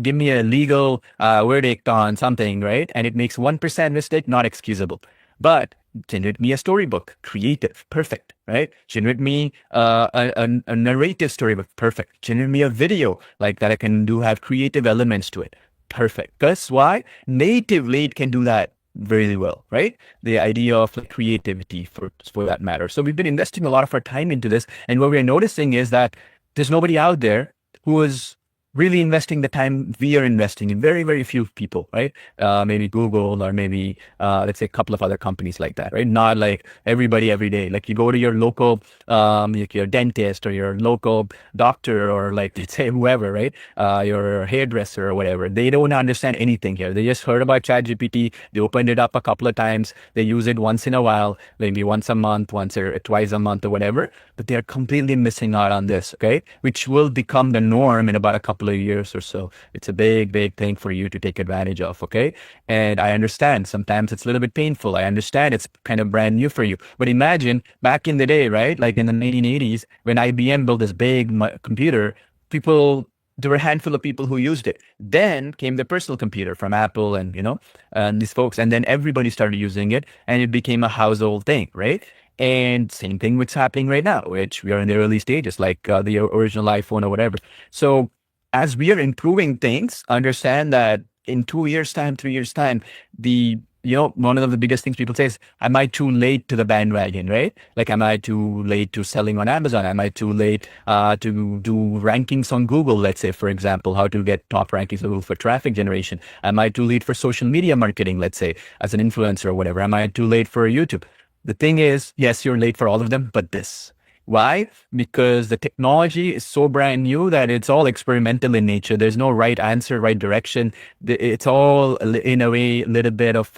[SPEAKER 1] give me a legal verdict on something, right? And it makes 1% mistake, not excusable. But generate me a storybook, creative, perfect, right? Generate me a narrative storybook, perfect. Generate me a video like that I can do have creative elements to it, perfect. Because why? Natively, it can do that really well, right? The idea of like creativity for that matter. So we've been investing a lot of our time into this. And what we're noticing is that there's nobody out there who is really investing the time we are investing in. Very, very few people, right? Maybe Google or maybe, let's say a couple of other companies like that, right? Not like everybody every day. Like you go to your local, like your dentist or your local doctor or like, let's say whoever, right? Your hairdresser or whatever. They don't understand anything here. They just heard about ChatGPT. They opened it up a couple of times. They use it once in a while, maybe once a month, once or twice a month or whatever. But they're completely missing out on this, okay? Which will become the norm in about a couple of years or so. It's a big, big thing for you to take advantage of, okay? And I understand sometimes it's a little bit painful. I understand it's kind of brand new for you. But imagine back in the day, right? Like in the 1980s, when IBM built this big computer, there were a handful of people who used it. Then came the personal computer from Apple and, and these folks. And then everybody started using it and it became a household thing, right? And same thing what's happening right now, which we are in the early stages, like the original iPhone or whatever. So as we are improving things, understand that in 2 years' time, 3 years' time, one of the biggest things people say is, am I too late to the bandwagon, right? Like, am I too late to selling on Amazon? Am I too late to do rankings on Google, let's say, for example, how to get top rankings on Google for traffic generation? Am I too late for social media marketing, let's say, as an influencer or whatever? Am I too late for YouTube? The thing is, yes, you're late for all of them, but this. Why? Because the technology is so brand new that it's all experimental in nature. There's no right answer, right direction. It's all, in a way, a little bit of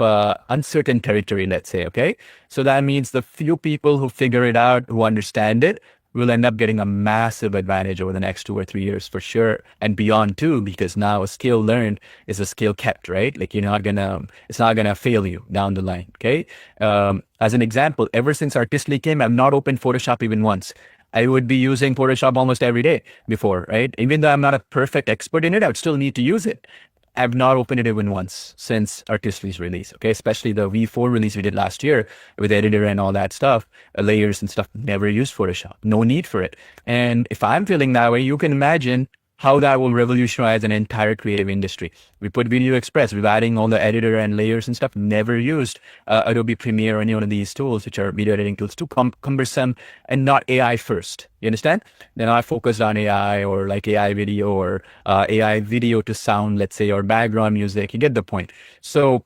[SPEAKER 1] uncertain territory, let's say, okay? So that means the few people who figure it out, who understand it, will end up getting a massive advantage over the next 2 or 3 years for sure, and beyond too, because now a skill learned is a skill kept, right? Like it's not gonna fail you down the line, okay? As an example, ever since Artistly came, I've not opened Photoshop even once. I would be using Photoshop almost every day before, right? Even though I'm not a perfect expert in it, I would still need to use it. I've not opened it even once since Artistly's release, okay? Especially the V4 release we did last year with editor and all that stuff, layers and stuff. Never used Photoshop. No need for it. And if I'm feeling that way, you can imagine how that will revolutionize an entire creative industry. We put Video Express, we're adding all the editor and layers and stuff. Never used Adobe Premiere or any one of these tools, which are video editing tools, too cumbersome and not AI first. You understand? Then I focused on AI or like AI video or AI video to sound, let's say, or background music. You get the point. So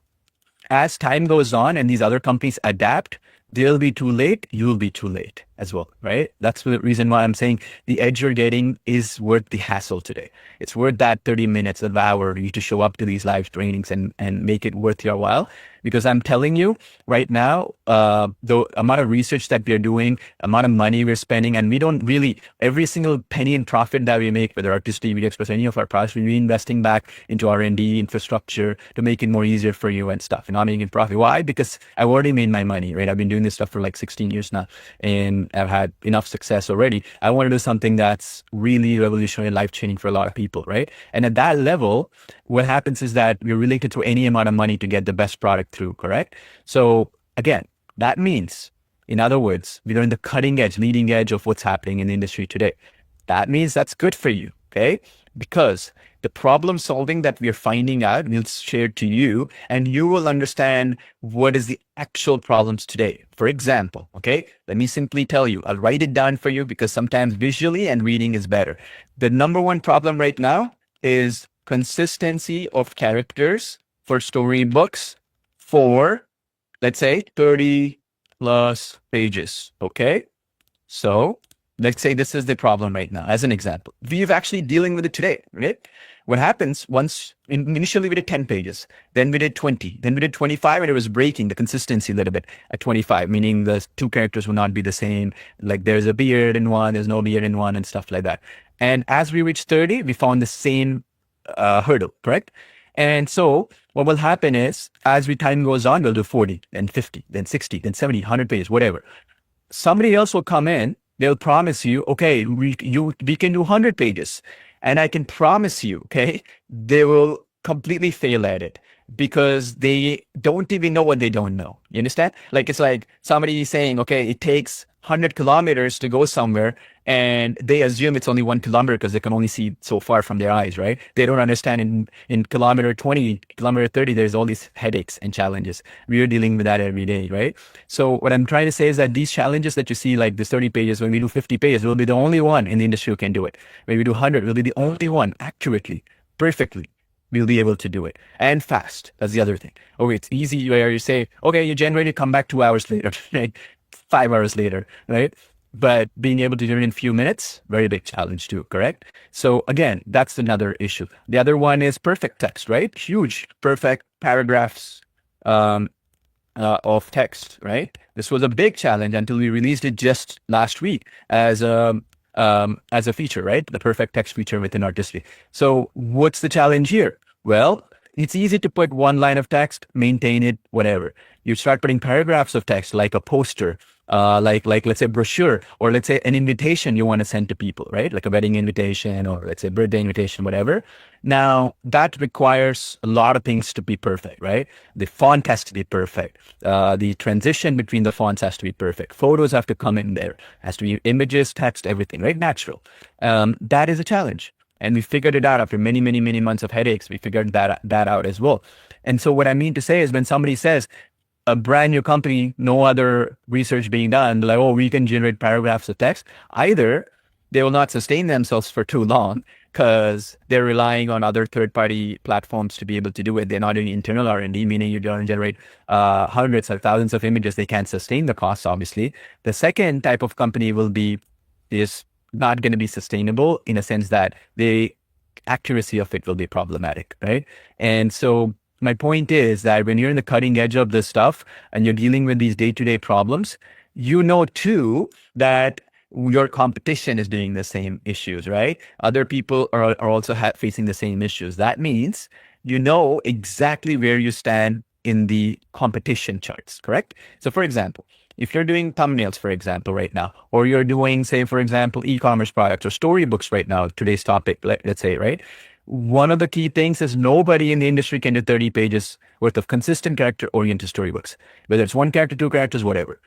[SPEAKER 1] as time goes on and these other companies adapt, they'll be too late, you'll be too late as well, right? That's the reason why I'm saying the edge you're getting is worth the hassle today. It's worth that 30 minutes, an hour, you to show up to these live trainings and make it worth your while. Because I'm telling you right now, the amount of research that we're doing, amount of money we're spending, and we don't really, every single penny in profit that we make, whether Artistly, Video Express, any of our products, we're reinvesting back into R&D infrastructure to make it more easier for you and stuff, and not making profit. Why? Because I've already made my money, right? I've been doing this stuff for like 16 years now, and I've had enough success already. I want to do something that's really revolutionary and life-changing for a lot of people, right? And at that level, what happens is that we're related to any amount of money to get the best product through, correct? So again, that means, in other words, we're in the cutting edge, leading edge of what's happening in the industry today. That means that's good for you, okay? Because the problem solving that we're finding out we'll share to you, and you will understand what is the actual problems today. For example, okay, let me simply tell you, I'll write it down for you because sometimes visually and reading is better. The number one problem right now is consistency of characters for storybooks for, let's say, 30 plus pages, okay? So let's say this is the problem right now, as an example. We're actually dealing with it today, right? What happens once, initially we did 10 pages, then we did 20, then we did 25, and it was breaking the consistency a little bit at 25, meaning the two characters will not be the same. Like there's a beard in one, there's no beard in one, and stuff like that. And as we reached 30, we found the same hurdle, correct? And so what will happen is, as we time goes on, we'll do 40, then 50, then 60, then 70, 100 pages, whatever. Somebody else will come in, they'll promise you, okay, we can do 100 pages. And I can promise you, okay, they will completely fail at it because they don't even know what they don't know. You understand? Like, it's like somebody saying, okay, it takes 100 kilometers to go somewhere, and they assume it's only 1 kilometer because they can only see so far from their eyes, right? They don't understand in kilometer 20, kilometer 30, there's all these headaches and challenges. We are dealing with that every day, right? So what I'm trying to say is that these challenges that you see, like this 30 pages, when we do 50 pages, we'll be the only one in the industry who can do it. When we do 100, we'll be the only one accurately, perfectly. We'll be able to do it, and fast. That's the other thing. Okay, it's easy where you say, okay, you generated, come back 2 hours later, right? 5 hours later, right? But being able to do it in a few minutes, very big challenge too, correct? So again, that's another issue. The other one is perfect text, right? Huge, perfect paragraphs of text, right? This was a big challenge until we released it just last week as a feature, right? The perfect text feature within Artistry. So what's the challenge here? Well, it's easy to put one line of text, maintain it, whatever. You start putting paragraphs of text, like a poster, like let's say brochure, or let's say an invitation you want to send to people, right? Like a wedding invitation, or let's say birthday invitation, whatever. Now that requires a lot of things to be perfect, right? The font has to be perfect. The transition between the fonts has to be perfect. Photos have to come in there. Has to be images, text, everything, right? Natural. That is a challenge. And we figured it out after many, many, many months of headaches. We figured that out as well. And so what I mean to say is, when somebody says, a brand new company, no other research being done, like, oh, we can generate paragraphs of text, either they will not sustain themselves for too long because they're relying on other third-party platforms to be able to do it. They're not doing internal R&D, meaning you don't generate hundreds or thousands of images. They can't sustain the costs, obviously. The second type of company is not going to be sustainable, in a sense that the accuracy of it will be problematic, right? And so my point is that when you're in the cutting edge of this stuff and you're dealing with these day-to-day problems, you know too that your competition is doing the same issues, right? Other people are also facing the same issues. That means you know exactly where you stand in the competition charts, correct? So for example, if you're doing thumbnails, for example, right now, or you're doing, say, for example, e-commerce products or storybooks right now, today's topic, let's say, right? One of the key things is nobody in the industry can do 30 pages worth of consistent character-oriented storybooks, whether it's 1 character, 2 characters, whatever.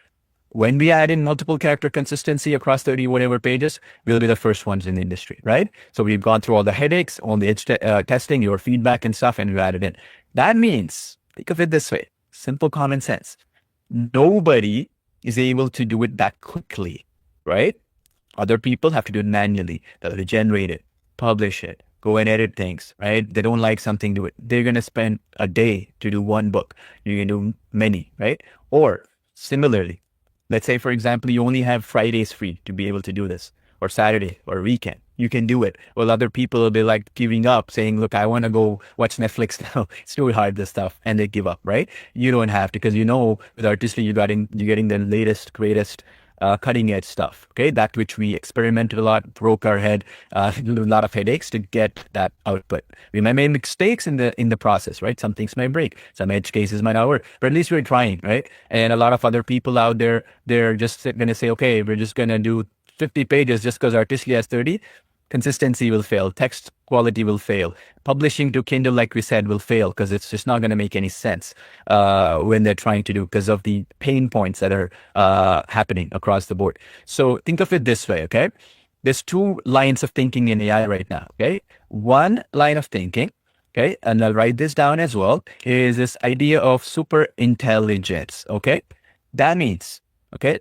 [SPEAKER 1] When we add in multiple character consistency across 30 whatever pages, we'll be the first ones in the industry, right? So we've gone through all the headaches, all the edge testing, your feedback and stuff, and we added in. That means, think of it this way, simple common sense. Nobody is able to do it that quickly, right? Other people have to do it manually. They'll generate it, publish it, go and edit things, right? They don't like something, do it. They're going to spend a day to do 1 book. You can do many, right? Or similarly, let's say, for example, you only have Fridays free to be able to do this, or Saturday or weekend. You can do it. Well, other people will be like giving up, saying, look, I want to go watch Netflix now. It's too hard, this stuff. And they give up, right? You don't have to, because you know, with Artistry, you're getting the latest, greatest, cutting edge stuff, okay? That which we experimented a lot, broke our head, a lot of headaches to get that output. We might make mistakes in the process, right? Some things might break, some edge cases might not work, but at least we're trying, right? And a lot of other people out there, they're just going to say, okay, we're just going to do 50 pages just because Artistry has 30. Consistency will fail. Text quality will fail. Publishing to Kindle, like we said, will fail because it's just not going to make any sense when they're trying to do, because of the pain points that are happening across the board. So think of it this way, okay? There's 2 lines of thinking in AI right now, okay? One line of thinking, okay, and I'll write this down as well, is this idea of super intelligence, okay? That means, okay,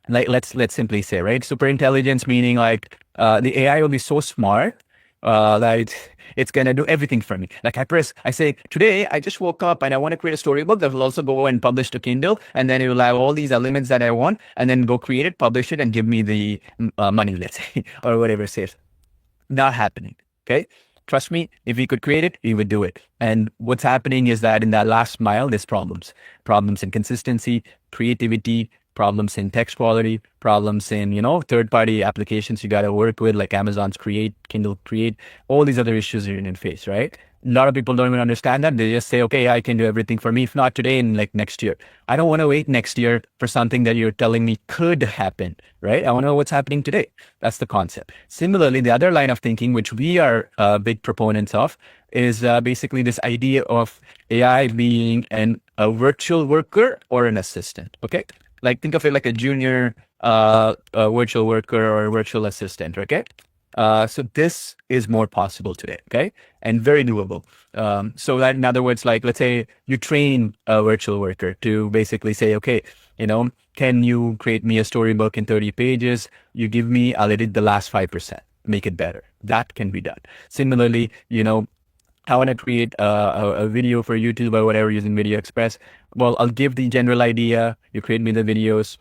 [SPEAKER 1] like let's simply say, right, super intelligence, meaning like the AI will be so smart that it's gonna do everything for me. Like I say, today I just woke up and I want to create a storybook that will also go and publish to Kindle, and then it will have all these elements that I want, and then go create it, publish it, and give me the money, let's say, or whatever it says. Not happening. Okay. Trust me, if we could create it, we would do it. And what's happening is that in that last mile, there's problems in consistency, creativity, problems in text quality, problems in, third-party applications you got to work with, like Amazon's Create, Kindle Create, all these other issues you're going to face, right? A lot of people don't even understand that. They just say, okay, I can do everything for me. If not today, in like next year. I don't want to wait next year for something that you're telling me could happen, right? I want to know what's happening today. That's the concept. Similarly, the other line of thinking, which we are big proponents of, is basically this idea of AI being a virtual worker or an assistant, okay? Like think of it like a junior virtual worker or a virtual assistant, okay? So this is more possible today, okay? And very doable. So that in other words, like let's say you train a virtual worker to basically say, okay, can you create me a storybook in 30 pages? You give me, I'll edit the last 5%, make it better. That can be done. Similarly, I want to create a video for YouTube or whatever using Video Express. Well, I'll give the general idea. You create me the videos,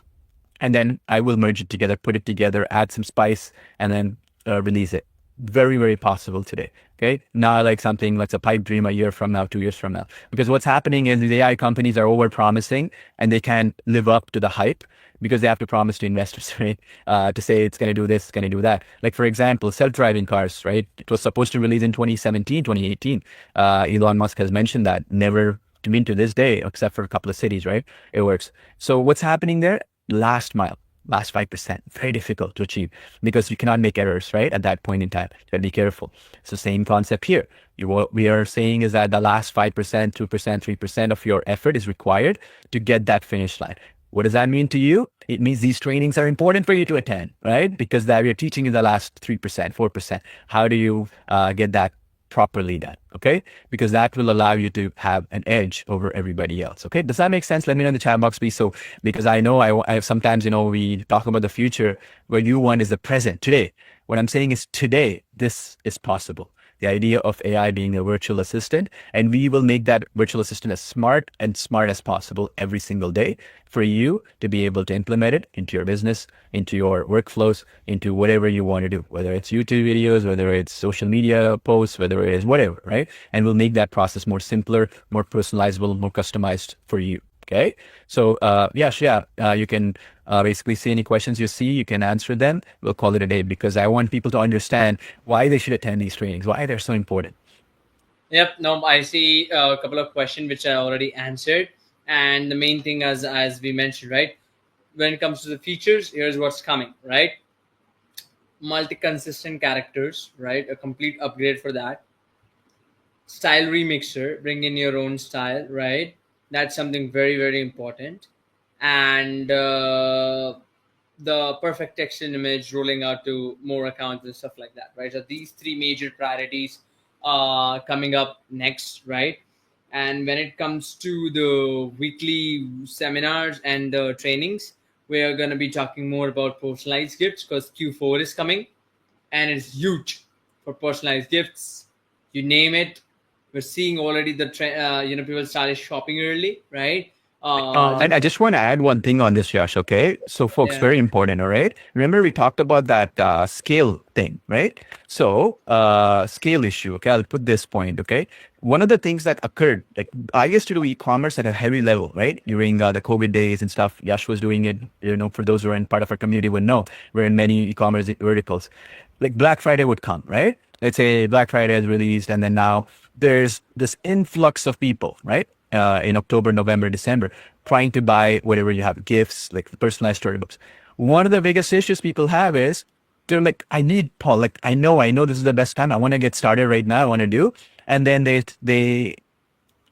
[SPEAKER 1] and then I will merge it together, put it together, add some spice, and then release it. Very, very possible today. Okay. Not like something like a pipe dream a year from now, 2 years from now. Because what's happening is the AI companies are over promising and they can't live up to the hype because they have to promise to investors, right? To say it's going to do this, it's going to do that. Like, for example, self-driving cars, right? It was supposed to release in 2017, 2018. Elon Musk has mentioned that. Never, to me, to this day, except for a couple of cities, right? It works. So what's happening there? Last mile. Last 5%, very difficult to achieve because you cannot make errors, right? At that point in time, so be careful. It's the same concept here. What we are saying is that the last 5%, 2%, 3% of your effort is required to get that finish line. What does that mean to you? It means these trainings are important for you to attend, right? Because that we're teaching you the last 3%, 4%. How do you get that properly done, okay? Because that will allow you to have an edge over everybody else, okay? Does that make sense? Let me know in the chat box, please. So, because I know I sometimes, we talk about the future, where you want is the present, today. What I'm saying is today, this is possible. The idea of AI being a virtual assistant, and we will make that virtual assistant as smart as possible every single day for you to be able to implement it into your business, into your workflows, into whatever you want to do, whether it's YouTube videos, whether it's social media posts, whether it is whatever, right? And we'll make that process more simpler, more personalizable, more customized for you. Okay. So, you can basically see any questions you see, you can answer them. We'll call it a day because I want people to understand why they should attend these trainings, why they're so important.
[SPEAKER 2] Yep. No, I see a couple of questions which I already answered. And the main thing, as we mentioned, right? When it comes to the features, here's what's coming, right? Multi-consistent characters, right? A complete upgrade for that. Style remixer, bring in your own style, right? That's something very, very important. And the perfect text and image rolling out to more accounts and stuff like that, right? So these three major priorities are coming up next, right? And when it comes to the weekly seminars and the trainings, we are going to be talking more about personalized gifts because Q4 is coming and it's huge for personalized gifts. You name it. We're seeing already the people started shopping early, right?
[SPEAKER 1] And I just want to add one thing on this, Yash, okay? So folks,
[SPEAKER 2] Yeah.
[SPEAKER 1] very important, all right? Remember we talked about that scale thing, right? So scale issue, okay? I'll put this point, okay? One of the things that occurred, like I used to do e-commerce at a heavy level, right? During the COVID days and stuff, Yash was doing it, for those who are in part of our community would know, we're in many e-commerce verticals. Like Black Friday would come, right? Let's say Black Friday is released and then now there's this influx of people, right? In October, November, December, trying to buy whatever you have, gifts, like personalized storybooks. One of the biggest issues people have is they're like, I need Paul, like I know this is the best time. I want to get started right now. I want to do. And then they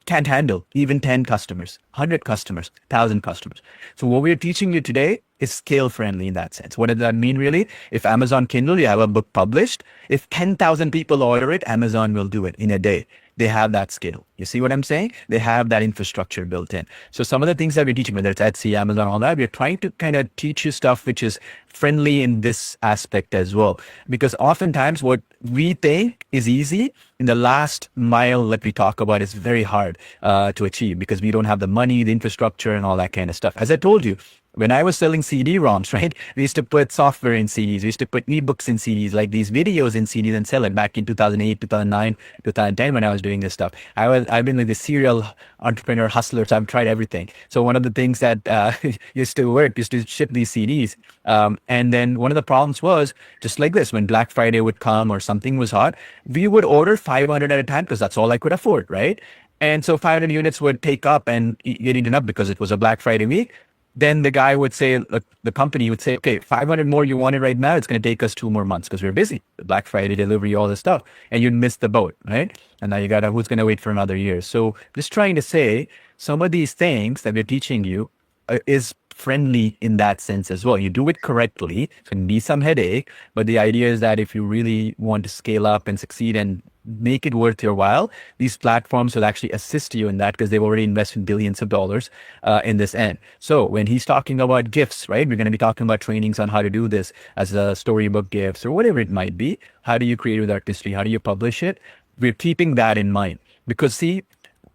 [SPEAKER 1] can't handle even 10 customers, 100 customers, 1,000 customers. So what we're teaching you today is scale friendly in that sense. What does that mean really? If Amazon Kindle, you have a book published, if 10,000 people order it, Amazon will do it in a day. They have that scale. You see what I'm saying? They have that infrastructure built in. So some of the things that we're teaching, whether it's Etsy, Amazon, all that, we're trying to kind of teach you stuff which is friendly in this aspect as well. Because oftentimes what we think is easy in the last mile that we talk about is very hard to achieve because we don't have the money, the infrastructure and all that kind of stuff. As I told you, When I was selling CD-ROMs, right, we used to put software in CDs. We used to put ebooks in CDs, like these videos in CDs and sell it back in 2008, 2009, 2010 when I was doing this stuff. I've been like the serial entrepreneur hustler, so I've tried everything. So one of the things that used to ship these CDs. And then one of the problems was just like this, when Black Friday would come or something was hot, we would order 500 at a time because that's all I could afford, right? And so 500 units would take up and get eaten up because it was a Black Friday week. Then the guy would say, look, the company would say, okay, 500 more you want it right now. It's going to take us 2 more months because we're busy. The Black Friday delivery, all this stuff. And you'd miss the boat, right? And now who's going to wait for another year? So just trying to say some of these things that we're teaching you is friendly in that sense as well. You do it correctly. It's going to be some headache, but the idea is that if you really want to scale up and succeed and make it worth your while, these platforms will actually assist you in that because they've already invested billions of dollars in this end. So when he's talking about gifts, right, we're going to be talking about trainings on how to do this as a storybook gifts or whatever it might be. How do you create with artistry? How do you publish it? We're keeping that in mind because see,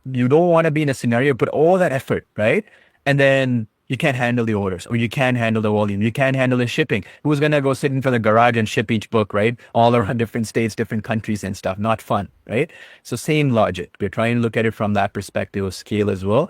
[SPEAKER 1] you don't want to be in a scenario, put all that effort, right? And then you can't handle the orders or you can't handle the volume. You can't handle the shipping. Who's going to go sit in front of the garage and ship each book, right? All around different states, different countries and stuff. Not fun, right? So same logic. We're trying to look at it from that perspective of scale as well,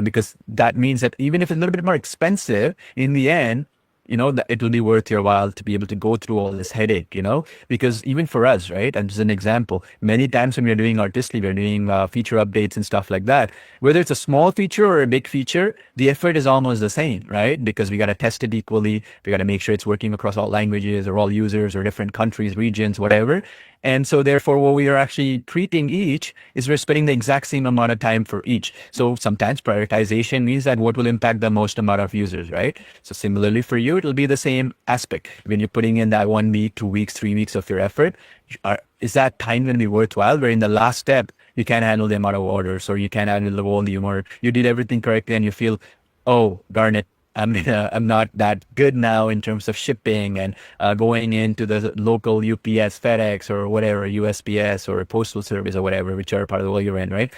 [SPEAKER 1] because that means that even if it's a little bit more expensive in the end, that it will be worth your while to be able to go through all this headache, because even for us, right? And just an example, many times when we're doing artistry, we're doing feature updates and stuff like that. Whether it's a small feature or a big feature, the effort is almost the same, right? Because we got to test it equally. We got to make sure it's working across all languages or all users or different countries, regions, whatever. And so therefore, what we are actually treating each is we're spending the exact same amount of time for each. So sometimes prioritization means that what will impact the most amount of users, right? So similarly for you, it'll be the same aspect. When you're putting in that 1 week, 2 weeks, 3 weeks of your effort, is that time going to be worthwhile? Where in the last step, you can't handle the amount of orders or you can't handle the volume or you did everything correctly and you feel, oh, darn it, I'm not that good now in terms of shipping and going into the local UPS, FedEx, or whatever, USPS or postal service or whatever, whichever part of the world you're in, right?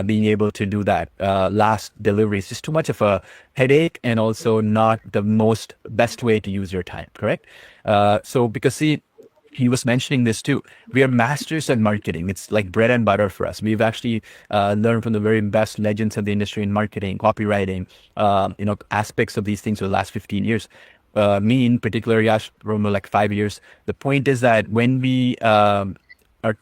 [SPEAKER 1] Being able to do that last delivery is just too much of a headache and also not the best way to use your time, correct? So because see, he was mentioning this too. We are masters at marketing. It's like bread and butter for us. We've actually learned from the very best legends of the industry in marketing, copywriting, aspects of these things for the last 15 years. Me in particular, Yash, from like 5 years. The point is that when we are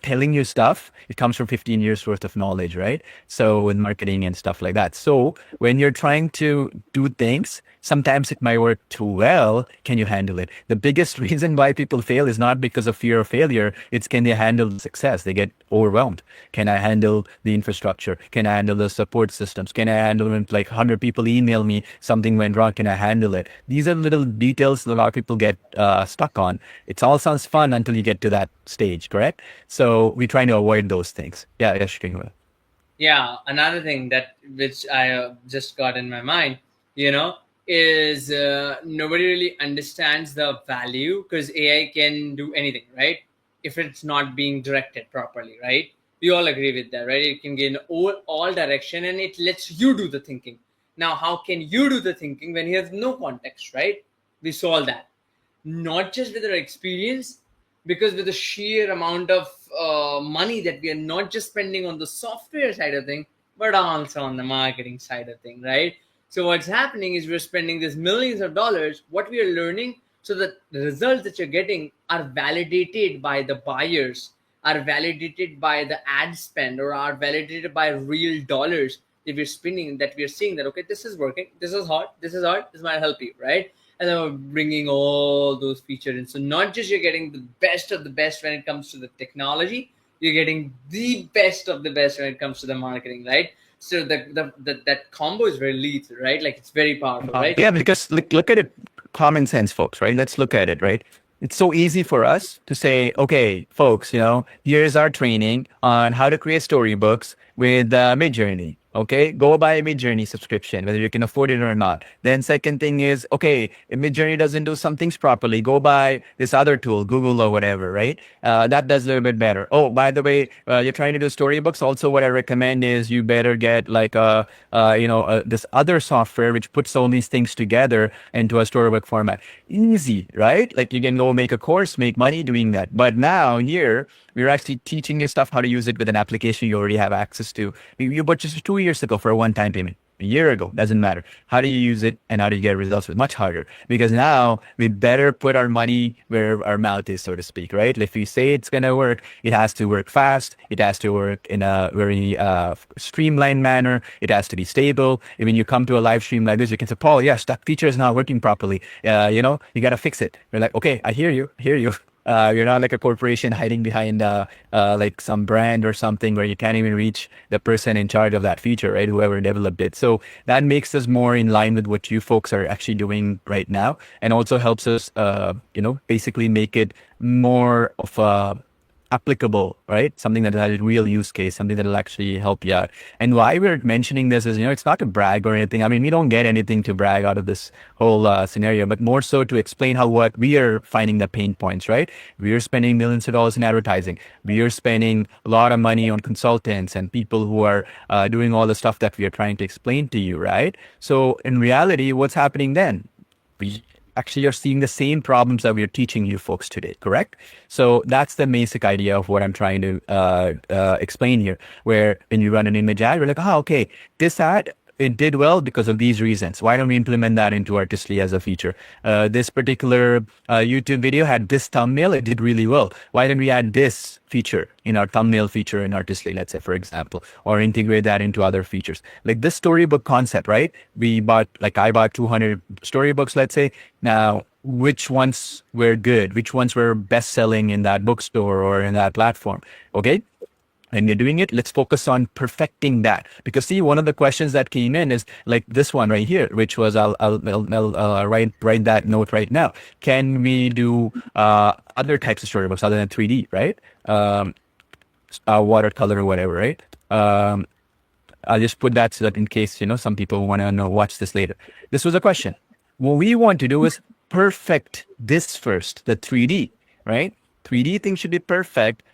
[SPEAKER 1] telling you stuff, it comes from 15 years worth of knowledge, right? So in marketing and stuff like that. So when you're trying to do things, sometimes it might work too well. Can you handle it? The biggest reason why people fail is not because of fear of failure. It's can they handle the success? They get overwhelmed. Can I handle the infrastructure? Can I handle the support systems? Can I handle when like 100 people email me something went wrong? Can I handle it? These are little details that a lot of people get stuck on. It all sounds fun until you get to that stage, correct? So we're trying to avoid those things. Yeah, yes,
[SPEAKER 2] Yeah, another thing which I just got in my mind, is nobody really understands the value because AI can do anything, right? If it's not being directed properly, right? We all agree with that, right? It can get in all direction and it lets you do the thinking. Now, how can you do the thinking when you have no context, right? We solve that. Not just with our experience, because with the sheer amount of money that we are not just spending on the software side of thing, but also on the marketing side of thing, right? So what's happening is we're spending this millions of dollars. What we are learning, so that the results that you're getting are validated by the buyers, are validated by the ad spend, or are validated by real dollars that we're spending. That we're seeing that okay, this is working, this is hot, this might help you, right? And then we're bringing all those features in. So not just you're getting the best of the best when it comes to the technology, you're getting the best of the best when it comes to the marketing, right? So that combo is very lethal, right? Like it's very powerful, right?
[SPEAKER 1] Yeah, because look at it, common sense, folks, right? Let's look at it, right? It's so easy for us to say, okay, folks, here's our training on how to create storybooks with Midjourney. Okay, go buy a Midjourney subscription, whether you can afford it or not. Then second thing is, okay, if Midjourney doesn't do some things properly, go buy this other tool, Google or whatever, right? That does a little bit better. Oh, by the way, you're trying to do storybooks. Also, what I recommend is you better get like this other software which puts all these things together into a storybook format. Easy, right? Like you can go make a course, make money doing that. But now here, we're actually teaching you stuff how to use it with an application you already have access to. You purchased 2 years ago for a one-time payment. A year ago, doesn't matter. How do you use it and how do you get results? It's much harder because now we better put our money where our mouth is, so to speak, right? If we say it's going to work, it has to work fast. It has to work in a very streamlined manner. It has to be stable. And when you come to a live stream like this, you can say, Paul, yes, that feature is not working properly. You got to fix it. We're like, okay, I hear you. You're not like a corporation hiding behind like some brand or something where you can't even reach the person in charge of that feature, right? Whoever developed it. So that makes us more in line with what you folks are actually doing right now, and also helps us, basically make it more of a applicable, right? Something that has a real use case, something that will actually help you out. And why we're mentioning this is, it's not to brag or anything. I mean, we don't get anything to brag out of this whole scenario, but more so to explain what we are finding the pain points, right? We are spending millions of dollars in advertising. We are spending a lot of money on consultants and people who are doing all the stuff that we are trying to explain to you, right? So in reality, what's happening then? We actually are seeing the same problems that we are teaching you folks today, correct? So that's the basic idea of what I'm trying to explain here, where when you run an image ad, we're like, okay, this ad, it did well because of these reasons. Why don't we implement that into Artistly as a feature? This particular YouTube video had this thumbnail. It did really well. Why don't we add this feature in our thumbnail feature in Artistly, let's say, for example, or integrate that into other features? Like this storybook concept, right? I bought 200 storybooks, let's say. Now, which ones were good? Which ones were best selling in that bookstore or in that platform? Okay, and you're doing it, let's focus on perfecting that. Because see, one of the questions that came in is like this one right here, which was I'll write that note right now. Can we do other types of storybooks other than 3D, right? Watercolor or whatever, right? I'll just put that so that in case some people want to watch this later. This was a question. What we want to do is perfect this first, the 3D, right? 3D thing should be perfect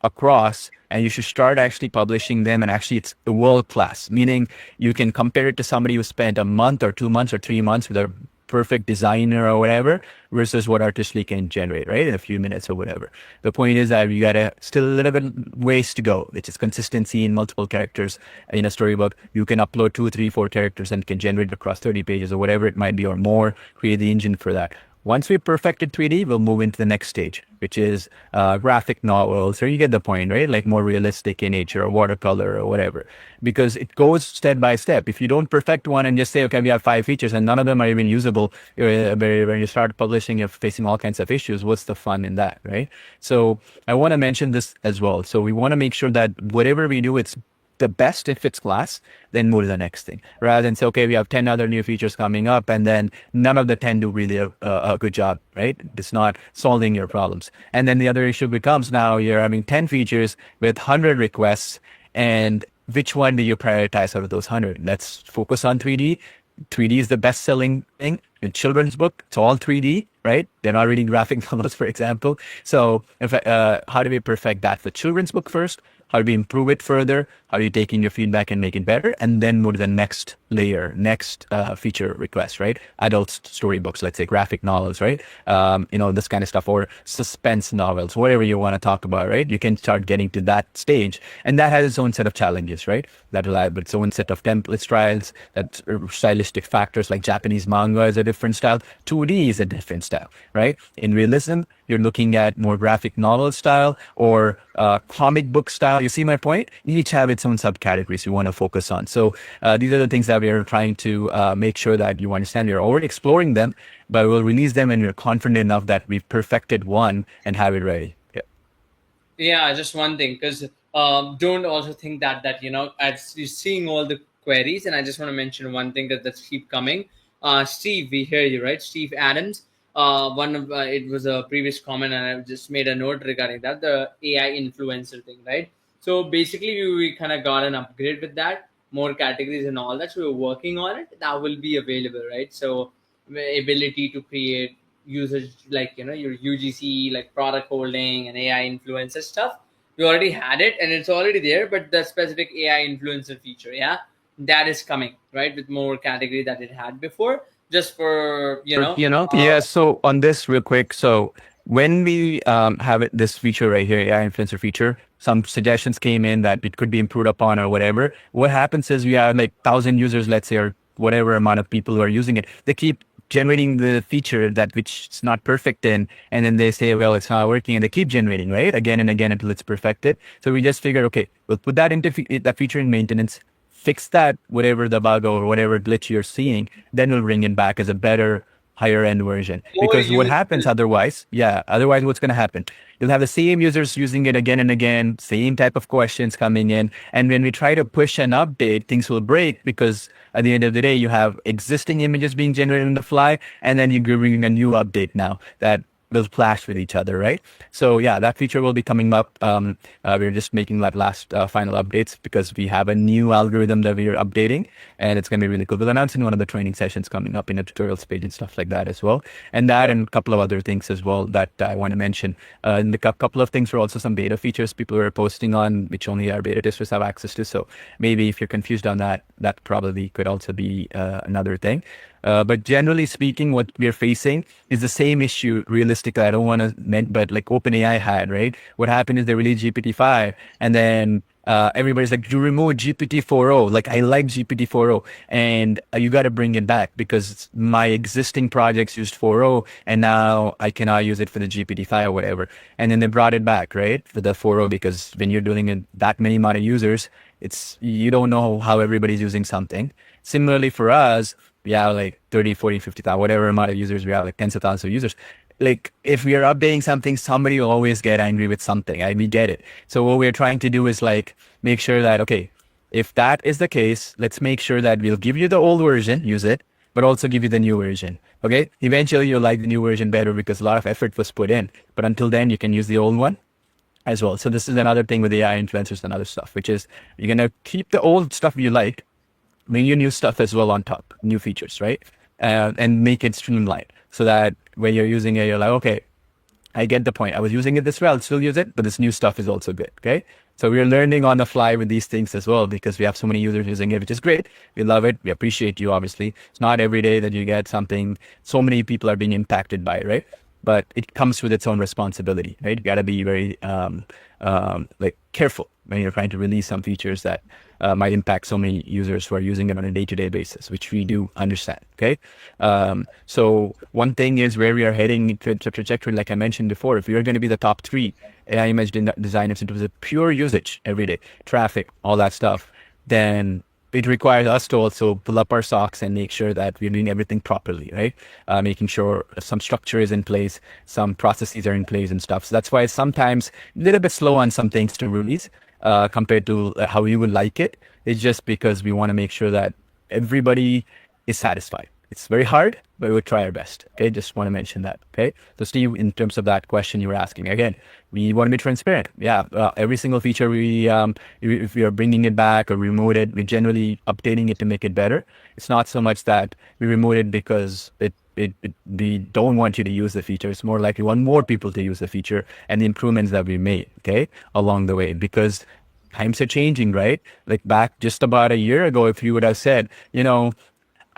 [SPEAKER 1] across, and you should start actually publishing them. And actually it's world class, meaning you can compare it to somebody who spent a month or 2 months or 3 months with a perfect designer or whatever versus what Artistly can generate, right, in a few minutes or whatever. The point is that you gotta still a little bit ways to go, which is consistency in multiple characters. In a storybook, you can upload 2, 3, 4 characters and can generate across 30 pages or whatever it might be, or more. Create the engine for that. Once we perfected 3D, we'll move into the next stage, which is graphic novels, or you get the point, right? Like more realistic in nature, or watercolor or whatever, because it goes step by step. If you don't perfect one and just say, okay, we have 5 features and none of them are even usable, when you start publishing, you're facing all kinds of issues. What's the fun in that, right? So I want to mention this as well. So we want to make sure that whatever we do, it's the best if it's class, then move to the next thing. Rather than say, okay, we have 10 other new features coming up, and then none of the 10 do really a good job, right? It's not solving your problems. And then the other issue becomes now you're having 10 features with 100 requests, and which one do you prioritize out of those 100? Let's focus on 3D. 3D is the best selling thing. In children's book, it's all 3D, right? They're not reading graphic novels, for example. So how do we perfect that for children's book first? How do we improve it further? How do you take in your feedback and make it better? And then move to the next layer, next feature request, right? Adult storybooks, let's say graphic novels, right? This kind of stuff, or suspense novels, whatever you want to talk about, right? You can start getting to that stage. And that has its own set of challenges, right? That will have its own set of templates, trials, that stylistic factors, like Japanese manga is a different style. 2D is a different style, right? In realism, you're looking at more graphic novel style or comic book style. You see my point? Each have its own subcategories you want to focus on. So these are the things that we are trying to make sure that you understand. We're already exploring them, but we'll release them when we're confident enough that we've perfected one and have it ready.
[SPEAKER 2] Yeah, just one thing, because don't also think that as you're seeing all the queries, and I just want to mention one thing that's keep coming. Steve, we hear you, right? Steve Adams. It was a previous comment, and I just made a note regarding that, the AI influencer thing, right? So basically, we kind of got an upgrade with that. more categories and all that. So we're working on it. That will be available, right? So ability to create usage, like your UGC, like product holding and AI influencer stuff. We already had it and it's already there, but the specific AI influencer feature, yeah, that is coming, right, with more category that it had before, just for
[SPEAKER 1] Yeah. So on this real quick. So when we have this feature right here, AI influencer feature, some suggestions came in that it could be improved upon or whatever. What happens is we have like 1,000 users, let's say, or whatever amount of people who are using it. They keep generating the feature that which it's not perfect in, and then they say, well, it's not working, and they keep generating, right, again and again until it's perfected. So we just figured, okay, we'll put that into that feature in maintenance, fix that, whatever the bug or whatever glitch you're seeing, then we'll bring it back as a better, higher end version.
[SPEAKER 2] more
[SPEAKER 1] Because what
[SPEAKER 2] useful.
[SPEAKER 1] happens otherwise, otherwise what's going to happen? You'll have the same users using it again and again, same type of questions coming in. And when we try to push an update, things will break because at the end of the day, you have existing images being generated on the fly, and then you're bringing a new update now that will clash with each other, right? So yeah, that feature will be coming up. We're just making that last final updates because we have a new algorithm that we are updating, and it's going to be really cool. We'll announce in one of the training sessions coming up in a tutorials page and stuff like that as well, and that and a couple of other things as well that I want to mention. And a couple of things were also some beta features people are posting on, which only our beta testers have access to. So maybe if you're confused on that, that probably could also be another thing. But generally speaking, what we're facing is the same issue. Realistically, I don't want to meant, but like OpenAI had, right? What happened is they released GPT-5, and then everybody's like, you remove GPT-4o. Like, I like GPT-4o, and you got to bring it back because my existing projects used 4o, and now I cannot use it for the GPT-5 or whatever. And then they brought it back, right, for the 4o, because when you're doing it that many amount of users, you don't know how everybody's using something. Similarly for us, we have like 30, 40, 50,000, whatever amount of users we have, like tens of thousands of users. Like if we are updating something, somebody will always get angry with something. We get it. So what we're trying to do is like make sure that, okay, if that is the case, let's make sure that we'll give you the old version, use it, but also give you the new version. Okay. Eventually you'll like the new version better because a lot of effort was put in. But until then, you can use the old one as well. So this is another thing with AI influencers and other stuff, which is you're going to keep the old stuff you like, bring your new stuff as well on top, new features, right? And make it streamlined so that when you're using it, you're like, okay, I get the point. I was using it this way, I'll still use it, but this new stuff is also good, okay? So we're learning on the fly with these things as well because we have so many users using it, which is great. We love it. We appreciate you, obviously. It's not every day that you get something. So many people are being impacted by it, right? But it comes with its own responsibility, right? You got to be very like careful when you're trying to release some features that might impact so many users who are using it on a day-to-day basis, which we do understand. Okay, so one thing is where we are heading to the trajectory, like I mentioned before. If we are going to be the top 3 AI image designers in terms of pure usage every day, traffic, all that stuff, then it requires us to also pull up our socks and make sure that we're doing everything properly, right? Making sure some structure is in place, some processes are in place and stuff. So that's why it's sometimes a little bit slow on some things to release compared to how we would like it. It's just because we want to make sure that everybody is satisfied. It's very hard, but we'll try our best. Okay, just want to mention that. Okay, so Steve, in terms of that question you were asking, again, we want to be transparent. Yeah, every single feature if we are bringing it back or remove it, we're generally updating it to make it better. It's not so much that we remove it because we don't want you to use the feature. It's more like we want more people to use the feature and the improvements that we made, okay, along the way, because times are changing, right? Like back just about a year ago, if you would have said,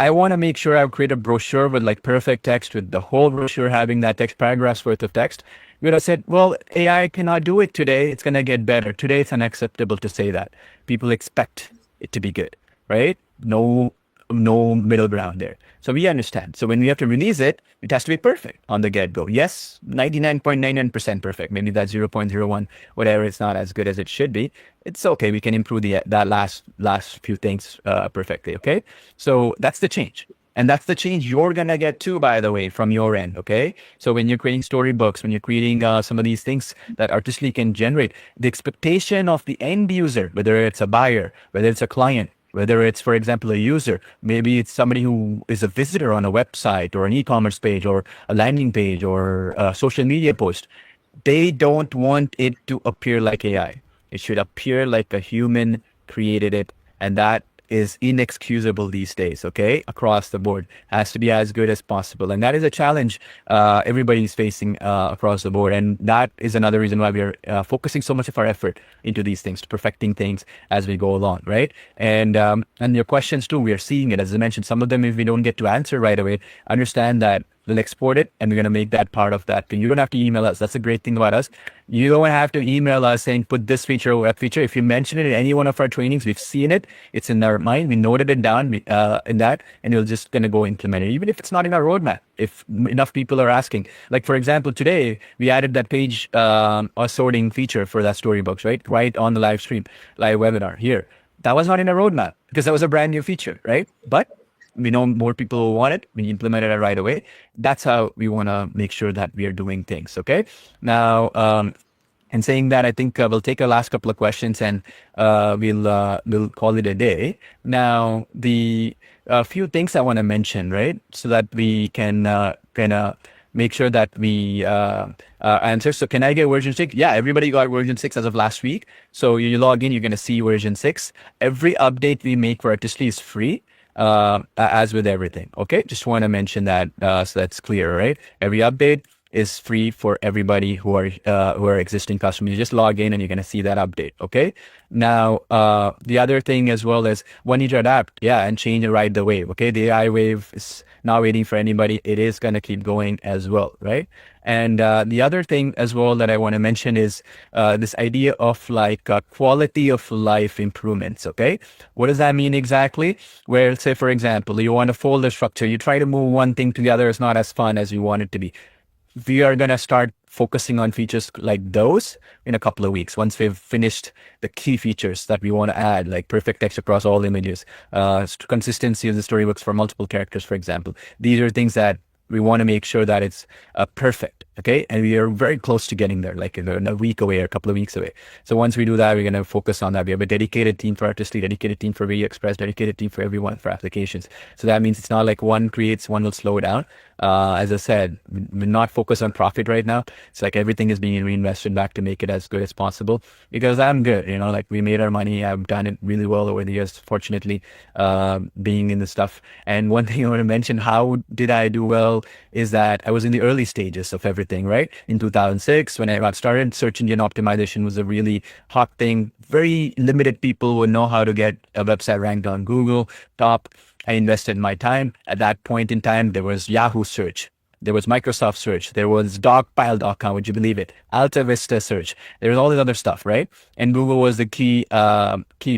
[SPEAKER 1] I want to make sure I create a brochure with like perfect text, with the whole brochure having that text paragraphs worth of text, we would have said, well, AI cannot do it today. It's going to get better. Today, it's unacceptable to say that. People expect it to be good, right? No middle ground there. So we understand. So when we have to release it, it has to be perfect on the get-go. Yes, 99.99% perfect. Maybe that 0.01, whatever, it's not as good as it should be. It's okay. We can improve that last few things perfectly, okay? So that's the change. And that's the change you're going to get too, by the way, from your end, okay? So when you're creating storybooks, when you're creating some of these things that Artistly can generate, the expectation of the end user, whether it's a buyer, whether it's a client, whether it's, for example, a user, maybe it's somebody who is a visitor on a website or an e-commerce page or a landing page or a social media post, they don't want it to appear like AI. It should appear like a human created it. And that is inexcusable these days, okay? Across the board. Has to be as good as possible. And that is a challenge everybody's facing across the board. And that is another reason why we're focusing so much of our effort into these things, perfecting things as we go along, right? And your questions too, we are seeing it. As I mentioned, some of them, if we don't get to answer right away, understand that we'll export it and we're going to make that part of that. You don't have to email us. That's a great thing about us. You don't have to email us saying, put this feature or that feature. If you mention it in any one of our trainings, we've seen it. It's in our mind. We noted it down in that, and we're just going to go implement it, even if it's not in our roadmap. If enough people are asking, like for example, today we added that page sorting feature for that storybooks, right on the live webinar here. That was not in our roadmap because that was a brand new feature, right? But we know more people will want it. We implemented it right away. That's how we want to make sure that we are doing things. Okay. Now, and saying that, I think we'll take our last couple of questions and we'll call it a day. Now, the few things I want to mention, right, so that we can kind of make sure that we answer. So can I get version 6? Yeah, everybody got version 6 as of last week. So you log in, you're going to see version 6. Every update we make for Artistly is free. As with everything. Okay. Just want to mention that, so that's clear, right? Every update is free for everybody who are existing customers. You just log in and you're going to see that update. Okay. Now, the other thing as well is one need to adapt. Yeah. And change and ride the wave. Okay. The AI wave is not waiting for anybody. It is going to keep going as well. Right. And the other thing as well that I want to mention is this idea of like quality of life improvements. Okay. What does that mean exactly? Where, say, for example, you want a folder structure, you try to move one thing to the other, it's not as fun as you want it to be. We are going to start focusing on features like those in a couple of weeks once we've finished the key features that we want to add, like perfect text across all images, consistency of the storybooks for multiple characters, for example. These are things that we want to make sure that it's perfect, okay? And we are very close to getting there, like in a week away or a couple of weeks away. So once we do that, we're going to focus on that. We have a dedicated team for Artistly, dedicated team for Video Express, dedicated team for everyone for applications. So that means it's not like one creates, one will slow down. As I said, we're not focused on profit right now. It's like everything is being reinvested back to make it as good as possible because I'm good, like we made our money. I've done it really well over the years, fortunately, being in the stuff. And one thing I want to mention, how did I do well, is that I was in the early stages of everything, right? In 2006, when I got started, search engine optimization was a really hot thing. Very limited people would know how to get a website ranked on Google top. I invested my time. At that point in time, there was Yahoo search. There was Microsoft search. There was dogpile.com, would you believe it? Alta Vista search. There was all this other stuff, right? And Google was the key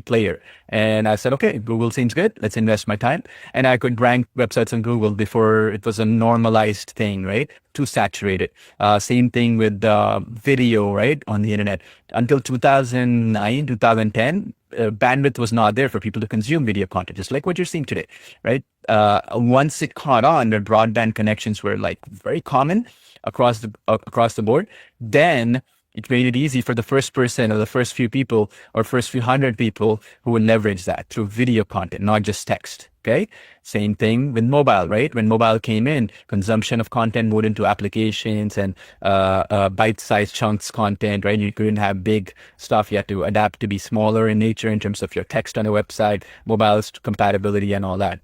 [SPEAKER 1] player. And I said, okay, Google seems good. Let's invest my time. And I could rank websites on Google before it was a normalized thing, right? Too saturated. Same thing with video, right? On the internet. Until 2009, 2010, bandwidth was not there for people to consume video content, just like what you're seeing today, right? Once it caught on, the broadband connections were like very common across the board. Then it made it easy for the first person or the first few people or first few hundred people who would leverage that through video content, not just text. Okay. Same thing with mobile, right? When mobile came in, consumption of content moved into applications and bite-sized chunks content, right? You couldn't have big stuff. You had to adapt to be smaller in nature in terms of your text on a website, mobile compatibility and all that.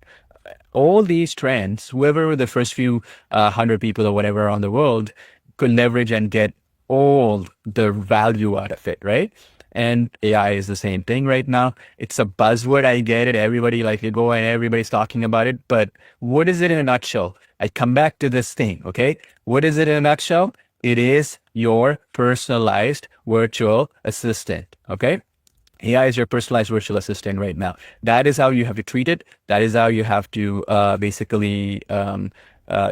[SPEAKER 1] All these trends, whoever were the first few hundred people or whatever around the world could leverage and get all the value out of it, right? And AI is the same thing right now. It's a buzzword. I get it. Everybody and everybody's talking about it. But what is it in a nutshell? I come back to this thing, okay? What is it in a nutshell? It is your personalized virtual assistant, okay? AI is your personalized virtual assistant right now. That is how you have to treat it. That is how you have to basically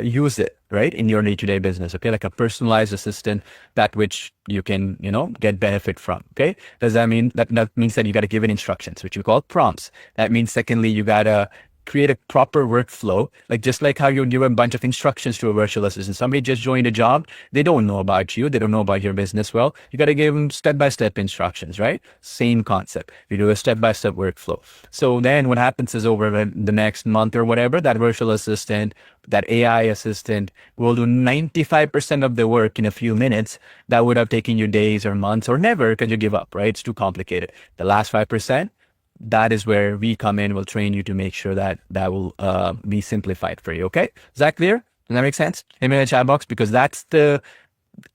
[SPEAKER 1] use it, right, in your day-to-day business, okay? Like a personalized assistant, that which you can, get benefit from, okay? Does that mean that means that you got to give it instructions, which we call prompts. That means, secondly, you got to create a proper workflow, just like how you give a bunch of instructions to a virtual assistant. Somebody just joined a job. They don't know about you. They don't know about your business well. You got to give them step-by-step instructions, right? Same concept. You do a step-by-step workflow. So then what happens is over the next month or whatever, that virtual assistant, that AI assistant will do 95% of the work in a few minutes that would have taken you days or months or never because you give up, right? It's too complicated. The last 5%, that is where we come in. We'll train you to make sure that that will be simplified for you. Okay, is that clear? Does that make sense? Hit me in the chat box, because that's the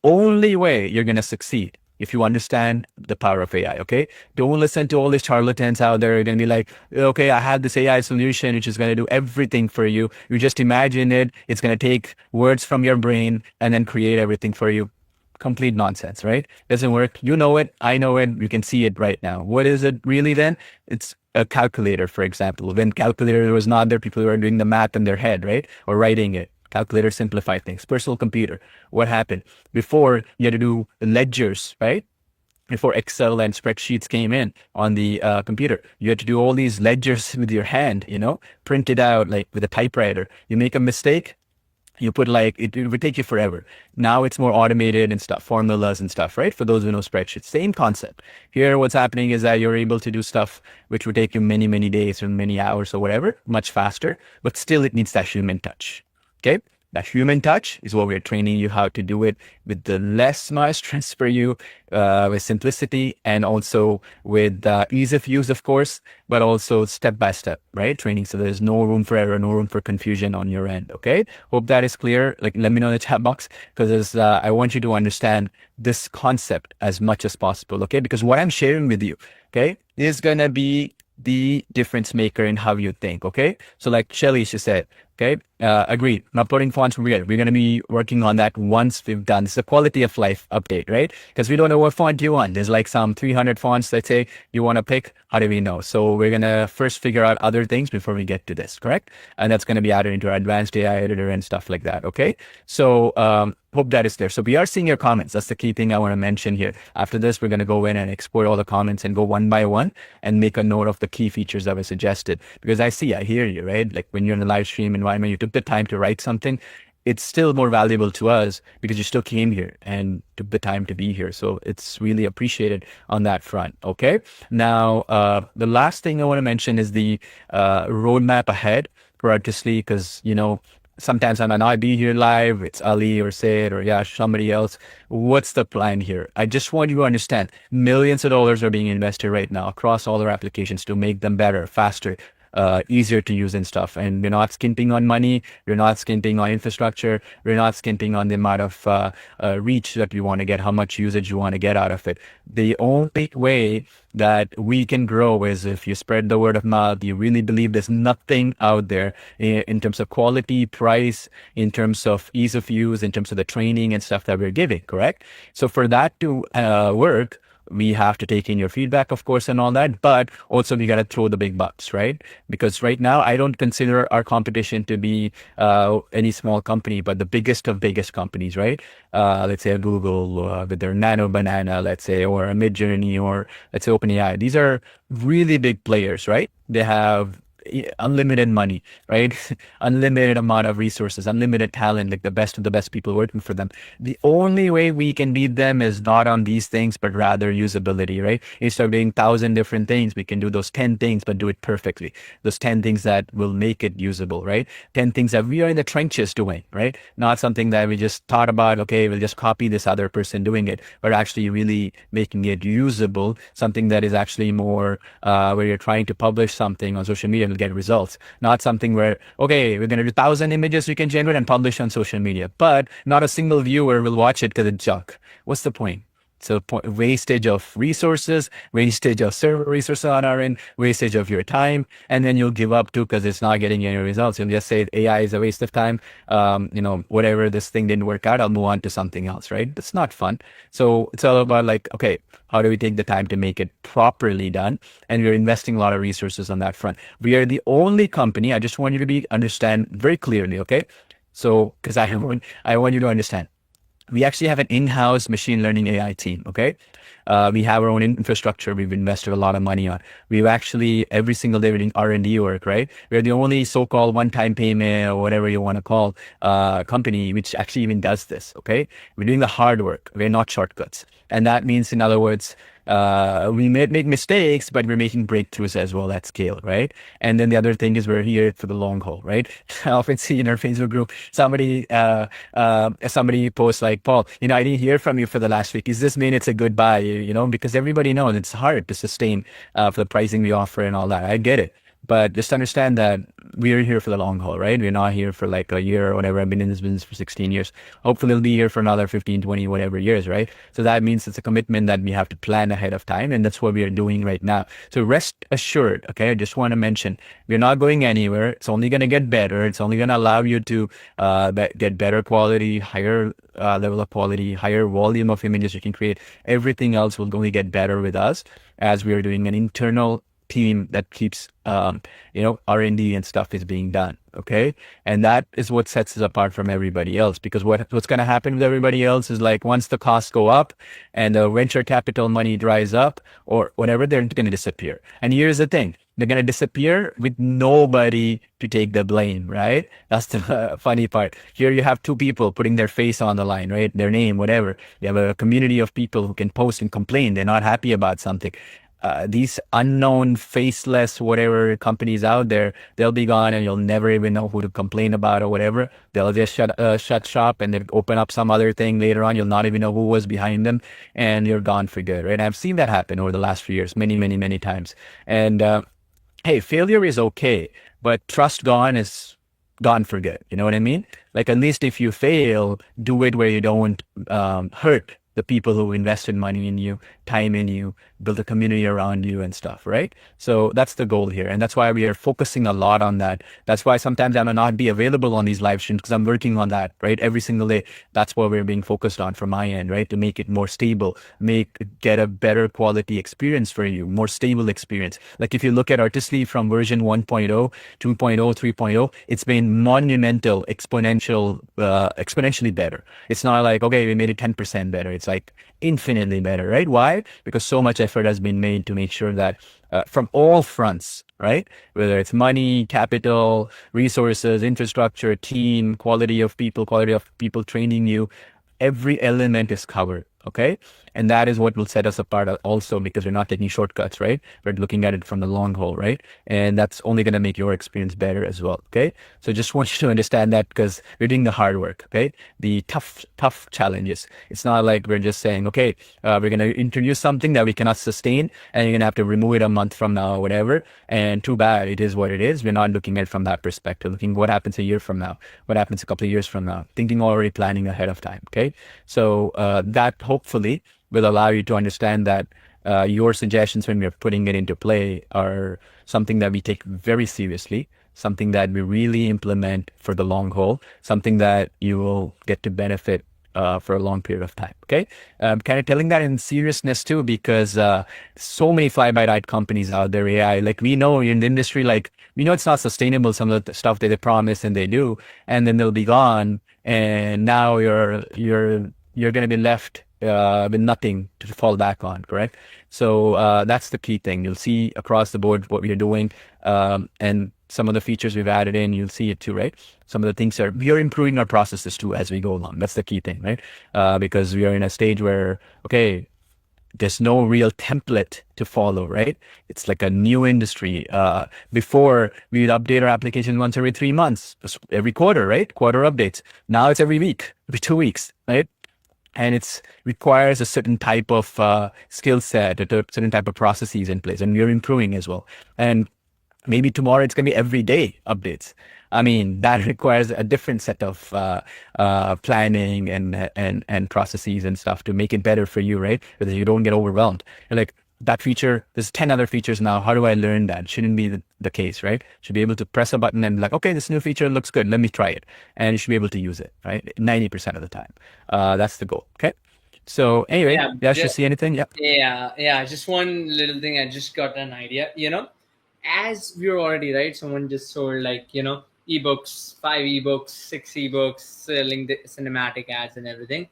[SPEAKER 1] only way you're going to succeed if you understand the power of AI, okay? Don't listen to all these charlatans out there. You're going to be like, okay, I have this AI solution, which is going to do everything for you. You just imagine it. It's going to take words from your brain and then create everything for you. Complete nonsense, right? Doesn't work. You know it. I know it. You can see it right now. What is it really then? It's a calculator, for example. When calculator was not there, people were doing the math in their head, right? Or writing it. Calculator simplified things. Personal computer. What happened? Before, you had to do ledgers, right? Before Excel and spreadsheets came in on the computer, you had to do all these ledgers with your hand, print it out like with a typewriter. You make a mistake, you put like, it would take you forever. Now it's more automated and stuff, formulas and stuff, right? For those who know spreadsheets, same concept. Here, what's happening is that you're able to do stuff which would take you many, many days or many hours or whatever, much faster, but still it needs that human touch. Okay. That human touch is what we're training you how to do it with the less amount of stress for you, with simplicity and also with ease of use, of course, but also step by step, right? Training. So there's no room for error, no room for confusion on your end. Okay. Hope that is clear. Like, let me know in the chat box, because I want you to understand this concept as much as possible. Okay. Because what I'm sharing with you, okay, is going to be the difference maker in how you think. Okay. So like Shelly, she said, okay, agreed. Not putting fonts from weird. We're going to be working on that once we've done. It's a quality of life update, right? Because we don't know what font you want. There's like some 300 fonts, let's say, you want to pick. How do we know? So we're going to first figure out other things before we get to this, correct? And that's going to be added into our advanced AI editor and stuff like that. Okay. So, hope that is there. So we are seeing your comments. That's the key thing I want to mention here. After this, we're going to go in and export all the comments and go one by one and make a note of the key features that were suggested. Because I hear you, right? Like when you're in a live stream environment, you took the time to write something. It's still more valuable to us because you still came here and took the time to be here. So it's really appreciated on that front. Okay. Now, the last thing I want to mention is the roadmap ahead for Artistly, because, sometimes I might not be here live. It's Ali or Sid or Yash, somebody else. What's the plan here? I just want you to understand millions of dollars are being invested right now across all our applications to make them better, faster, easier to use and stuff. And we're not skimping on money. We're not skimping on infrastructure. We're not skimping on the amount of reach that we want to get, how much usage you want to get out of it. The only way that we can grow is if you spread the word of mouth. You really believe there's nothing out there in terms of quality, price, in terms of ease of use, in terms of the training and stuff that we're giving, correct? So for that to work, we have to take in your feedback, of course, and all that, but also we got to throw the big bucks, right? Because right now, I don't consider our competition to be any small company, but the biggest of biggest companies, right? Let's say a Google with their Nano Banana, let's say, or a Midjourney, or let's say OpenAI. These are really big players, right? They have unlimited money, right? Unlimited amount of resources, unlimited talent, like the best of the best people working for them. The only way we can beat them is not on these things, but rather usability, right? Instead of doing 1,000 different things, we can do those 10 things, but do it perfectly. Those 10 things that will make it usable, right? 10 things that we are in the trenches doing, right? Not something that we just thought about, okay, we'll just copy this other person doing it, but actually really making it usable, something that is actually more where you're trying to publish something on social media and get results, not something where, okay, we're going to do 1,000 images we can generate and publish on social media, but not a single viewer will watch it because it's junk. What's the point? So wastage of resources, wastage of server resources on our end, wastage of your time, and then you'll give up too because it's not getting any results. You'll just say AI is a waste of time. Whatever, this thing didn't work out, I'll move on to something else, right? That's not fun. So it's all about like, okay, how do we take the time to make it properly done? And we're investing a lot of resources on that front. We are the only company, I just want you to understand very clearly, okay? So, because I want you to understand. We actually have an in-house machine learning AI team, okay? We have our own infrastructure we've invested a lot of money on. We've actually, every single day, we're doing R&D work, right? We're the only so-called one-time payment or whatever you want to call company which actually even does this, okay? We're doing the hard work. We're not shortcuts. And that means, in other words, we may make mistakes, but we're making breakthroughs as well at scale, right? And then the other thing is we're here for the long haul, right? I often see in our Facebook group, somebody posts like, Paul, I didn't hear from you for the last week. Does this mean it's a goodbye? because everybody knows it's hard to sustain for the pricing we offer and all that. I get it. But just understand that we're here for the long haul, right? We're not here for like a year or whatever. I've been in this business for 16 years. Hopefully we'll be here for another 15, 20, whatever years, right? So that means it's a commitment that we have to plan ahead of time. And that's what we are doing right now. So rest assured, okay? I just want to mention, we're not going anywhere. It's only going to get better. It's only going to allow you to get better quality, higher level of quality, higher volume of images you can create. Everything else will only get better with us as we are doing an internal team that keeps R&D and stuff is being done. Okay. And that is what sets us apart from everybody else, because what's going to happen with everybody else is like once the costs go up and the venture capital money dries up or whatever, they're going to disappear. And here's the thing. They're going to disappear with nobody to take the blame, right? That's the funny part. Here you have two people putting their face on the line, right? Their name, whatever. You have a community of people who can post and complain. They're not happy about something. These unknown, faceless, whatever companies out there, they'll be gone and you'll never even know who to complain about or whatever. They'll just shut shop and then open up some other thing later on. You'll not even know who was behind them and you're gone for good, right? I've seen that happen over the last few years, many, many, many times. And hey, failure is okay, but trust gone is gone for good. You know what I mean? Like at least if you fail, do it where you don't hurt the people who invested money in you, time in you, build a community around you and stuff, right? So that's the goal here. And that's why we are focusing a lot on that. That's why sometimes I may not be available on these live streams because I'm working on that, right? Every single day. That's what we're being focused on from my end, right? To make it more stable, get a better quality experience for you, more stable experience. Like if you look at Artistly from version 1.0, 2.0, 3.0, it's been monumental, exponentially better. It's not like, okay, we made it 10% better. It's like infinitely better, right? Why? Because so much effort has been made to make sure that from all fronts, right? Whether it's money, capital, resources, infrastructure, team, quality of people training you, every element is covered. Okay. And that is what will set us apart also, because we're not taking shortcuts, right? We're looking at it from the long haul, right? And that's only going to make your experience better as well. Okay. So just want you to understand that, because we're doing the hard work. Okay. The tough challenges. It's not like we're just saying, okay, we're going to introduce something that we cannot sustain and you're going to have to remove it a month from now or whatever. And too bad, it is what it is. We're not looking at it from that perspective, looking what happens a year from now, what happens a couple of years from now, thinking already, planning ahead of time. Okay. So that hopefully will allow you to understand that your suggestions when we're putting it into play are something that we take very seriously, something that we really implement for the long haul, something that you will get to benefit for a long period of time. Okay. Kind of telling that in seriousness too, because so many fly-by-night companies out there, AI, like we know in the industry, like we know it's not sustainable, some of the stuff that they promise and they do, and then they'll be gone. And now you're going to be left with nothing to fall back on, correct? So that's the key thing. You'll see across the board what we are doing, and some of the features we've added in, you'll see it too, right? Some of the things we are improving our processes too as we go along. That's the key thing, right? Because we are in a stage where, okay, there's no real template to follow, right? It's like a new industry. Before, we would update our application once every 3 months, every quarter, right? Quarter updates. Now it's every week, every 2 weeks, right? And it requires a certain type of skill set, a certain type of processes in place, and we're improving as well. And maybe tomorrow it's going to be everyday updates. I mean, that requires a different set of planning and processes and stuff to make it better for you, right? So that you don't get overwhelmed. You're like, that feature, there's 10 other features now. How do I learn that? Shouldn't be the case, right? Should be able to press a button and like, okay, this new feature looks good. Let me try it. And you should be able to use it, right? 90% of the time. That's the goal. Okay. So anyway, yeah, should see anything? Yeah.
[SPEAKER 2] Yeah. Just one little thing. I just got an idea, as we're already, right? Someone just sold like, ebooks, 5 ebooks, 6 ebooks, selling the cinematic ads and everything.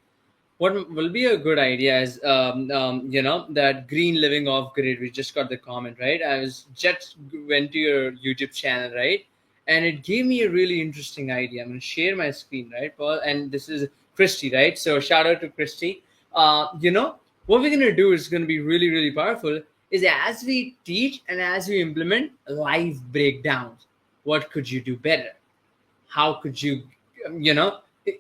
[SPEAKER 2] What will be a good idea is, that green living off grid. We just got the comment, right? I was just went to your YouTube channel, right? And it gave me a really interesting idea. I'm going to share my screen, right, Paul? And this is Christy, right? So shout out to Christy. What we're going to do is going to be really, really powerful is as we teach and as we implement live breakdowns. What could you do better? How could you,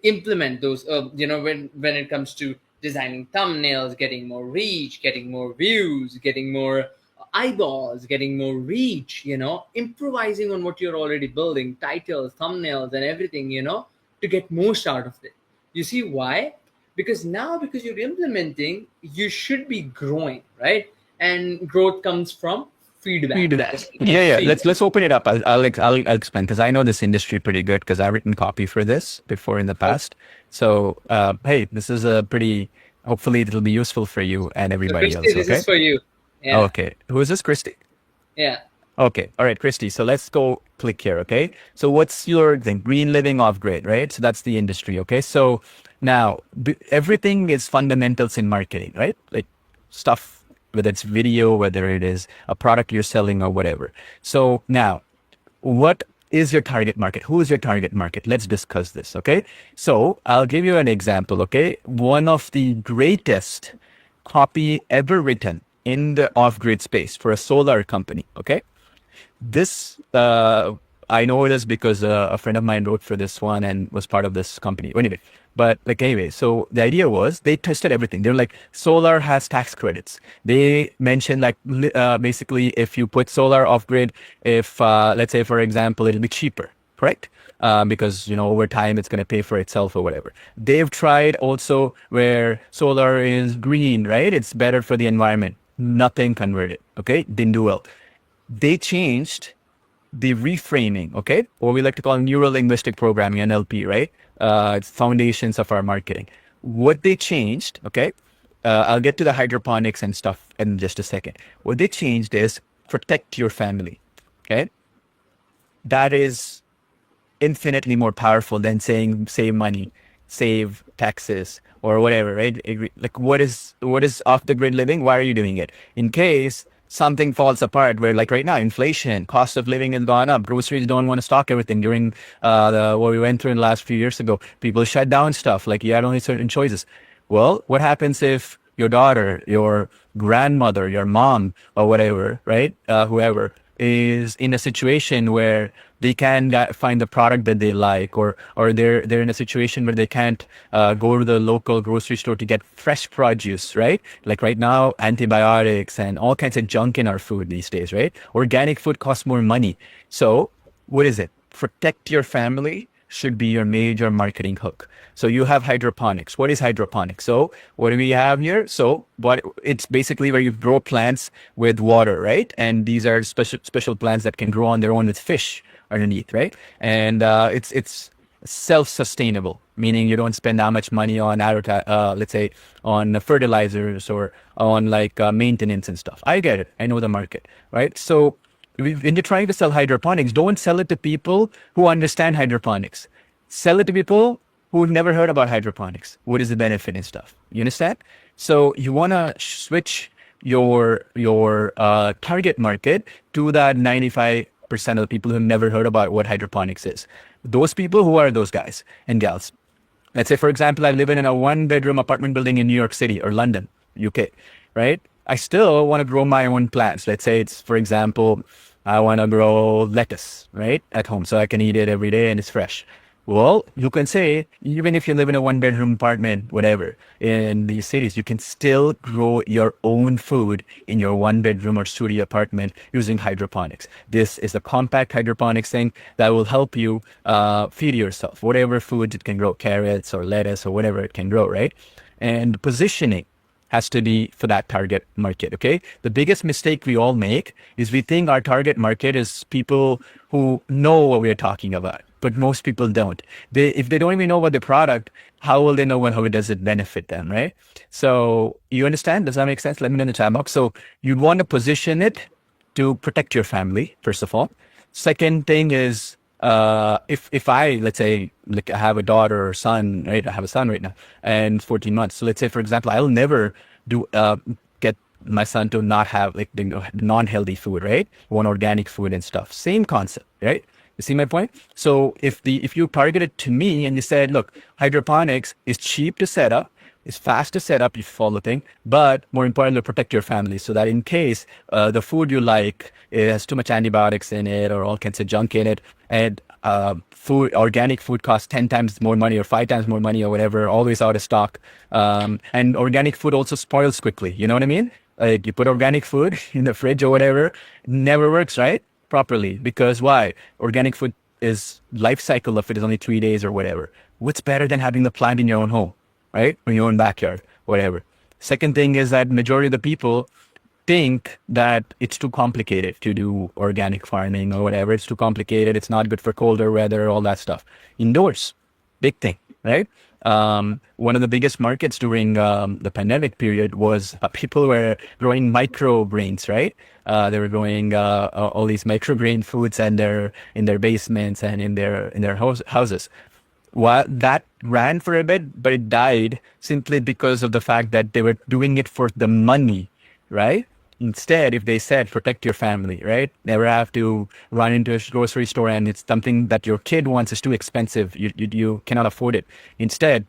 [SPEAKER 2] implement those, when it comes to designing thumbnails, getting more reach, getting more views, getting more eyeballs, getting more reach, improvising on what you're already building, titles, thumbnails, and everything, to get most out of it. You see why? Because now, because you're implementing, you should be growing, right? And growth comes from feedback.
[SPEAKER 1] Feedback.
[SPEAKER 2] Just
[SPEAKER 1] Yeah.
[SPEAKER 2] feedback.
[SPEAKER 1] Let's open it up. I'll explain because I know this industry pretty good because I've written copy for this before in the past. So hey, this is a pretty. Hopefully, it'll be useful for you and
[SPEAKER 2] So,
[SPEAKER 1] everybody
[SPEAKER 2] Christy,
[SPEAKER 1] else.
[SPEAKER 2] this
[SPEAKER 1] Okay.
[SPEAKER 2] is for you. Yeah.
[SPEAKER 1] Okay. Who is this, Christy?
[SPEAKER 2] Yeah.
[SPEAKER 1] Okay. All right, Christy. So let's go click here. Okay. So what's your thing? Green living off grid, right? So that's the industry. Okay. So now everything is fundamentals in marketing, right? Like stuff, whether it's video, whether it is a product you're selling or whatever. So now, what is your target market? Who is your target market? Let's discuss this. Okay. So I'll give you an example. Okay. One of the greatest copy ever written in the off grid space for a solar company. Okay. This I know this because a friend of mine wrote for this one and was part of this company. Anyway, but like anyway, so the idea was they tested everything. They're like, solar has tax credits. They mentioned like basically if you put solar off grid, if let's say for example it'll be cheaper, correct? Because over time it's going to pay for itself or whatever. They've tried also where solar is green, right? It's better for the environment. Nothing converted. Okay, didn't do well. They changed the reframing, okay? Or we like to call neuro linguistic programming, NLP, right? It's foundations of our marketing. What they changed, okay? I'll get to the hydroponics and stuff in just a second. What they changed is protect your family, okay? That is infinitely more powerful than saying save money, save taxes, or whatever, right? Like what is off the grid living? Why are you doing it? In case something falls apart, where like right now, inflation, cost of living has gone up. Groceries don't want to stock everything. During what we went through in the last few years ago, people shut down stuff. Like you had only certain choices. Well, what happens if your daughter, your grandmother, your mom, or whatever, right? Whoever is in a situation where they can find the product that they like, or they're in a situation where they can't go to the local grocery store to get fresh produce, right? Like right now, antibiotics and all kinds of junk in our food these days, right? Organic food costs more money. So what is it? Protect your family should be your major marketing hook. So you have hydroponics. What is hydroponics? So what do we have here? So what it's basically where you grow plants with water, right? And these are special plants that can grow on their own with fish underneath, right? And it's self-sustainable, meaning you don't spend that much money on let's say on fertilizers or on like maintenance and stuff. I get it. I know the market, right? So when you're trying to sell hydroponics, don't sell it to people who understand hydroponics. Sell it to people who've never heard about hydroponics. What is the benefit and stuff? You understand? So you want to switch your target market to that 95% of the people who have never heard about what hydroponics is. Those people, who are those guys and gals? Let's say, for example, I live in a one-bedroom apartment building in New York City or London, UK, right? I still want to grow my own plants. Let's say it's, for example, I want to grow lettuce, right, at home so I can eat it every day and it's fresh. Well, you can say, even if you live in a one-bedroom apartment, whatever, in these cities, you can still grow your own food in your one-bedroom or studio apartment using hydroponics. This is a compact hydroponics thing that will help you feed yourself, whatever foods it can grow, carrots or lettuce or whatever it can grow, right? And positioning has to be for that target market, okay? The biggest mistake we all make is we think our target market is people who know what we're talking about, but most people don't. If they don't even know about the product, how will they know how it does it benefit them, right? So you understand? Does that make sense? Let me know in the chat box. So you'd want to position it to protect your family, first of all. Second thing is, if I, let's say, like I have a daughter or son, right? I have a son right now and 14 months. So let's say, for example, I'll never get my son to not have like the non-healthy food, right? Want organic food and stuff. Same concept, right? You see my point? So if you target it to me and you said, look, hydroponics is cheap to set up, it's fast to set up, you follow the thing, but more importantly, protect your family so that in case the food you like, it has too much antibiotics in it or all kinds of junk in it, and organic food costs 10 times more money or 5 times more money or whatever, always out of stock. And organic food also spoils quickly. You know what I mean? Like you put organic food in the fridge or whatever, it never works, right? Properly. Because why? Organic food is life cycle of it is only 3 days or whatever. What's better than having the plant in your own home, right? Or your own backyard, whatever. Second thing is that majority of the people think that it's too complicated to do organic farming or whatever. It's too complicated. It's not good for colder weather, all that stuff. Indoors, big thing, right? One of the biggest markets during the pandemic period was people were growing microgreens, right? They were growing all these microgreen foods and in their basements and in their houses. That ran for a bit, but it died simply because of the fact that they were doing it for the money, right? Instead, if they said protect your family, right? Never have to run into a grocery store and it's something that your kid wants is too expensive. You cannot afford it. Instead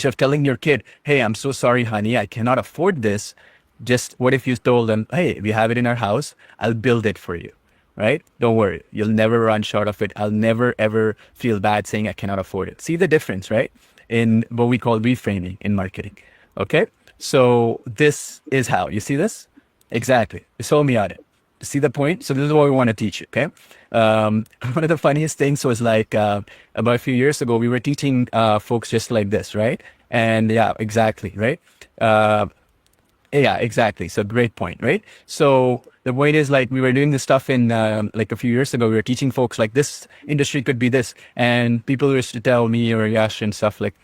[SPEAKER 1] of telling your kid, hey, I'm so sorry, honey, I cannot afford this. Just what if you told them, hey, we have it in our house, I'll build it for you, right? Don't worry. You'll never run short of it. I'll never, ever feel bad saying I cannot afford it. See the difference, right? In what we call reframing in marketing. Okay. So this is how you see this. Exactly. You sold me on it. See the point? So this is what we want to teach you. Okay. One of the funniest things was like about a few years ago, we were teaching folks just like this, right? And yeah, exactly, right? Yeah, exactly. So great point, right? So the point is like we were doing this stuff in like a few years ago. We were teaching folks like this industry could be this, and people used to tell me or Yash and stuff like,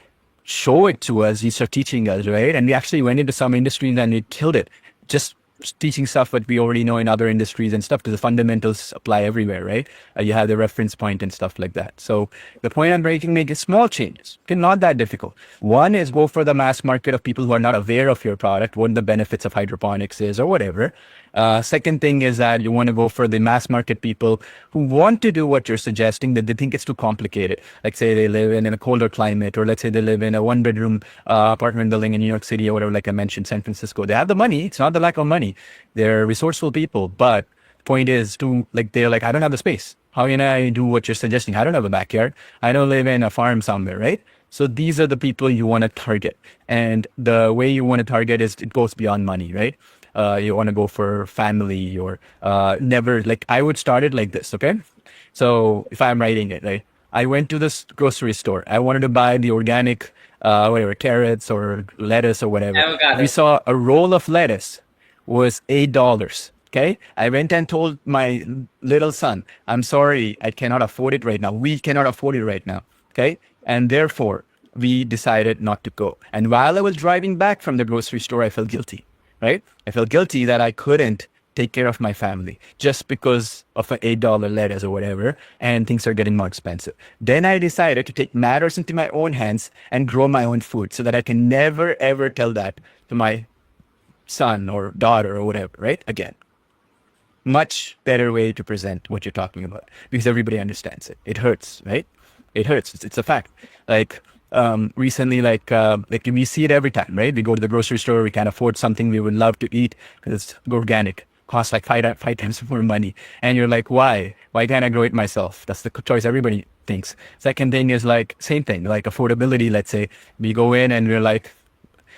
[SPEAKER 1] show it to us. You start teaching us, right? And we actually went into some industries and we killed it. Just teaching stuff that we already know in other industries and stuff because the fundamentals apply everywhere, right? You have the reference point and stuff like that. So the point I'm trying to make is small changes. Okay, not that difficult. One is go for the mass market of people who are not aware of your product, what the benefits of hydroponics is or whatever. Second thing is that you want to go for the mass market people who want to do what you're suggesting, that they think it's too complicated. Like say they live in a colder climate, or let's say they live in a 1-bedroom apartment building in New York City or whatever, like I mentioned, San Francisco. They have the money. It's not the lack of money. They're resourceful people. But point is they're like, I don't have the space. How can I do what you're suggesting? I don't have a backyard. I don't live in a farm somewhere, right? So these are the people you want to target. And the way you want to target is it goes beyond money, right? You want to go for family or never, like I would start it like this, okay? So if I'm writing it, right? I went to this grocery store. I wanted to buy the organic, whatever, carrots or lettuce or whatever.
[SPEAKER 2] Avocado.
[SPEAKER 1] We saw a roll of lettuce was $8. Okay. I went and told my little son, I'm sorry, I cannot afford it right now. We cannot afford it right now. Okay. And therefore, we decided not to go. And while I was driving back from the grocery store, I felt guilty, right? I felt guilty that I couldn't take care of my family just because of an $8 lettuce or whatever, and things are getting more expensive. Then I decided to take matters into my own hands and grow my own food so that I can never, ever tell that to my son or daughter or whatever, right? Again, much better way to present what you're talking about because everybody understands it. It hurts, right? It hurts. It's a fact. Like recently, like we see it every time, right? We go to the grocery store, we can't afford something we would love to eat because it's organic, costs like five times more money. And you're like, why? Why can't I grow it myself? That's the choice everybody thinks. Second thing is like, same thing, like affordability. Let's say we go in and we're like,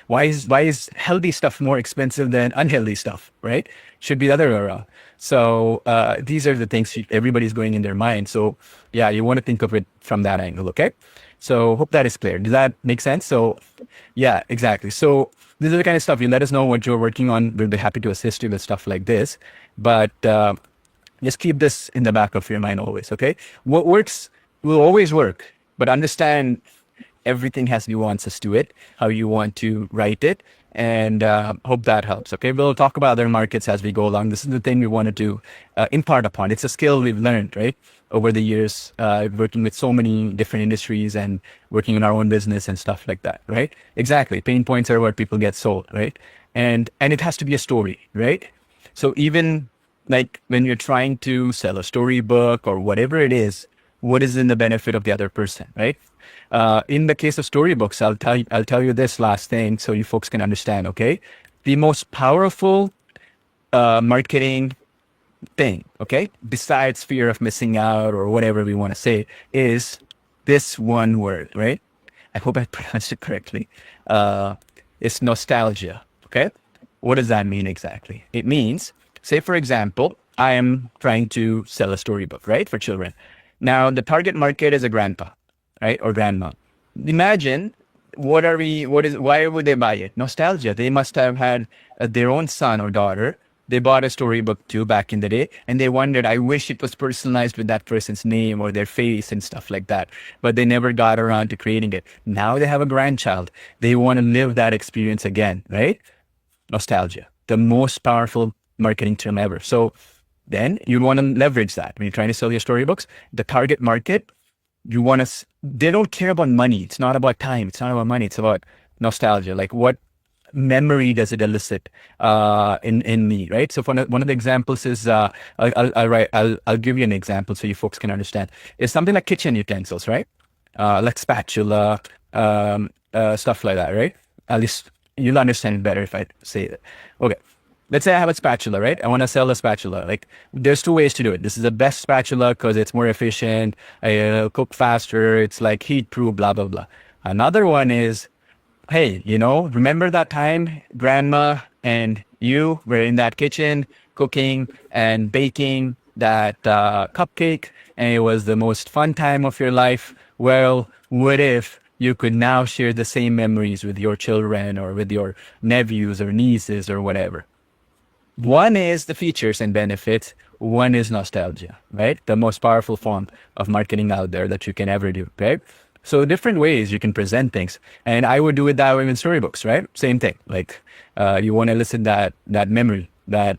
[SPEAKER 1] why is healthy stuff more expensive than unhealthy stuff, right? Should be the other way around. So these are the things everybody's going in their mind. So yeah, you want to think of it from that angle, okay? So hope that is clear. Does that make sense? So yeah, exactly. So this is the kind of stuff you let us know what you're working on. We'll be happy to assist you with stuff like this. But just keep this in the back of your mind always, okay? What works will always work, but understand everything has nuances to it, how you want to write it, and hope that helps. Okay, we'll talk about other markets as we go along. This is the thing we wanted to impart upon. It's a skill we've learned, right, over the years, working with so many different industries and working in our own business and stuff like that, right? Exactly. Pain points are what people get sold, right? And it has to be a story, right? So even like when you're trying to sell a storybook or whatever it is, what is in the benefit of the other person, right? In the case of storybooks, I'll tell you this last thing so you folks can understand, okay? The most powerful marketing thing, okay, besides fear of missing out or whatever we want to say, is this one word, right? I hope I pronounced it correctly. Uh, it's nostalgia, okay? What does that mean exactly? It means, say, for example, I am trying to sell a storybook, right, for children. Now, the target market is a grandpa, right, or grandma. Imagine why would they buy it? Nostalgia. They must have had their own son or daughter. They bought a storybook too back in the day, and they wondered, I wish it was personalized with that person's name or their face and stuff like that. But they never got around to creating it. Now they have a grandchild. They want to live that experience again, right? Nostalgia, the most powerful marketing term ever. So then you want to leverage that when you're trying to sell your storybooks. The target market, you want to, they don't care about money. It's not about time. It's not about money. It's about nostalgia. Like, what memory does it elicit in me, right? So one of the examples is, I'll give you an example so you folks can understand. It's something like kitchen utensils, right? Like spatula, stuff like that, right? At least you'll understand it better if I say it. Okay. Let's say I have a spatula, right? I want to sell a spatula. Like, there's two ways to do it. This is the best spatula because it's more efficient, cook faster, it's like heat proof, blah, blah, blah. Another one is, hey, remember that time grandma and you were in that kitchen cooking and baking that cupcake, and it was the most fun time of your life? Well, what if you could now share the same memories with your children or with your nephews or nieces or whatever? One is the features and benefits. One is nostalgia, right? The most powerful form of marketing out there that you can ever do, right? So different ways you can present things. And I would do it that way in storybooks, right? Same thing. Like, you want to elicit that memory, that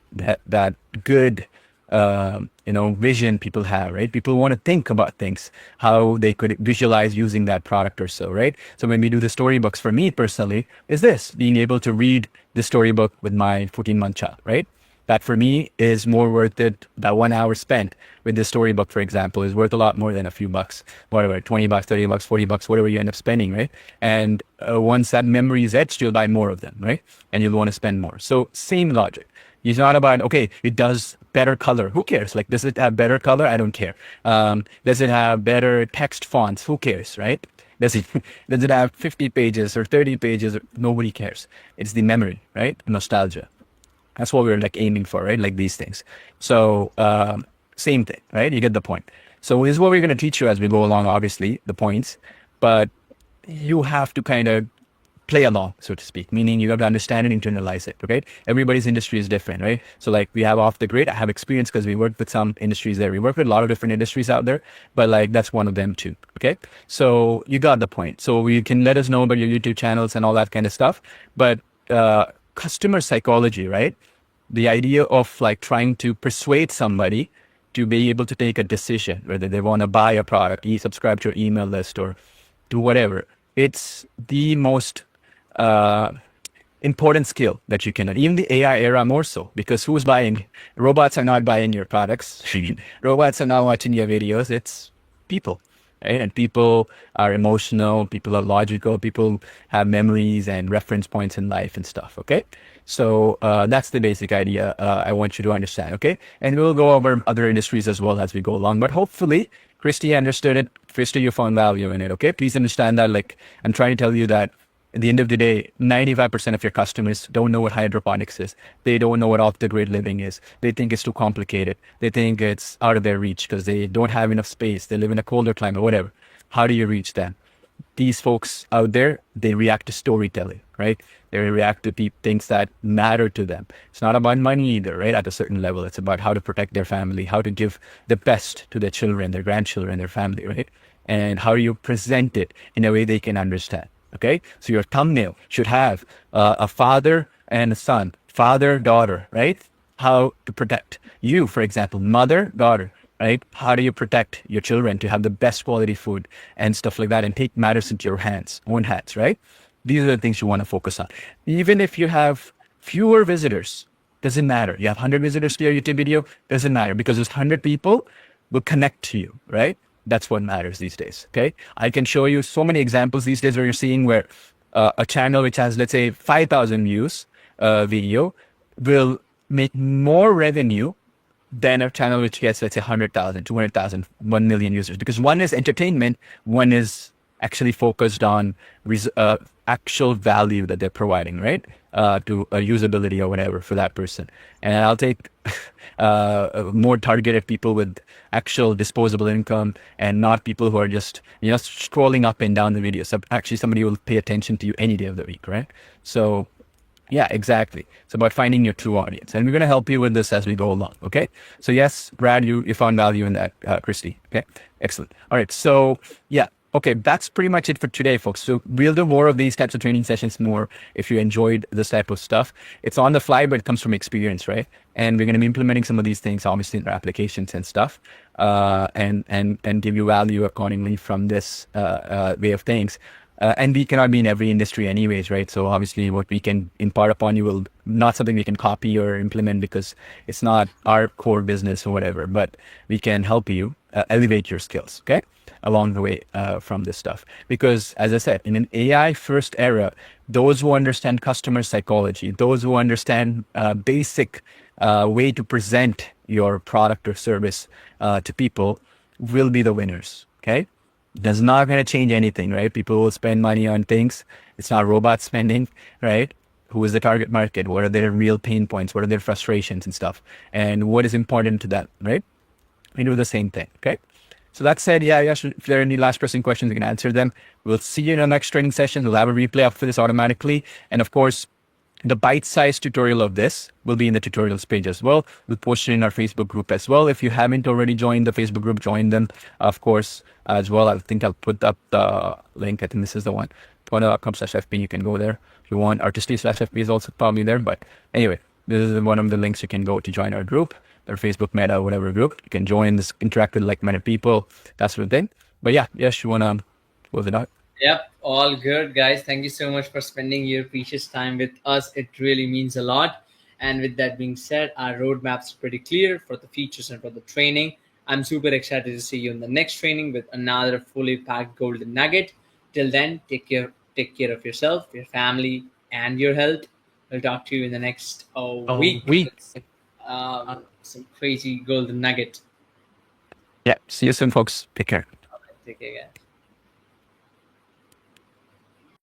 [SPEAKER 1] good, vision people have, right? People want to think about things, how they could visualize using that product or so, right? So when we do the storybooks, for me personally, is this being able to read the storybook with my 14-month child, right? That for me is more worth it. That 1 hour spent with this storybook, for example, is worth a lot more than a few bucks, whatever, 20 bucks, 30 bucks, 40 bucks, whatever you end up spending, right? And once that memory is etched, you'll buy more of them, right? And you'll want to spend more. So same logic. It's not about, okay, it does better color. Who cares? Like, does it have better color? I don't care. Does it have better text fonts? Who cares, right? Does it have 50 pages or 30 pages? Nobody cares. It's the memory, right? Nostalgia. That's what we're like aiming for, right? Like these things. So same thing, right? You get the point. So this is what we're going to teach you as we go along, obviously, the points. But you have to kind of play along, so to speak, meaning you have to understand and internalize it, okay? Everybody's industry is different, right? So like, we have off the grid, I have experience because we work with some industries there. We work with a lot of different industries out there, but like, that's one of them too, okay? So you got the point. So you can let us know about your YouTube channels and all that kind of stuff. But customer psychology, right? The idea of like trying to persuade somebody to be able to take a decision, whether they want to buy a product, subscribe to your email list, or do whatever. It's the most important skill that you can learn. Even the AI era more so, because who's buying? Robots are not buying your products. Robots are not watching your videos. It's people, right? And people are emotional. People are logical. People have memories and reference points in life and stuff. Okay. So that's the basic idea I want you to understand. Okay. And we'll go over other industries as well as we go along. But hopefully, Christy understood it. Christy, you found value in it. Okay. Please understand that. Like, I'm trying to tell you that at the end of the day, 95% of your customers don't know what hydroponics is. They don't know what off-the-grid living is. They think it's too complicated. They think it's out of their reach because they don't have enough space. They live in a colder climate, whatever. How do you reach them? These folks out there, they react to storytelling, right? They react to things that matter to them. It's not about money either, right? At a certain level, it's about how to protect their family, how to give the best to their children, their grandchildren, their family, right? And how do you present it in a way they can understand? Okay, so your thumbnail should have a father and a son, father, daughter, right? How to protect you, for example, mother, daughter, right? How do you protect your children to have the best quality food and stuff like that, and take matters into your own hands, right? These are the things you want to focus on. Even if you have fewer visitors, doesn't matter. You have 100 visitors to your YouTube video, doesn't matter, because those 100 people will connect to you, right? That's what matters these days, okay? I can show you so many examples these days where you're seeing where a channel which has, let's say, 5,000 views video will make more revenue than a channel which gets, let's say, 100,000, 200,000, 1 million users. Because one is entertainment, one is actually focused on actual value that they're providing, right? To usability or whatever for that person. And I'll take more targeted people with actual disposable income and not people who are just, scrolling up and down the video. So actually somebody will pay attention to you any day of the week, right? So yeah, exactly. It's about finding your true audience. And we're going to help you with this as we go along. Okay. So yes, Brad, you found value in that, Christy. Okay. Excellent. All right. So yeah. Okay. That's pretty much it for today, folks. So we'll do more of these types of training sessions more if you enjoyed this type of stuff. It's on the fly, but it comes from experience, right? And we're going to be implementing some of these things, obviously, in our applications and stuff, and give you value accordingly from this way of things. And we cannot be in every industry anyways, right? So obviously what we can impart upon you will not something we can copy or implement because it's not our core business or whatever, but we can help you elevate your skills, okay? Along the way from this stuff. Because as I said, in an AI first era, those who understand customer psychology, those who understand basic way to present your product or service to people will be the winners, okay? That's not going to change anything, right? People will spend money on things. It's not robot spending, right? Who is the target market? What are their real pain points? What are their frustrations and stuff? And what is important to them, right? We do the same thing, okay? So that said, if there are any last pressing questions, you can answer them. We'll see you in the next training session. We'll have a replay up for this automatically. And of course, the bite-sized tutorial of this will be in the tutorials page as well. We'll post it in our Facebook group as well. If you haven't already joined the Facebook group, join them, of course, as well. I think I'll put up the link. I think this is the one. Twitter.com/FP. You can go there. If you want, Artistry/FP is also probably there. But anyway, this is one of the links you can go to join our group, our Facebook Meta, whatever group. You can join this, interact with like-minded people, that sort of thing. But yeah, yes, you want to close it out?
[SPEAKER 2] Yep, all good, guys. Thank you so much for spending your precious time with us. It really means a lot. And with that being said, our roadmap's pretty clear for the features and for the training. I'm super excited to see you in the next training with another fully packed golden nugget. Till then, take care of yourself, your family, and your health. We'll talk to you in the next week. With, some crazy golden nugget.
[SPEAKER 1] Yeah. See you soon, folks. Take care.
[SPEAKER 2] Take care, guys.